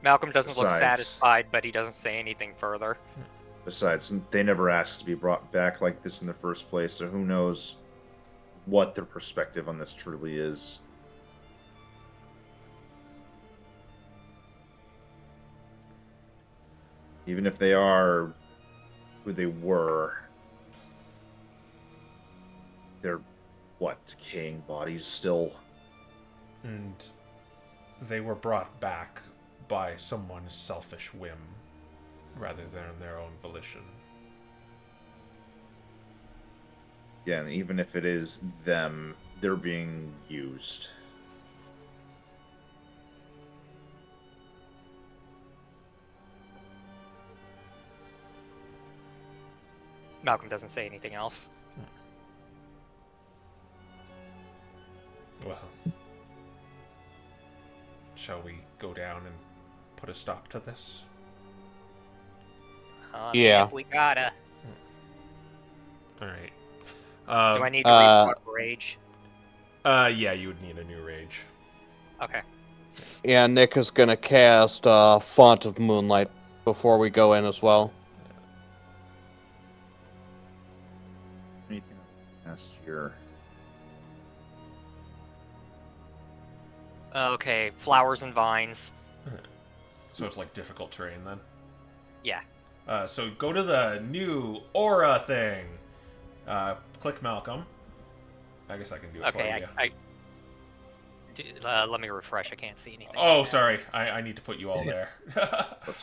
Malcolm doesn't look Besides- satisfied, but he doesn't say anything further. Besides, they never asked to be brought back like this in the first place, so who knows what their perspective on this truly is. Even if they are who they were, they're, what, decaying bodies still? And they were brought back by someone's selfish whim rather than their own volition. Yeah, and even if it is them, they're being used. Malcolm doesn't say anything else. Well, shall we go down and put a stop to this? Yeah. If we gotta. All right. Do I need to read rage? Yeah, you would need a new rage. Okay. Yeah, Nick is gonna cast Font of Moonlight before we go in as well. Anything past here? Okay, flowers and vines. So it's like difficult terrain then. Yeah. So go to the new aura thing. Click Malcolm. I guess I can do it Okay, for you. let me refresh. I can't see anything. Oh, sorry. I need to put you all there.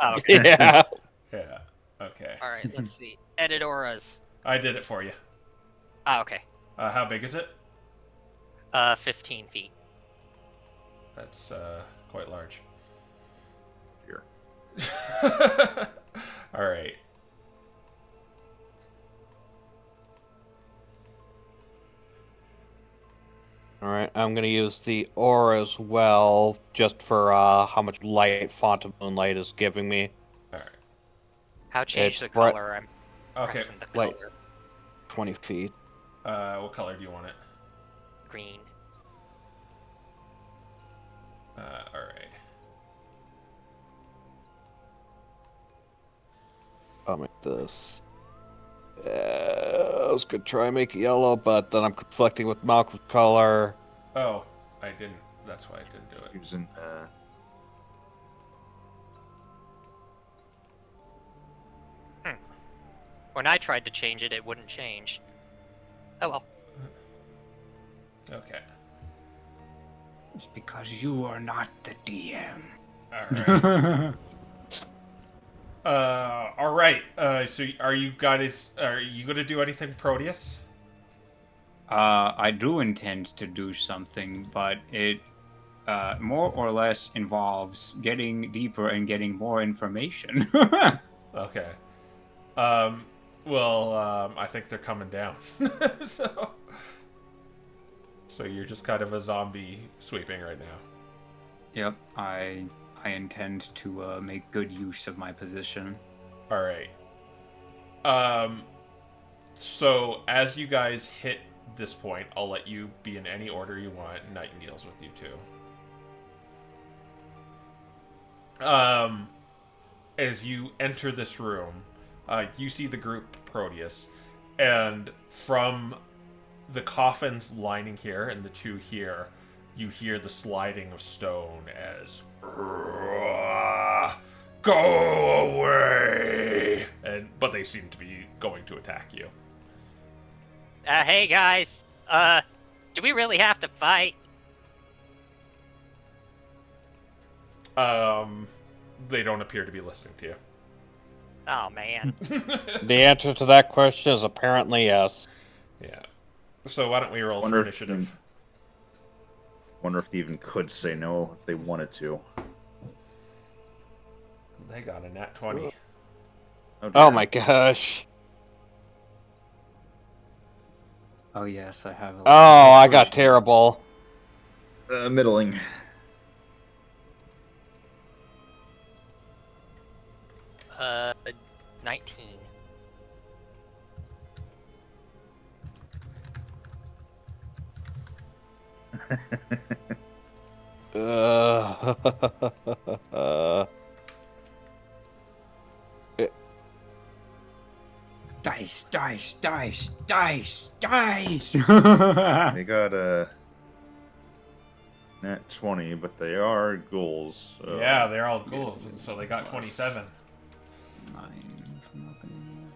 Oh, okay. Yeah. Yeah. Okay. All right, let's see. Edit auras. I did it for you. Ah, okay. How big is it? 15 feet. That's quite large. Here. All right. Alright, I'm gonna use the aura as well, just for how much light Font of Moonlight is giving me. All right. How change It's the bright- color? I'm Okay. pressing the Light. color. 20 feet. What color do you want it? Green. All right. I'll make this. I was gonna try and make it yellow, but then I'm conflicting with Malcolm's color. Oh, I didn't. That's why I didn't do it. Using When I tried to change it, it wouldn't change. Oh well. Okay. It's because you are not the DM. All right. All right. So are you gonna do anything, Proteus? I do intend to do something, but it more or less involves getting deeper and getting more information. Okay. I think they're coming down. so you're just kind of a zombie sweeping right now. Yep, I intend to make good use of my position. All right. So as you guys hit this point, I'll let you be in any order you want. Nightingale's with you too. As you enter this room, you see the group Proteus, and from the coffins lining here and the two here, you hear the sliding of stone as go away, but they seem to be going to attack you. Hey guys. Do we really have to fight? They don't appear to be listening to you. Oh man. The answer to that question is apparently yes. Yeah. So why don't we roll for Wonder if initiative? Wonder if they even could say no if they wanted to. They got a nat 20. Oh, Oh dear. my gosh. Oh yes, I have. Oh, I got terrible. Middling. Uh, 19. Uh, Dice, dice, dice, dice, dice. They got a nat 20, but they are ghouls. So. Yeah, they're all ghouls, and so they got 27. 9 from opening.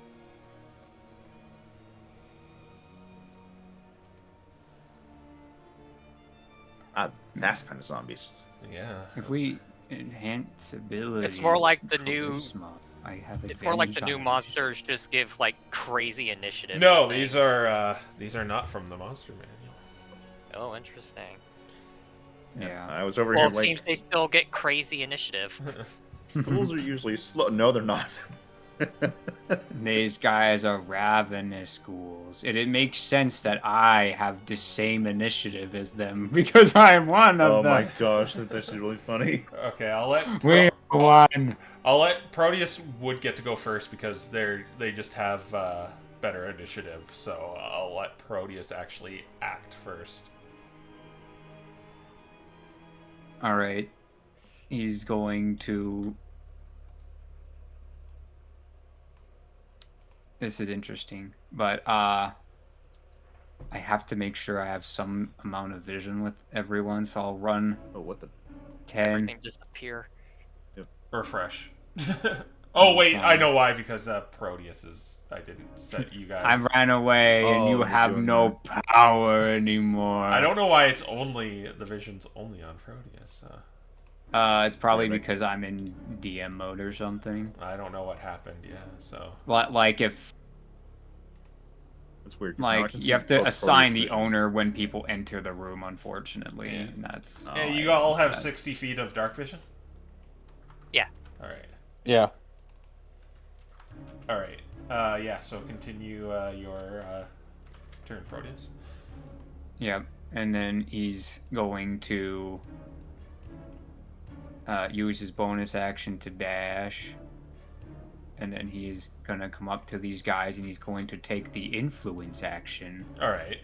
Fast kind of zombies. Yeah. If we enhance ability, It's more like the new- charisma, I have It's more like the advantage new on monsters just give like crazy initiative. No, to these things. are not from the monster manual. Oh, interesting. Yeah. I was over Well, here it like, seems they still get crazy initiative. ghouls are usually slow. No, they're not. These guys are ravenous ghouls. It makes sense that I have the same initiative as them because I'm one of Oh them. my gosh, that's actually really funny. Okay, I'll let We won. I'll let Proteus would get to go first because they just have better initiative. So I'll let Proteus actually act first. All right. He's going to. This is interesting, but I have to make sure I have some amount of vision with everyone, so I'll run Oh, what the? 10. Everything disappear. Refresh. Oh wait, I Fine. know why, because Proteus is. I didn't set you guys. I ran away, and Oh, you you're have doing no power anymore. I don't know why it's only the vision's only on Proteus. It's probably Yeah, but- because I'm in DM mode or something. I don't know what happened. Yeah, so Like if It's weird. 'cause now I like can you see have to both assign Proteus the vision. owner when people enter the room, unfortunately, Yeah. and that's. yeah, Oh, you I all have that. 60 feet of dark vision. Yeah. All right. yeah. All right. Yeah. So continue your turn, Proteus. Yep, and then he's going to use his bonus action to dash. And then he's gonna come up to these guys and he's going to take the influence action All right.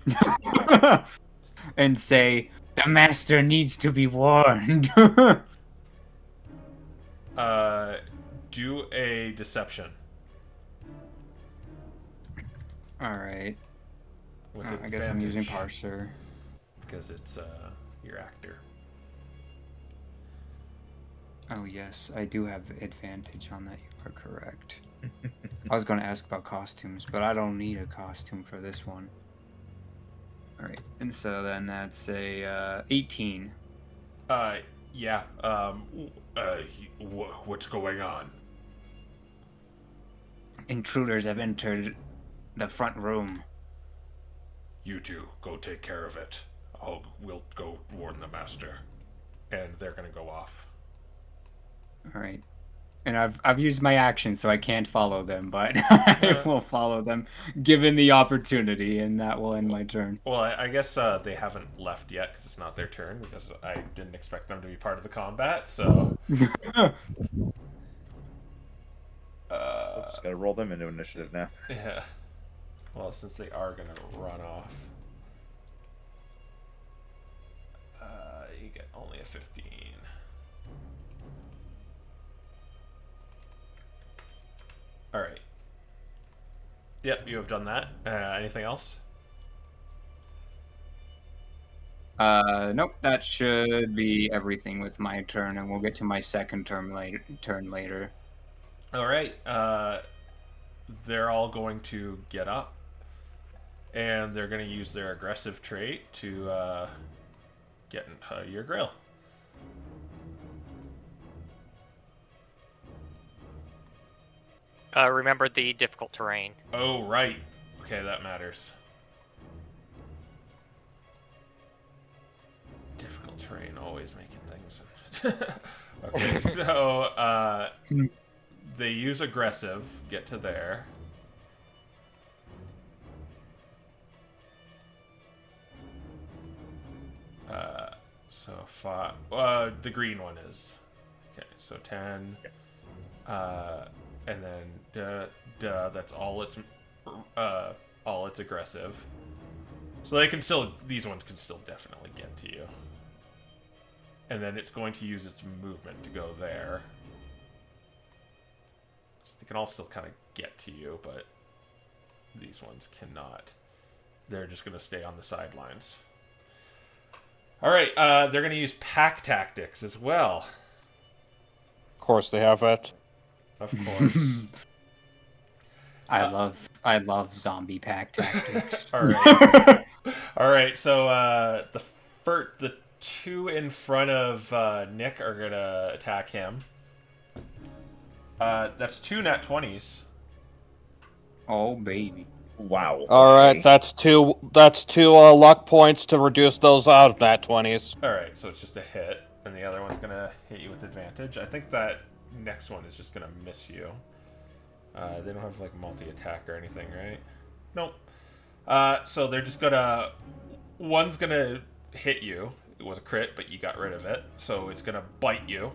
and say, "The master needs to be warned." Do a deception All right. with I guess I'm using advantage, parser. because it's your actor. Oh yes, I do have advantage on that. You are correct. I was going to ask about costumes, but I don't need a costume for this one. All right, and so then that's a 18. Yeah. What's going on? Intruders have entered the front room. You two go take care of it. We'll go warn the master, and they're gonna go off. All right. And I've used my action, so I can't follow them, but I will follow them given the opportunity, and that will end my turn. Well, I guess they haven't left yet because it's not their turn, because I didn't expect them to be part of the combat. So, Just gotta roll them into initiative now. yeah. Well, since they are gonna run off, you get only a 15. All right. Yep, you have done that. Anything else? Nope, that should be everything with my turn, and we'll get to my second turn later. All right. They're all going to get up, and they're going to use their aggressive trait to get into your grill. Remember the difficult terrain. Oh, right. Okay, that matters. Difficult terrain always making things. Okay, so they use aggressive. Get to there. So five. The green one is. Okay, so 10. And then that's all it's aggressive. So they can still, these ones can still definitely get to you. And then it's going to use its movement to go there. So they can all still kind of get to you, but these ones cannot. They're just going to stay on the sidelines. All right, they're going to use pack tactics as well. Of course they have it. Of course. I love zombie pack tactics. All right. All right. So the two in front of Nick are gonna attack him. That's 2 nat 20s. Oh baby. Wow. All okay. right, that's two luck points to reduce those out of nat 20s. All right. So it's just a hit, and the other one's gonna hit you with advantage. I think that next one is just gonna miss you. They don't have like multi-attack or anything, right? Nope. So they're just gonna. One's gonna hit you. It was a crit, but you got rid of it. So it's gonna bite you.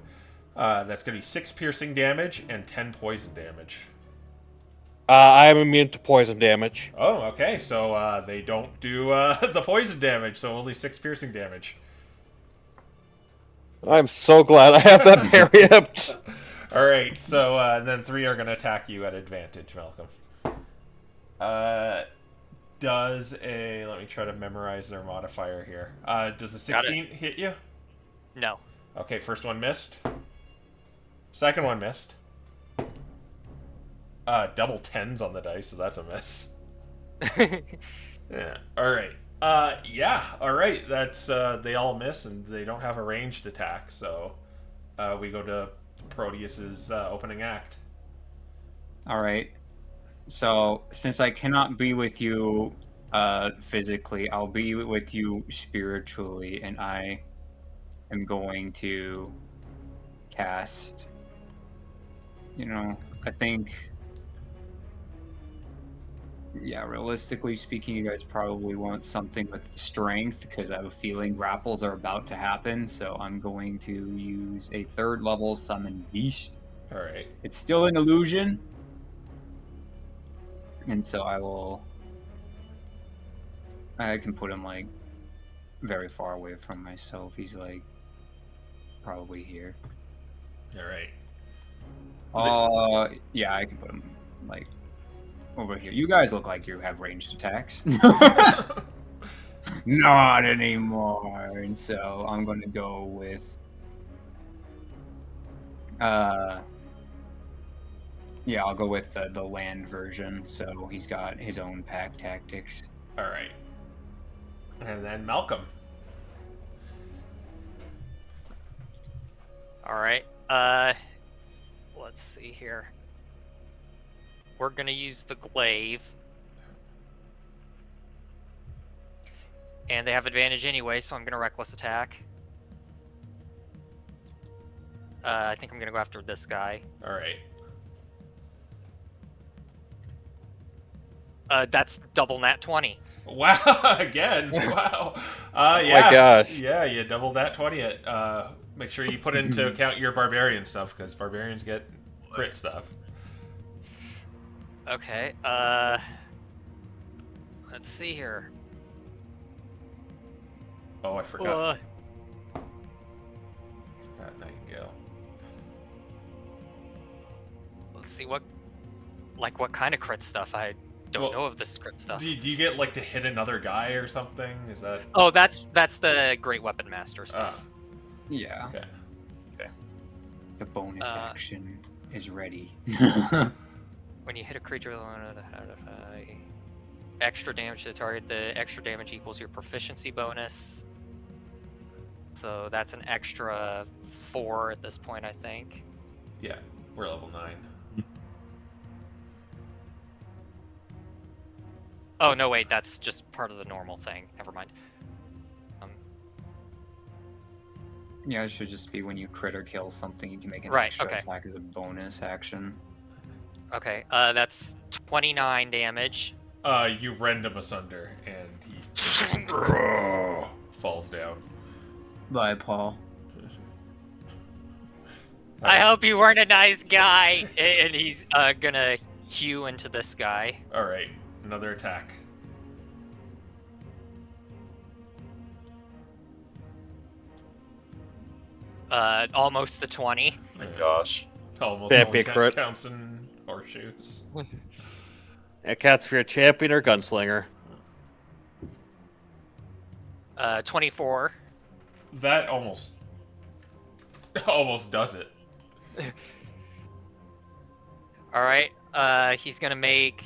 That's gonna be 6 piercing damage and 10 poison damage. I'm immune to poison damage. Oh, okay. So they don't do the poison damage, so only 6 piercing damage. I'm so glad I have that variant. All right. So then 3 are gonna attack you at advantage, Malcolm. Does a let me try to memorize their modifier here. Does a 16 hit you? No. Okay, first one missed. Second one missed. Double 10s on the dice, so that's a miss. Yeah. All right. Yeah. All right. That's they all miss, and they don't have a ranged attack. So we go to Proteus's opening act. All right. So since I cannot be with you physically, I'll be with you spiritually, and I am going to cast. I think. Yeah, realistically speaking, you guys probably want something with strength because I have a feeling grapples are about to happen. So I'm going to use a 3rd level summon beast. All right. It's still an illusion. And so I can put him like very far away from myself. He's like probably here. All right. Yeah, I can put him like over here. You guys look like you have ranged attacks. Not anymore. And so I'm going to go with yeah, I'll go with the land version. So he's got his own pack tactics. All right. And then Malcolm. All right. Let's see here. We're gonna use the glaive, and they have advantage anyway, so I'm gonna reckless attack. I think I'm gonna go after this guy. All right. That's double nat 20. Wow. Again. Wow. Oh Yeah. my gosh. Yeah, you double that 20 it. Make sure you put into account your barbarian stuff, because barbarians get crit stuff. Okay. Let's see here. Oh, I forgot. Forgot Nightingale. Let's see what kind of crit stuff. I don't know of this crit stuff. Do you get like to hit another guy or something? Is that? Oh, that's the Great Weapon Master stuff. Yeah. Okay. The bonus action is ready. When you hit a creature, extra damage to the target. The extra damage equals your proficiency bonus. So that's an extra 4 at this point, I think. Yeah, we're level 9. Oh no, wait, that's just part of the normal thing. Never mind. Yeah, it should just be when you crit or kill something, you can make an Right, extra okay. attack as a bonus action. Okay, that's 29 damage. You rend him asunder, and he falls down. Bye, Paul. That I was- hope you weren't a nice guy. And he's gonna hew into this guy. All right, another attack. Almost a 20. Oh my gosh. Almost That'd only be a crit. counts in horseshoes. It counts for your champion or gunslinger. 24. That almost does it. All right. He's gonna make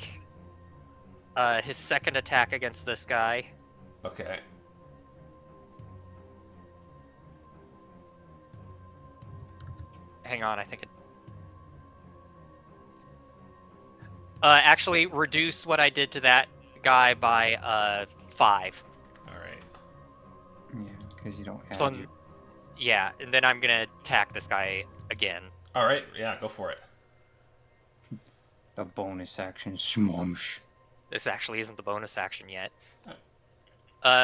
his second attack against this guy. Okay. Hang on, I think it. Actually, reduce what I did to that guy by 5. All right. Yeah, because you don't add So, your- yeah, and then I'm gonna attack this guy again. All right. Yeah, go for it. the bonus action. Smoosh. This actually isn't the bonus action yet.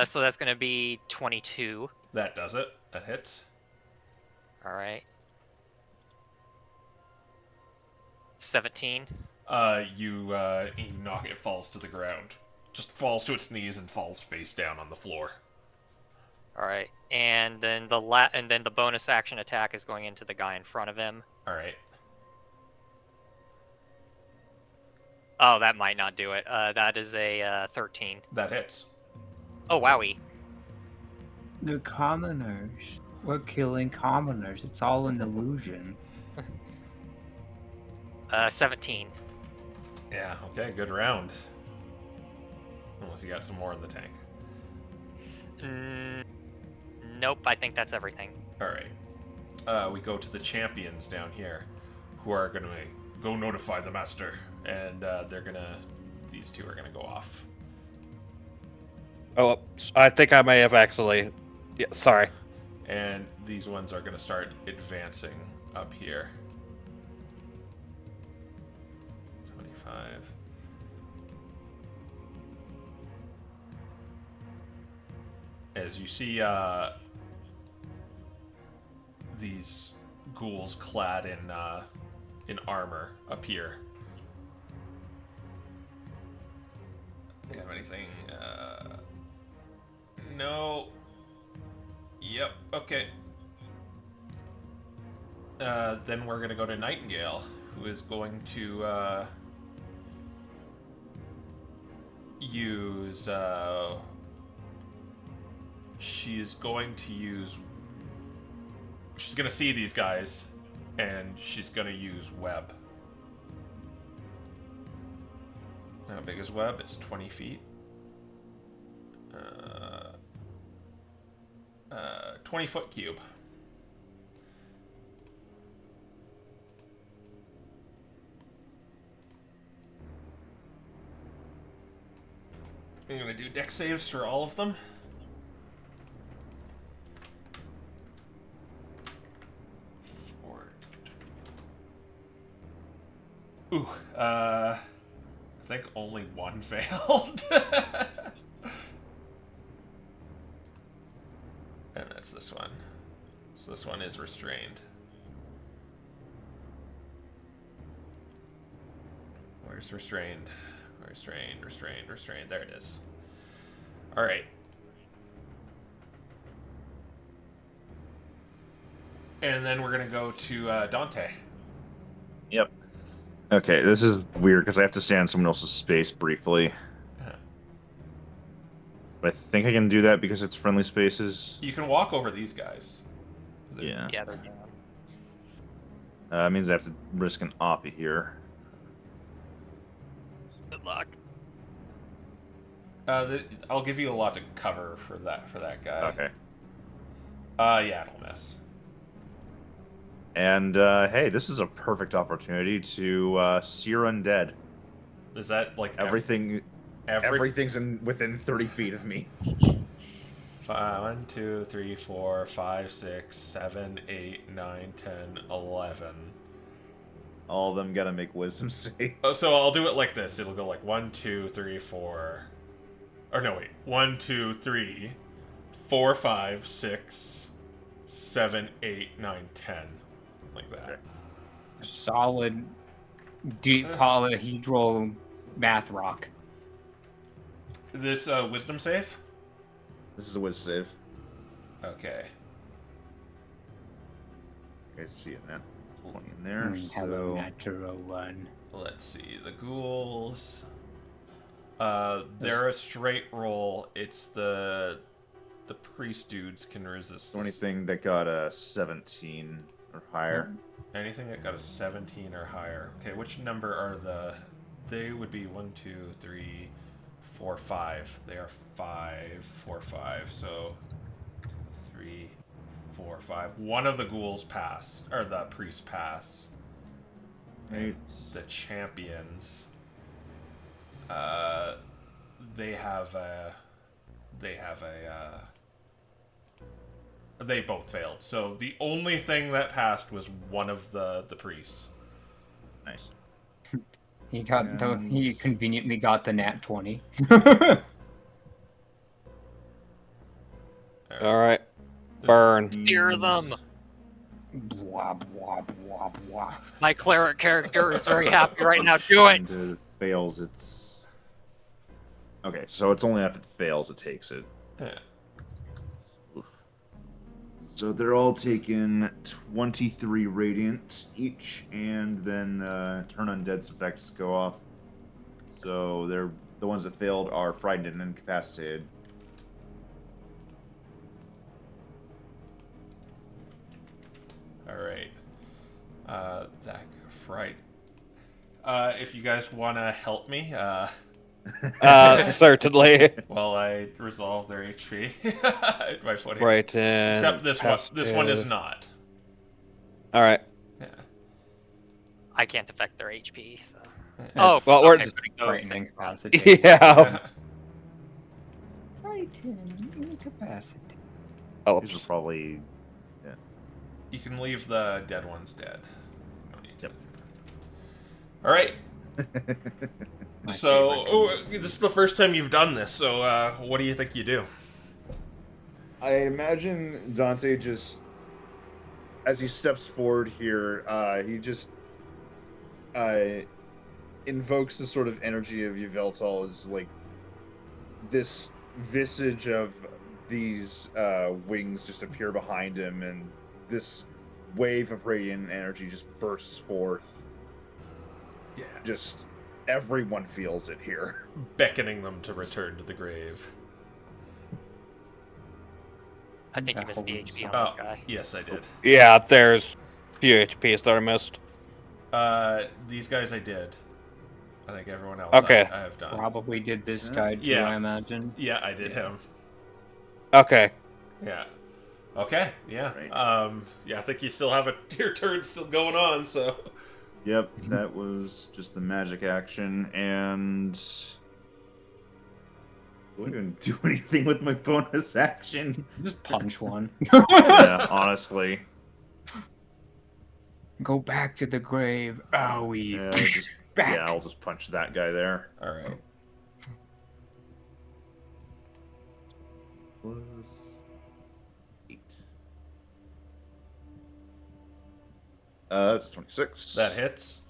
So that's gonna be 22. That does it. That hits. All right. 17. You knock it, falls to the ground. Just falls to its knees and falls face down on the floor. All right, and then the bonus action attack is going into the guy in front of him. All right. Oh, that might not do it. That is a 13. That hits. Oh, wowie. The commoners. We're killing commoners. It's all an illusion. 17. Yeah, okay, good round. Unless you got some more in the tank. Nope, I think that's everything. Alright. We go to the champions down here, who are gonna go notify the master. And these two are gonna go off. Oh, I think I may have actually. Yeah, sorry. And these ones are gonna start advancing up here. 25. As you see these ghouls clad in armor appear. Do you have anything? No. Yep, okay. Then we're gonna go to Nightingale, who is going to use she's going to see these guys, and she's gonna use web. How big is web? It's 20 feet. 20-foot cube. I'm gonna do dex saves for all of them. Ooh, I think only one failed. And that's this one. So this one is restrained. Where's restrained? Restrained. There it is. Alright. And then we're going to go to Dante. Yep. Okay, this is weird because I have to stay on someone else's space briefly. Uh-huh. But I think I can do that because it's friendly spaces. You can walk over these guys. Yeah. Yeah, they're down. It means I have to risk an oppie here. Good luck. I'll give you a lot to cover for that guy. Okay. Yeah, it'll miss. And hey, this is a perfect opportunity to sear undead. Is that like Everything's within 30 feet of me. 1, 2, 3, 4, 5, 6, 7, 8, 9, 10, 11. All of them gotta make wisdom saves. Oh, so I'll do it like this. It'll go like 1, 2, 3, 4. Or no, wait. 1, 2, 3, 4, 5, 6, 7, 8, 9, 10. Like that. Okay. Solid, deep polyhedral math rock. This wisdom save? This is a wisdom save. Okay. You guys see it, man. 20 in there. Hello, So natural one. Let's see. The ghouls. They're a straight roll. It's the priest dudes can resist the only this. thing that got a 17 or higher. Anything that got a 17 or higher. Okay, which number are the... They would be 1, 2, 3, 4, 5. They are 5, 4, 5. So 3, 4, 5. One of the ghouls passed, or the priests pass. Right. The champions. They have a. They both failed. So the only thing that passed was one of the priests. Nice. He conveniently got the nat 20. All right. Burn. Steer them. Blah blah blah blah. My cleric character is very happy right now. Do it. And it fails, it's... Okay, so it's only if it fails it takes it. Yeah. So they're all taking 23 radiant each, and then turn undead's effects go off. So they're the ones that failed are frightened and incapacitated. All right. That fright. If you guys want to help me, Certainly. while I resolve their HP, my foot here. Right. And Except this one. This one is not. All right. Yeah. I can't affect their HP, so. That's well, we're okay, just but it goes frightening things. capacity. Yeah. Frightened incapacity. Oh, These are probably... You can leave the dead ones dead. No need to. Yep. All right. My So favorite. this is the first time you've done this. So what do you think you do? I imagine Dante just, as he steps forward here, he just invokes the sort of energy of Yveltal as like this visage of these wings just appear behind him, and this wave of radiant energy just bursts forth. Yeah. Just everyone feels it here. Beckoning them to return to the grave. I think you missed the HP on this guy. Yes, I did. yeah. There's few HPs that I missed. These guys I did. I think everyone else Okay. I have done. Probably did this guy too, Yeah. I imagine. Yeah, I did him. Okay. Yeah. Okay. Yeah. Right. Yeah. I think you still have your turn still going on. So. Yep, that was just the magic action, and do I even do anything with my bonus action? Just punch one. Yeah, honestly. Go back to the grave. Owie. Back. Yeah, I'll just punch that guy there. All right. Plus 8. That's 26. That hits.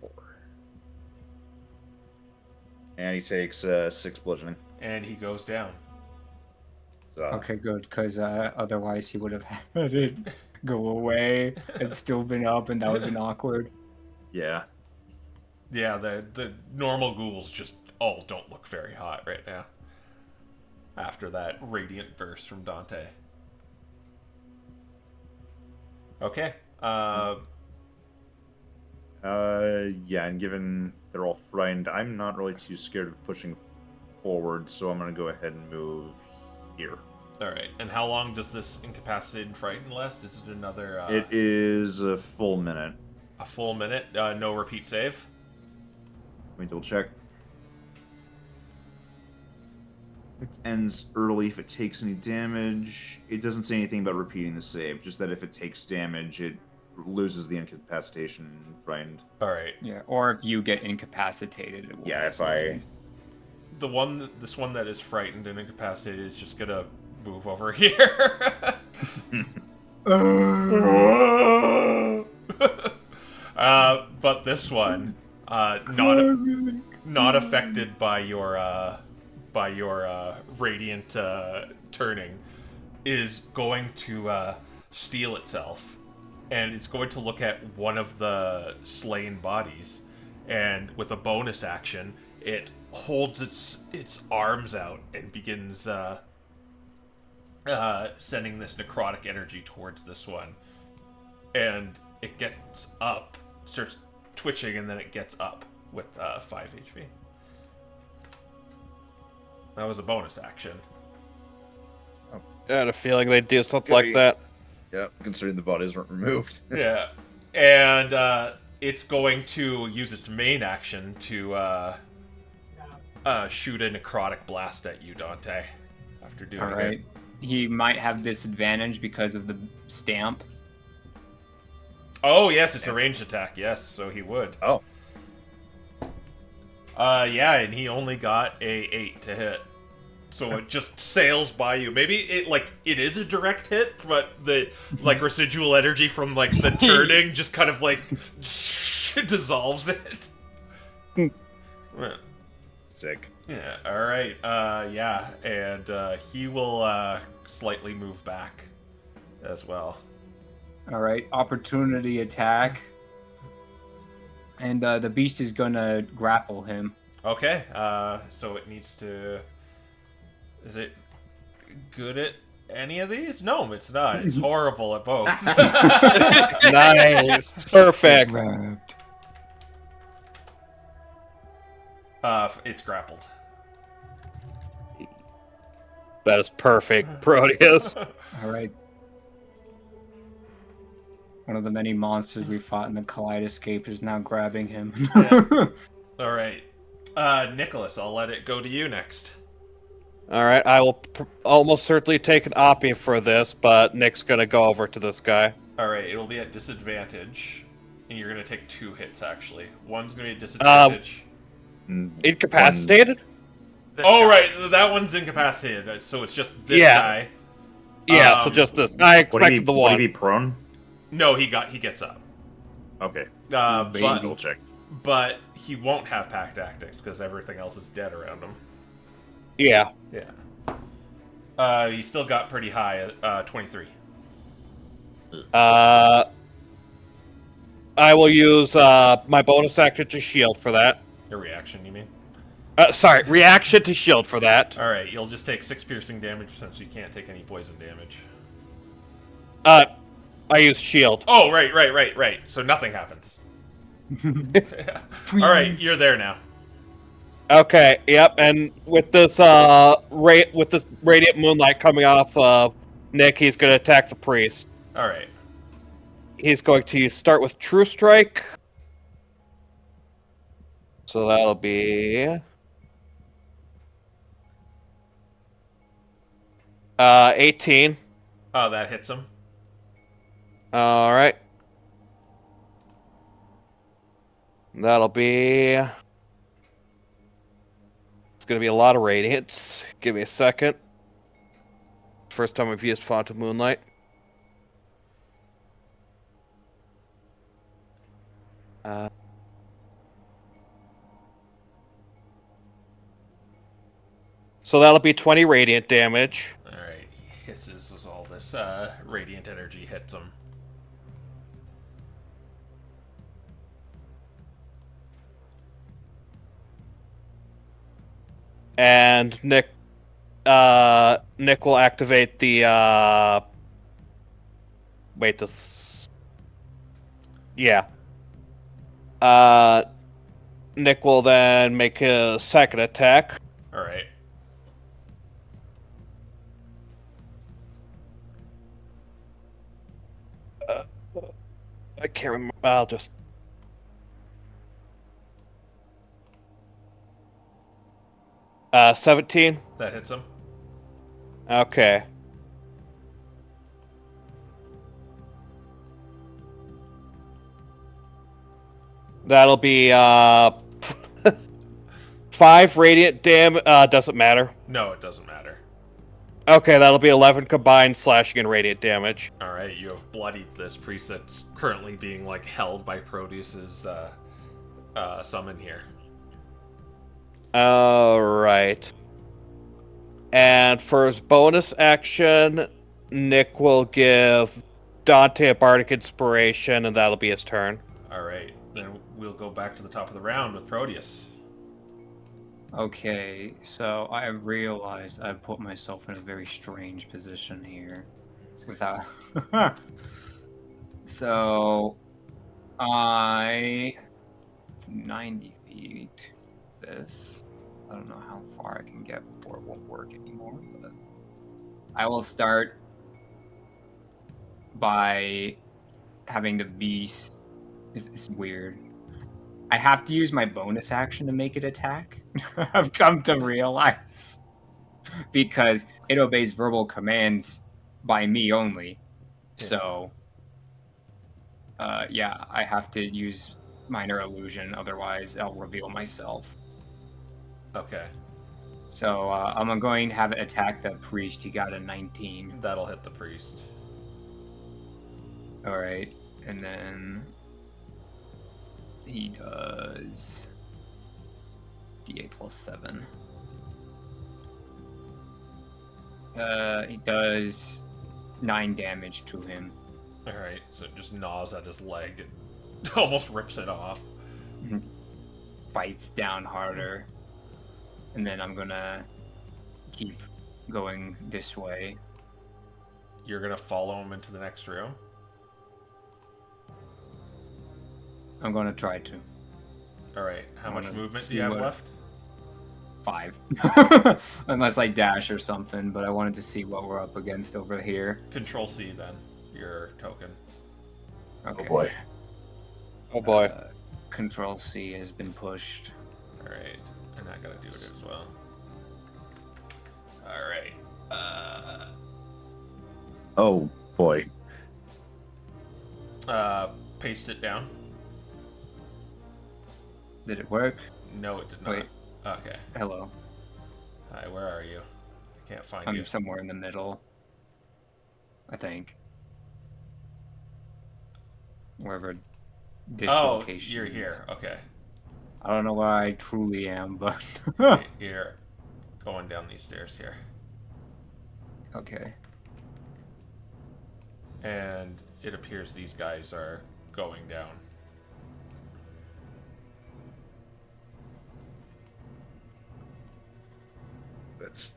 4. And he takes 6 bludgeoning. And he goes down. So, Okay, good, because otherwise he would have had it go away and still been up, and that would have been awkward. yeah. Yeah. The normal ghouls just all don't look very hot right now. After that radiant burst from Dante. Okay. Yeah, and given they're all frightened, I'm not really too scared of pushing forward, so I'm going to go ahead and move here. All right. And how long does this incapacitated and frightened last? Is it another? It is a full minute. A full minute. No repeat save. Let me double check. It ends early if it takes any damage. It doesn't say anything about repeating the save, just that if it takes damage, it loses the incapacitation and frightened. All right. Yeah, or if you get incapacitated, it will. Yeah, if also I- end. This one that is frightened and incapacitated is just gonna move over here. But this one, not affected by your radiant turning, is going to steal itself, and it's going to look at one of the slain bodies, and with a bonus action, it holds its arms out and begins sending this necrotic energy towards this one, and it gets up, starts twitching, and then it gets up with 5 HP. That was a bonus action. I had a feeling they'd do something like that. Yeah, considering the bodies weren't removed. Yeah, and it's going to use its main action to shoot a necrotic blast at you, Dante. After doing All right. He might have disadvantage because of the stamp. Oh yes, it's a ranged attack. Yes, so he would. Oh. Yeah, and he only got a 8 to hit. So it just sails by you. Maybe it is a direct hit, but the residual energy from the turning just kind of dissolves it. Yeah. Sick. Yeah. All right. Yeah, and he will slightly move back as well. All right, opportunity attack. And the beast is gonna grapple him. Okay. So it needs to. Is it good at any of these? No, it's not. It's horrible at both. Nice. Perfect. Grabbed. It's grappled. That is perfect, Proteus. All right. One of the many monsters we fought in the Kaleidoscape is now grabbing him. Yeah. All right. Nicholas, I'll let it go to you next. All right, I will almost certainly take an Oppie for this, but Nick's gonna go over to this guy. All right, it'll be at disadvantage, and you're gonna take 2 hits actually. One's gonna be at disadvantage. Incapacitated? This Oh guy. right, that one's incapacitated, so it's just this Yeah. guy. Yeah, so just this. I expected the Would one. he be prone? No, he gets up. Okay. But Double check. he won't have pack tactics because everything else is dead around him. Yeah. Yeah. He still got pretty high at 23. I will use my bonus action to shield for that. Your reaction, you mean? Sorry, reaction to shield for that. All right, you'll just take 6 piercing damage since you can't take any poison damage. I use shield. Oh, right. So nothing happens. All right, you're there now. Okay, yep, and with this radiant moonlight coming off of Nick, he's gonna attack the priest. All right. He's going to start with True Strike. So that'll be 18. Oh, that hits him. All right. That'll be. It's gonna be a lot of radiance. Give me a second. First time I've used Font of Moonlight. So that'll be 20 radiant damage. All right, he hisses as all this radiant energy hits him. And Nick will activate the wait this yeah. Nick will then make a second attack. All right. I can't remember. I'll just 17. That hits him. Okay. That'll be 5 radiant damage. Doesn't matter. No, it doesn't matter. Okay, that'll be 11 combined slashing and radiant damage. All right, you have bloodied this priest that's currently being like held by Proteus's summon here. Alright. And for his bonus action, Nick will give Dante a bardic inspiration, and that'll be his turn. All right, then we'll go back to the top of the round with Proteus. Okay, so I realized I put myself in a very strange position here. Without. So I 90 feet. This. I don't know how far I can get before it won't work anymore, but I will start by having the beast. It's weird. I have to use my bonus action to make it attack. I've come to realize because it obeys verbal commands by me only. So, yeah, I have to use minor illusion, otherwise I'll reveal myself. Okay, So I'm going to have it attack the priest. He got a 19. that'll hit the priest. All right, and then he does D8 plus 7. He does 9 damage to him. All right, so it just gnaws at his leg. It almost rips it off. Bites down harder. And then I'm gonna keep going this way. You're gonna follow him into the next room. I'm gonna try to. All right, how I much wanna movement do see you have what- left? 5. Unless I dash or something, but I wanted to see what we're up against over here. Control C then, your token. Okay. Oh boy. Oh boy. Control C has been pushed. All right, and I gotta do it as well. All right. Oh boy. Paste it down. Did it work? No, it did not. Wait. Okay. Hello. Hi, where are you? I can't find I'm you. somewhere in the middle. I think. Wherever this Oh, location you're is. here. Okay. I don't know where I truly am, but You're going down these stairs here. okay. And it appears these guys are going down. That's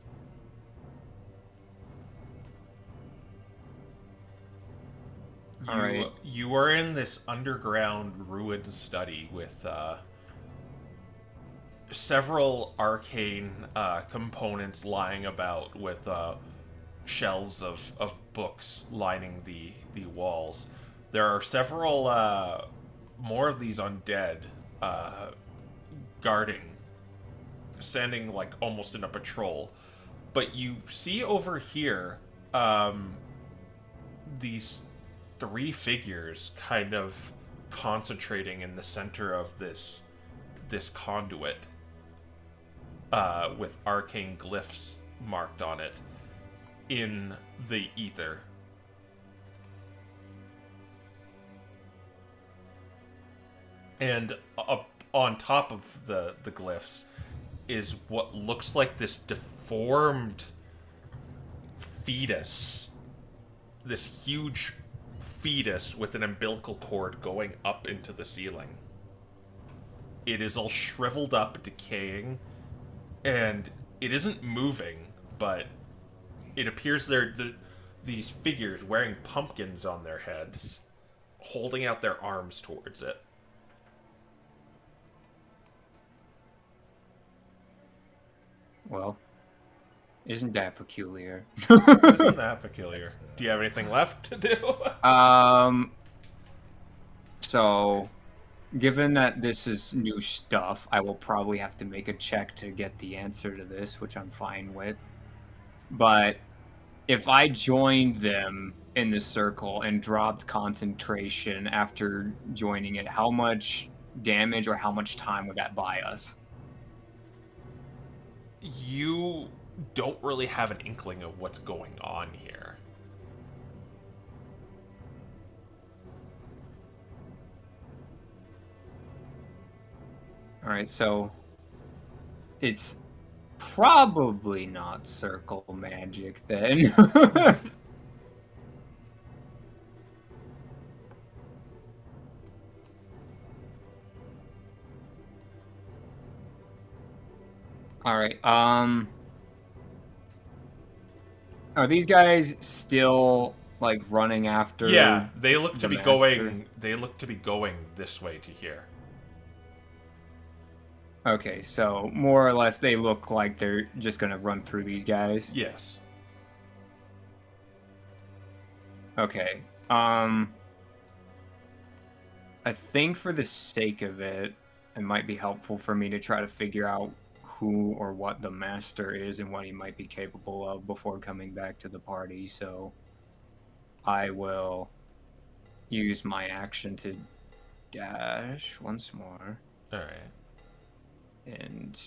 All right. You are in this underground ruined study with several arcane components lying about, with shelves of books lining the walls. There are several more of these undead guarding, standing like almost in a patrol. But you see over here these 3 figures kind of concentrating in the center of this conduit with arcane glyphs marked on it in the ether. And up on top of the glyphs is what looks like this deformed fetus. This huge fetus with an umbilical cord going up into the ceiling. It is all shriveled up, decaying, and it isn't moving, but it appears these figures wearing pumpkins on their heads, holding out their arms towards it. Well, isn't that peculiar? Isn't that peculiar? Do you have anything left to do? So Given that this is new stuff, I will probably have to make a check to get the answer to this, which I'm fine with. But if I joined them in the circle and dropped concentration after joining it, how much damage or how much time would that buy us? You don't really have an inkling of what's going on here. All right, so it's probably not circle magic then. All right. Are these guys still like running after? Yeah, they look to the be master? going. They look to be going this way to here. Okay, so more or less they look like they're just gonna run through these guys. Yes. Okay. I think for the sake of it, it might be helpful for me to try to figure out who or what the master is and what he might be capable of before coming back to the party. So I will use my action to dash once more, All right. and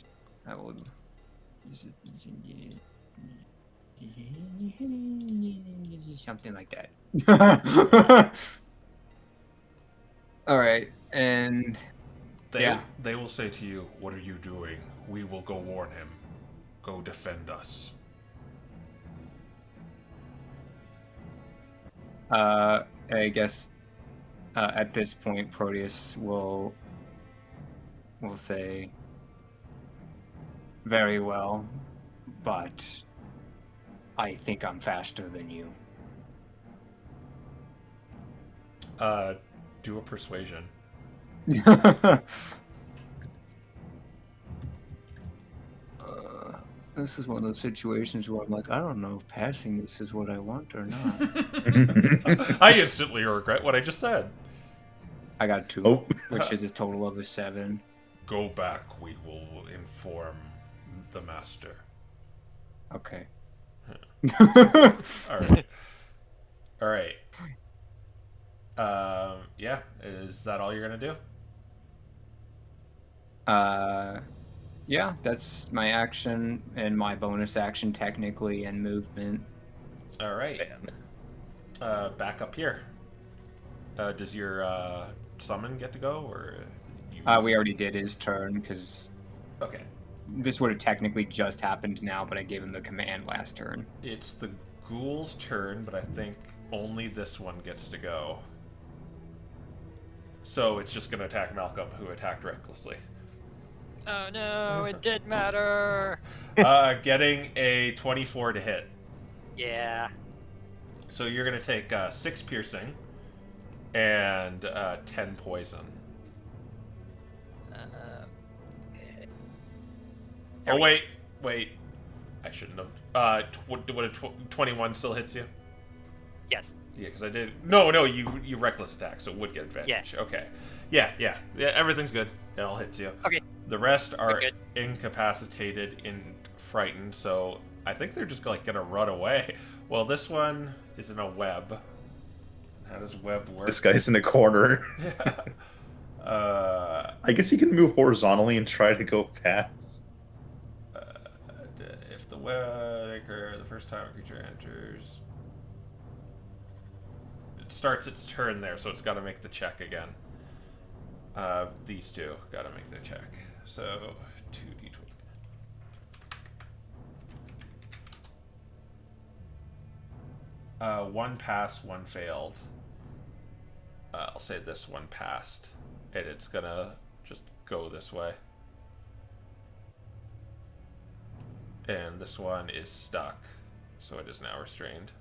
I will. Something like that. All right, and yeah. They will say to you, "What are you doing? We will go warn him. Go defend us." I guess at this point, Proteus will say, "Very well, but I think I'm faster than you." Do a persuasion. This is one of those situations where I'm like, I don't know if passing this is what I want or not. I instantly regret what I just said. I got a 2, Oh. which is a total of a 7. Go back. We will inform the master. Okay. All right. All right. Yeah. Is that all you're gonna do? Yeah, that's my action and my bonus action technically and movement. All right. Back up here. Does your summon get to go, or you? We already did his turn because Okay. this would have technically just happened now, but I gave him the command last turn. It's the ghoul's turn, but I think only this one gets to go. So it's just gonna attack Malcolm, who attacked recklessly. Oh no, it did matter. Getting a 24 to hit. Yeah. So you're gonna take 6 piercing and 10 poison. Oh wait. I shouldn't have. Would a 21 still hits you? Yes. Yeah, because I did. No, you reckless attack, so it would get advantage. Yeah. Okay. Yeah. Everything's good. It all hits you. Okay. The rest are Good. incapacitated and frightened, so I think they're just like gonna run away. Well, this one is in a web. How does web work? This guy's in the corner. I guess he can move horizontally and try to go past. If the web anchor the first time a creature enters, it starts its turn there, so it's got to make the check again. These two got to make their check. So 2d20. One passed, one failed. I'll say this one passed, and it's gonna just go this way. And this one is stuck, so it is now restrained.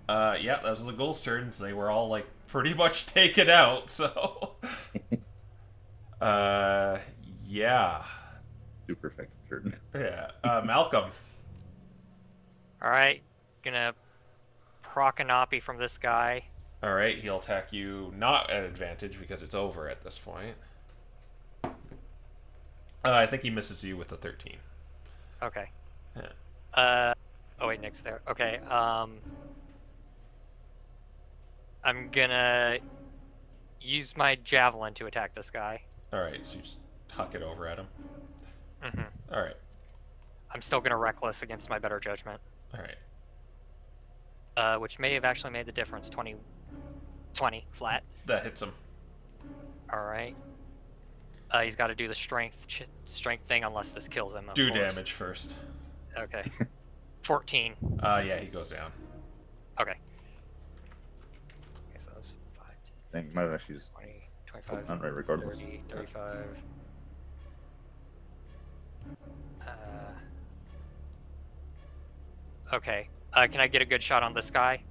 Yeah, those are the ghoul's turns. They were all like pretty much taken out, so yeah. Super effective turn. Yeah. Malcolm. All right. Gonna proc a Napi from this guy. All right, he'll attack you not at advantage because it's over at this point. I think he misses you with the 13. Okay. Yeah. Oh wait, Nick's there. Okay. I'm gonna use my javelin to attack this guy. All right, so you just huck it over at him. Mm-hmm. All right. I'm still gonna reckless against my better judgment. All right. Which may have actually made the difference. 20 flat. That hits him. All right. He's got to do the strength thing unless this kills him. Of Do course. damage first. Okay. 14. Yeah, he goes down. Okay. Okay, so that's 5, I think might actually just 20, 25, not right regardless. 30, 35. Okay. Can I get a good shot on this guy?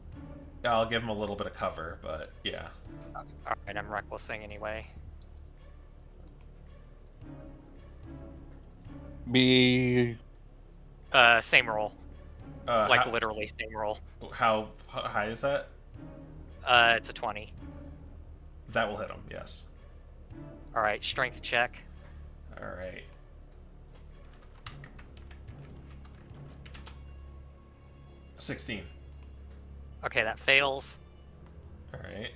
I'll give him a little bit of cover, but yeah. Alright, I'm recklessing anyway. Be Same roll. How, Literally same roll. how high is that? It's a 20. That will hit him, yes. Alright, strength check. All right. $16. Okay, that fails. All right.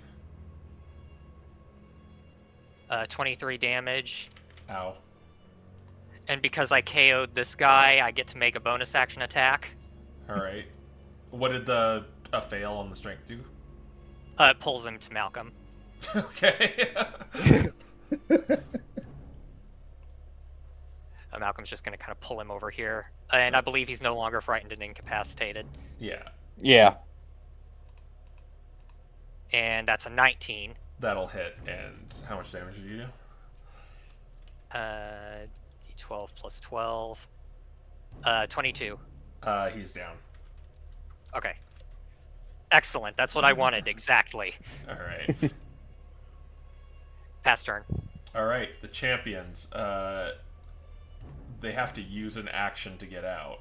23 damage. Ow. And because I KO'd this guy, I get to make a bonus action attack. All right. What did the fail on the strength do? It pulls him to Malcolm. Okay. Malcolm's just going to kind of pull him over here. And I believe he's no longer frightened and incapacitated. Yeah. yeah. And that's a 19. That'll hit. And how much damage did you do? D12 plus 12. 22. He's down. Okay. Excellent. That's what I wanted. Exactly. All right. Pass turn. All right. The champions. They have to use an action to get out.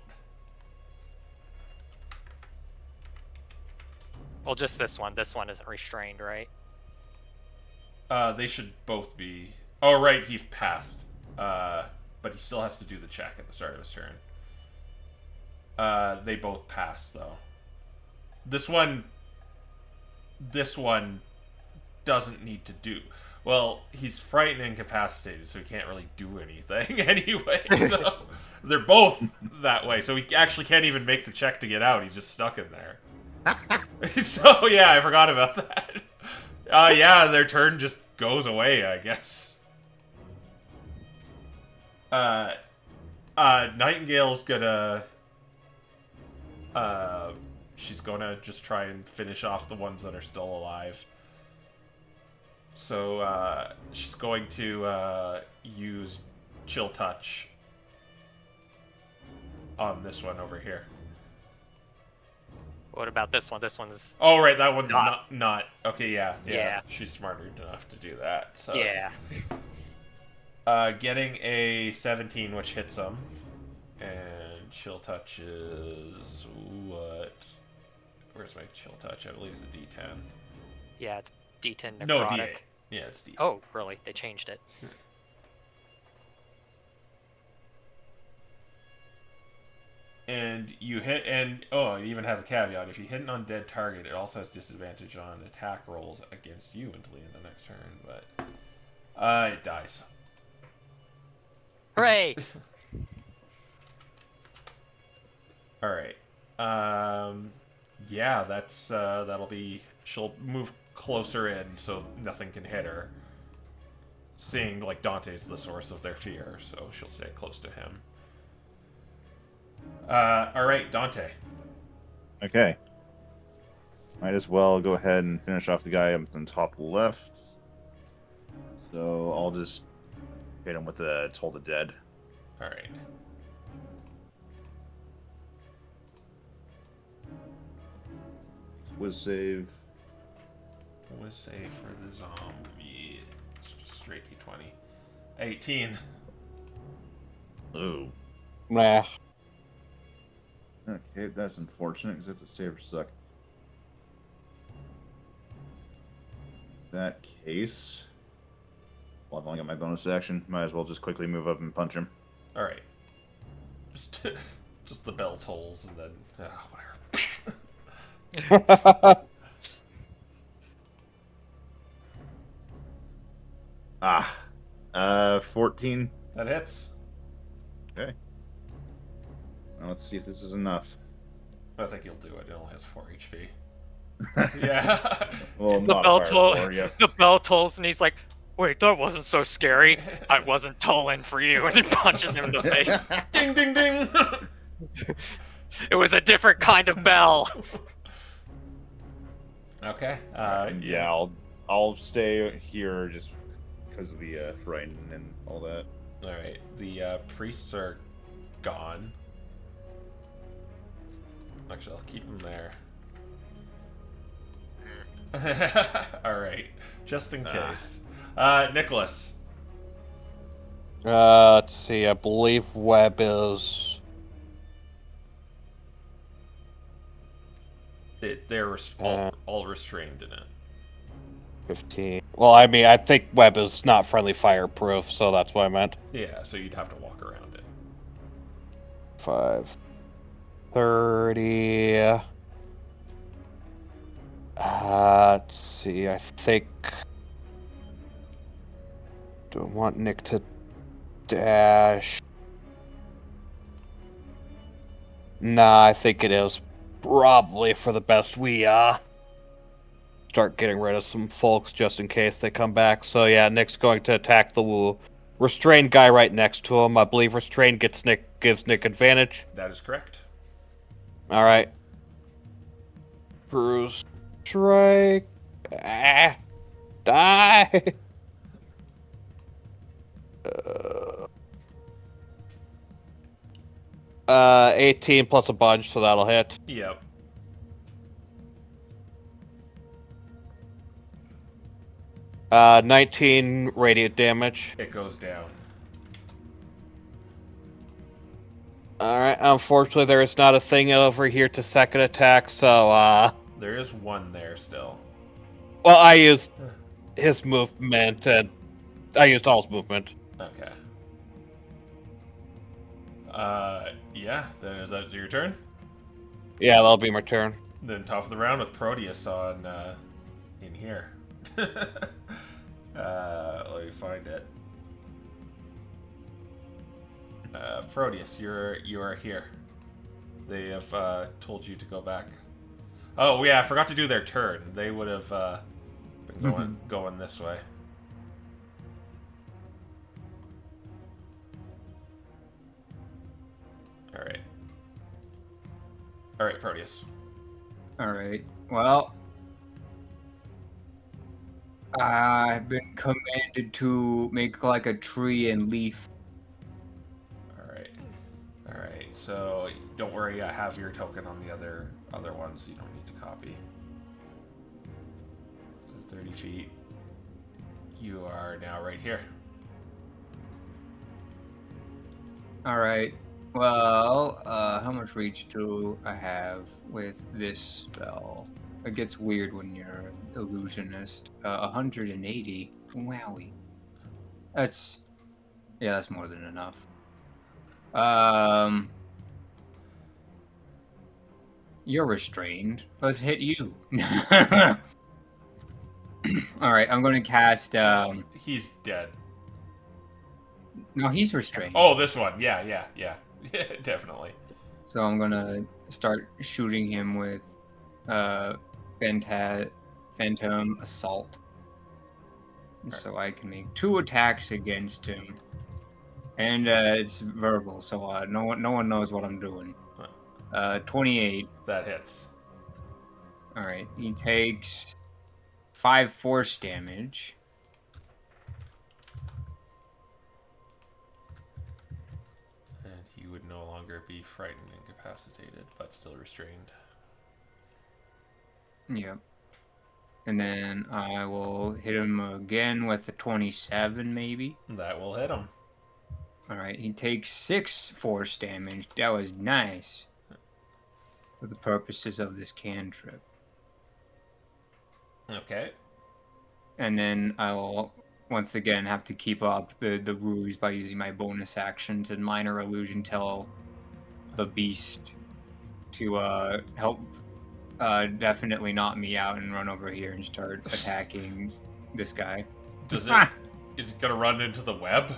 Well, just this one. This one isn't restrained, right? They should both be. Oh, right. He passed. But he still has to do the check at the start of his turn. They both pass though. This one doesn't need to do. Well, he's frightened and incapacitated, so he can't really do anything anyway. So they're both that way. So he actually can't even make the check to get out. He's just stuck in there. So yeah, I forgot about that. Yeah, their turn just goes away, I guess. Nightingale's gonna she's gonna just try and finish off the ones that are still alive. So she's going to use Chill Touch on this one over here. What about this one? This one's... Oh, right, that one's not. Okay, yeah. Yeah. She's smarter enough to do that. So Yeah. Getting a 17, which hits him. And Chill Touch is what? Where's my Chill Touch? I believe it's a D10. Yeah, it's D10 necrotic. No, D8. Yeah, it's D8. Oh, really? They changed it. And you hit, and oh, it even has a caveat. If you hit an undead target, it also has disadvantage on attack rolls against you until the end of the next turn. But it dies. Hooray! All right. Yeah, that's that'll be. She'll move closer in so nothing can hit her. Seeing like Dante's the source of their fear, so she'll stay close to him. All right, Dante. Okay. Might as well go ahead and finish off the guy up on the top left. So I'll just hit him with the Toll the Dead. All right. Whiz save. What say for the zombie? It's just straight D20. 18. Ooh. Nah. Okay, that's unfortunate because it's a save suck. that case, well, I've only got my bonus action. Might as well just quickly move up and punch him. All right. Just the bell tolls and then whatever. Ah, 14. That hits. Okay. Now let's see if this is enough. I think you'll do it. It only has 4 HP. Yeah. Well, The bell toll. yeah. The bell tolls, and he's like, "Wait, that wasn't so scary. I wasn't tolling for you." And he punches him in the face. Ding, ding, ding. It was a different kind of bell. Okay. Yeah, I'll stay here just because of the frightened and all that. All right. The priests are gone. Actually, I'll keep them there. All right. Just in case. Nicholas. Let's see. I believe web is. They're all restrained in it. 15. Well, I mean, I think web is not friendly fireproof, so that's what I meant. Yeah, so you'd have to walk around it. 5. 30. Let's see. I think. Do I want Nick to dash? Nah, I think it is probably for the best we start getting rid of some folks just in case they come back. So yeah, Nick's going to attack the restrained guy right next to him. I believe restrained gives Nick advantage. That is correct. All right. Bruise strike. Die. 18 plus a bunch, so that'll hit. Yep. Uh, 19 radiant damage. It goes down. Alright, unfortunately there is not a thing over here to second attack, so There is one there still. well, I used his movement, and I used all his movement. Okay. Yeah, then is that your turn? Yeah, that'll be my turn. Then top of the round with Proteus on, in here. Let me find it. Proteus, you are here. They have, told you to go back. Oh, yeah, I forgot to do their turn. They would have, been going this way. Alright. Alright, Proteus. Alright. Well, I've been commanded to make like a tree and leaf. Alright. Alright, so don't worry, I have your token on the other ones. You don't need to copy. 30 feet. You are now right here. Alright. Well, how much reach do I have with this spell? It gets weird when you're an illusionist. 180. Wowie. That's more than enough. You're restrained. Let's hit you. Alright, I'm gonna cast, He's dead. no, he's restrained. Oh, this one. Yeah. Definitely. So I'm gonna start shooting him with Phantom Assault. So I can make 2 attacks against him. And it's verbal, so no one knows what I'm doing. 28. That hits. Alright, he takes 5 force damage. And he would no longer be frightened and incapacitated, but still restrained. Yep. And then I will hit him again with a 27, maybe. That will hit him. Alright, he takes 6 force damage. That was nice. For the purposes of this cantrip. Okay. and then I'll once again have to keep up the ruse by using my bonus action to minor illusion tell the beast to help definitely knock me out and run over here and start attacking this guy. Does it? Is it gonna run into the web?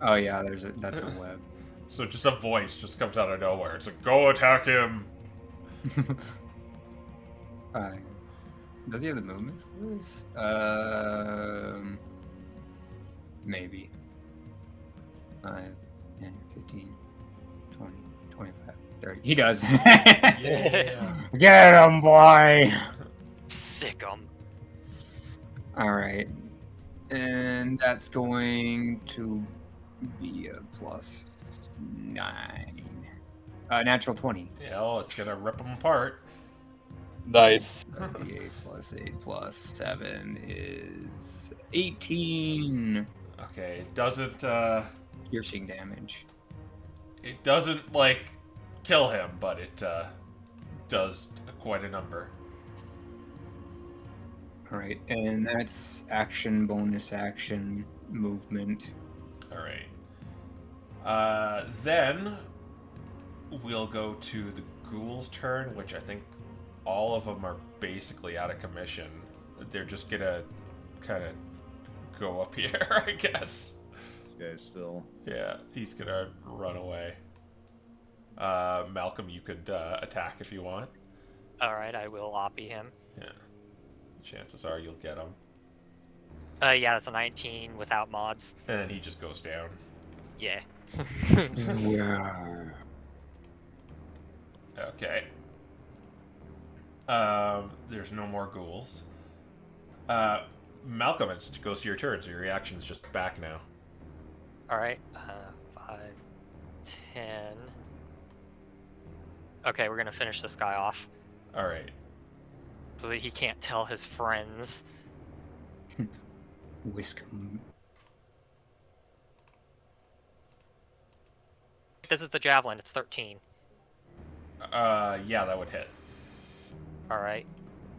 Oh yeah, that's a web. So just a voice just comes out of nowhere. It's like, go attack him. Does he have the movement for this? Maybe. 5, 10, 15, 20, 25, 30. He does. Yeah. Get him, boy! Sick 'em. Alright. And that's going to be a +9. Natural 20. Yeah, well, it's gonna rip them apart. Nice. 8 plus 8 plus 7 is 18 Okay, it doesn't. piercing damage. It doesn't like kill him, but it does quite a number. Alright, and that's action, bonus action, movement. All right. Then we'll go to the ghoul's turn, which I think all of them are basically out of commission. They're just gonna kind of go up here, I guess. This guy's still. Yeah, he's gonna run away. Malcolm, you could attack if you want. All right, I will oppie him. Yeah. Chances are you'll get him. Yeah, that's a 19 without mods. And he just goes down. Yeah. Yeah. Okay. There's no more ghouls. Malcolm, it goes to your turn, so your reaction's just back now. All right. 5, 10. Okay, we're gonna finish this guy off All right. so that he can't tell his friends. Whisk 'em. This is the javelin. It's 13. Yeah, that would hit. All right.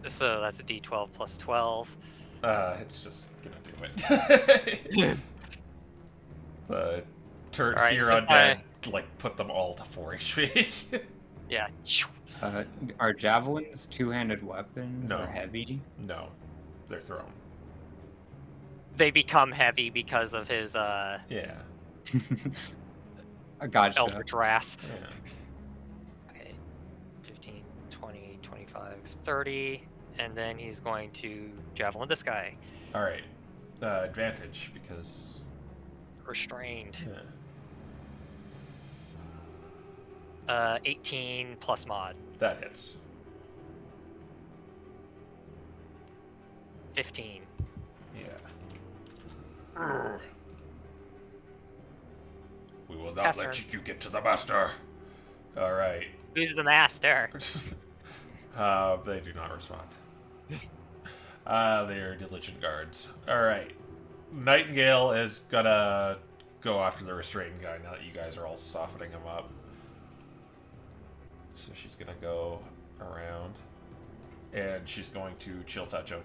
So that's a D12 plus 12. It's just gonna do it. The turds All right, here since undead, like, put them all to 4 HP. Yeah. Are javelins two-handed weapons No. or heavy? No, they're thrown. They become heavy because of his Yeah. I gotcha. Eldritch Wrath. Yeah. Okay. 15, 20, 25, 30. And then he's going to javelin this guy. All right. Advantage because. Restrained. Yeah. 18 plus mod. That hits. 15. Yeah. We will not Pass let turn. you get to the master. All right. Who's the master? They do not respond. They are diligent guards. All right. Nightingale is gonna go after the restrained guy now that you guys are all softening him up. So she's gonna go around, and she's going to chill touch him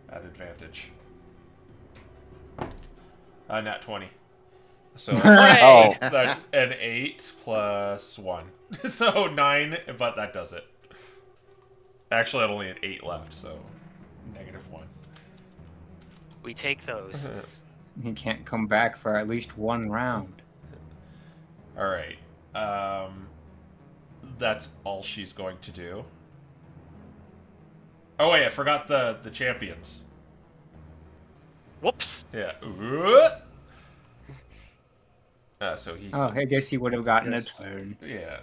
at advantage. Nat 20. So Hooray! that's an 8 plus 1. So 9, but that does it. Actually, I only had 8 left, so -1. We take those. He can't come back for at least one round. All right. That's all she's going to do. Oh wait, I forgot the champions. Whoops. Yeah. So he's. Oh, I guess he would have gotten Yes. a turn. Yeah.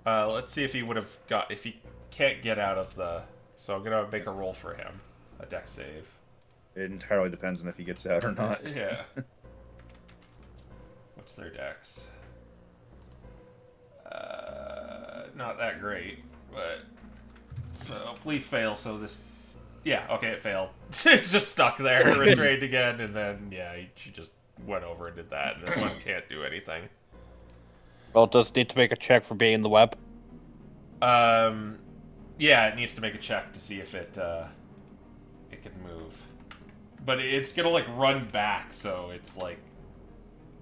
Let's see if he would have got if he can't get out of the. So I'm gonna make a roll for him, a dex save. It entirely depends on if he gets out or not. Yeah. What's their dex? Not that great, but so please fail. So this, yeah, okay, it failed. It's just stuck there, restrained again, and then yeah, she just went over and did that, and this one can't do anything. Well, it does need to make a check for being in the web. Yeah, it needs to make a check to see if it can can move. But it's gonna, like, run back, so it's, like,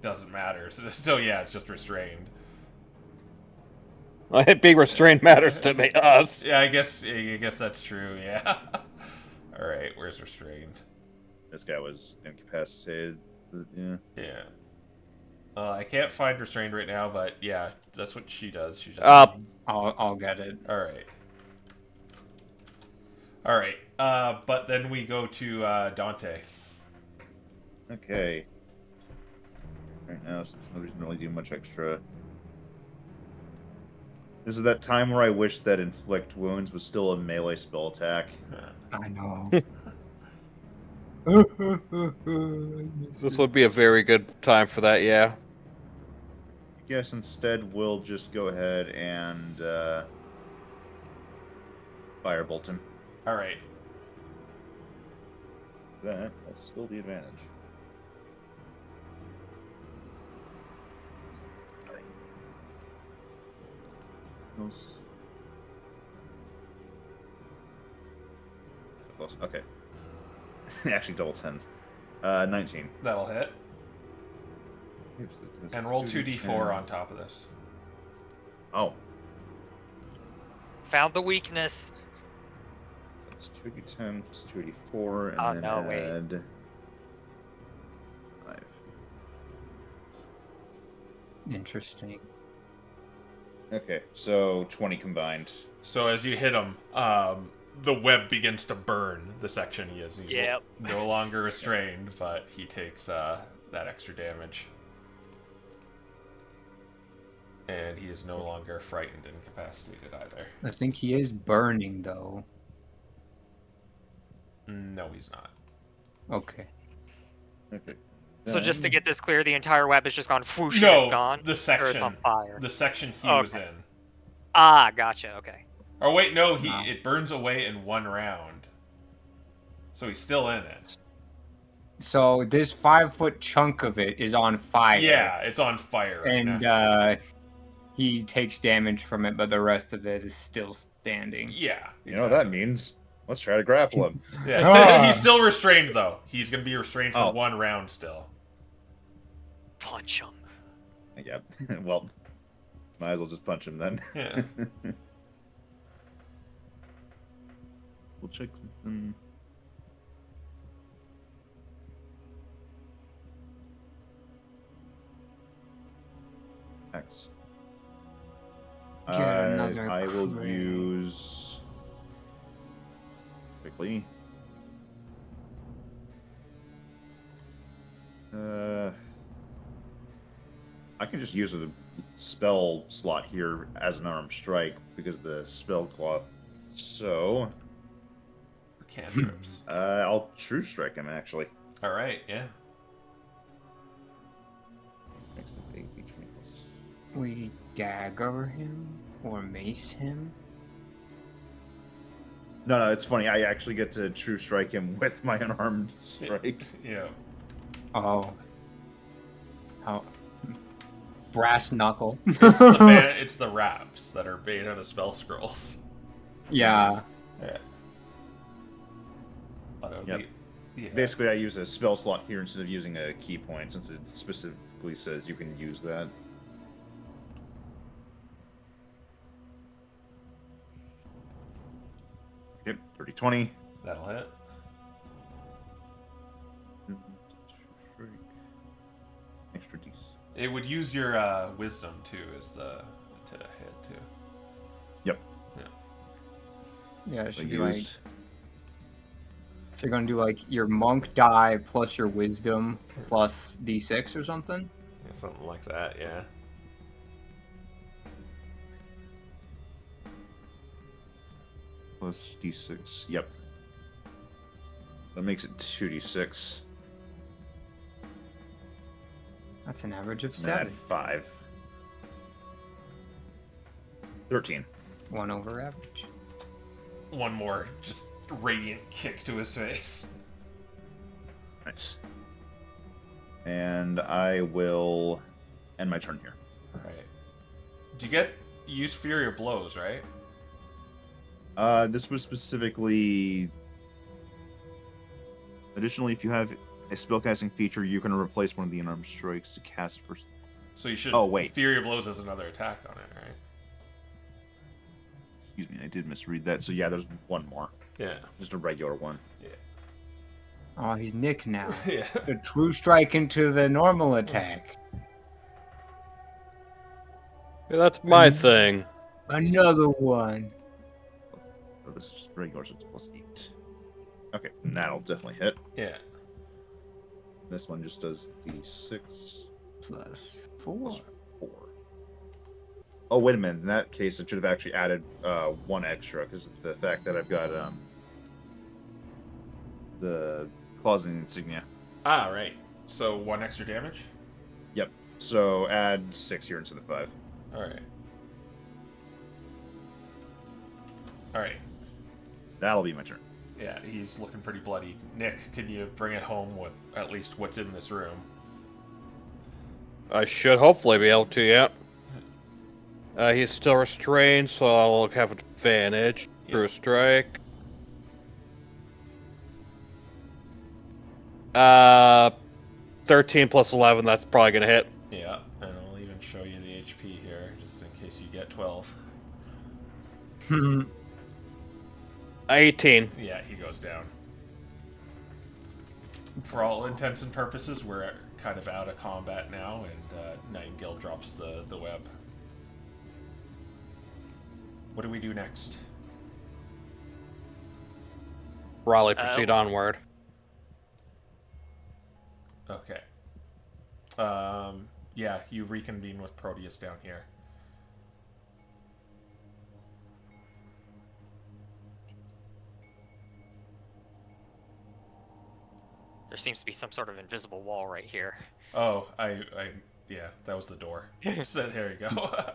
doesn't matter. So yeah, it's just restrained. Being restrained matters to me, us. Yeah, I guess that's true, yeah. Alright, where's restrained? This guy was incapacitated. Yeah. Yeah. I can't find restrained right now, but yeah, that's what she does. She just... I'll get it. Alright. Alright, but then we go to, Dante. Okay. Right now, since nobody can really do much extra. This is that time where I wish that inflict wounds was still a melee spell attack. I know. This would be a very good time for that, yeah. I guess instead we'll just go ahead and firebolt him. Alright. That will still be advantage. Close. Okay. Actually, double tens. 19. That'll hit. And roll 2d4 on top of this. Oh, Found the weakness. that's 2d10 plus 2d4, and Oh, then no, wait. add 5. Interesting. Okay, so 20 combined. So as you hit him, the web begins to burn the section he is. He's Yep. no longer restrained, but he takes that extra damage. And he is no longer frightened and incapacitated either. I think he is burning though. No, he's not. Okay. Okay. So just to get this clear, the entire web has just gone whoosh and No, it's gone? the Or it's section. on fire? The section he Okay. was in. Ah, gotcha, okay. Or wait, no, No. it burns away in one round. So he's still in it. So this 5-foot chunk of it is on fire. Yeah, it's on fire right And now. he takes damage from it, but the rest of it is still standing. Yeah. You know what that means? Let's try to grapple him. Yeah. Ah. He's still restrained, though. He's going to be restrained for Oh. 1 round still. Punch him. Yep. Well, might as well just punch him then. Yeah. We'll check something. X. Get another I will crit. use quickly. I can just use a spell slot here as an armed strike because of the spell cloth. So, Cantrips. I'll true strike him actually. All right, yeah. Makes it 8 each plus. We dagger him or mace him. No, it's funny. I actually get to true strike him with my unarmed strike. Yeah. Oh. How? Brass knuckle. It's the wraps that are made out of spell scrolls. Yeah. Yeah. Yep. Yeah. Basically, I use a spell slot here instead of using a key point, since it specifically says you can use that. Yep, 30-20. That'll hit. Extra D. It would use your wisdom too as to hit too. Yep. Yeah, it I should be like. used. So you're gonna do like your monk die plus your wisdom plus d6 or something? Yeah, something like that, yeah. Plus D6. Yep. That makes it 2D6. That's an average of And then add 7. 5. 13. 1 over average. One more just radiant kick to his face. Nice. And I will end my turn here. Alright. Do you get use Fury of Blows, right? This was specifically Additionally, if you have a spellcasting feature, you can replace one of the unarmed strikes to cast first. So you should. Oh, wait. Fury of Blows has another attack on it, right? Excuse me, I did misread that. So yeah, there's one more. Yeah. Just a regular one. Yeah. Oh, he's Nick now. Yeah. The true strike into the normal attack. Yeah, that's my thing. Another one. Oh, this is just regular, so it's +8. Okay, that'll definitely hit. Yeah. This one just does d6 +4. 4. Oh, wait a minute. In that case, it should have actually added 1 extra because of the fact that I've got the claws and insignia. Ah, right. So 1 extra damage? Yep. So add 6 here instead of 5. Alright. Alright. That'll be my turn. Yeah, he's looking pretty bloody. Nick, can you bring it home with at least what's in this room? I should hopefully be able to, yeah. He's still restrained, so I'll have advantage. Yep. True strike. 13 plus 11, that's probably going to hit. Yeah, and I'll even show you the HP here, just in case you get 12. 18. Yeah, he goes down. For all intents and purposes, we're kind of out of combat now, and Nightingale drops the web. What do we do next? Raleigh, proceed onward. Okay. Yeah, you reconvene with Proteus down here. There seems to be some sort of invisible wall right here. Oh, yeah, that was the door. So there you go.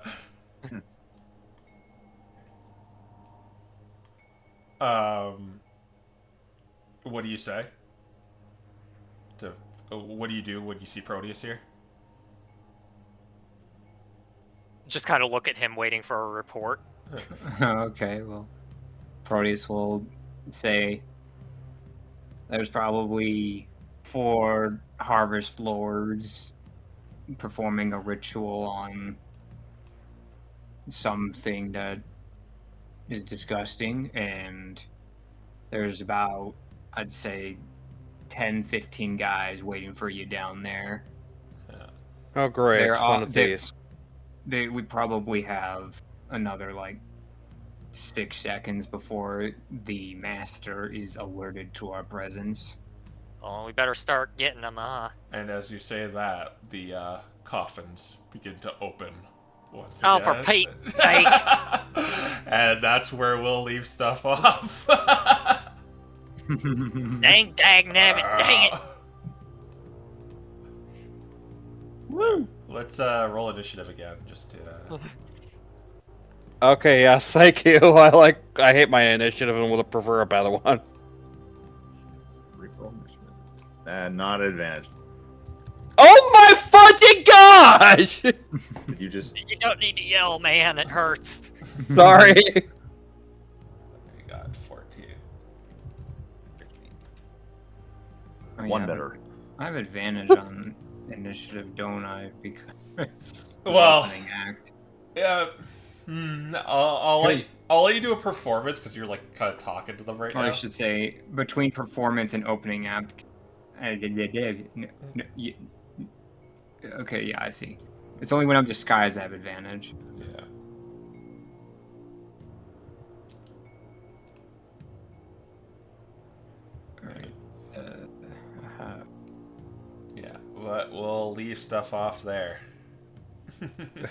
What do you say? What do you do when you see Proteus here? Just kind of look at him waiting for a report. Okay, well, Proteus will say there's probably 4 harvest lords performing a ritual on something that is disgusting, and there's about, I'd say, 10, 15 guys waiting for you down there. Oh, great. They're It's all- one of they're- these. We probably have another, like, 6 seconds before the master is alerted to our presence. Well, we better start getting them, huh? And as you say that, the coffins begin to open once Oh, again. for Pete's sake! And that's where we'll leave stuff off. Dang, nabbit, dang it! Woo! Let's roll initiative again, just to. Okay, yes, thank you. I hate my initiative and would prefer a better one. Not advantage. Oh my fucking gosh! Did you just... You don't need to yell, man. It hurts. Sorry. You got 14. Oh, One yeah, better. I have advantage on initiative, don't I? Because Well, opening act. Yeah. I'll let you do a performance because you're like kind of talking to them right Or I now. should say, between performance and opening act. Okay, yeah, I see. It's only when I'm disguised I have advantage. Yeah. Alright. Yeah. But we'll leave stuff off there.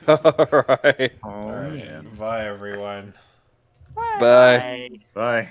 Alright. Oh, All right. yeah. Bye, everyone. Bye. Bye.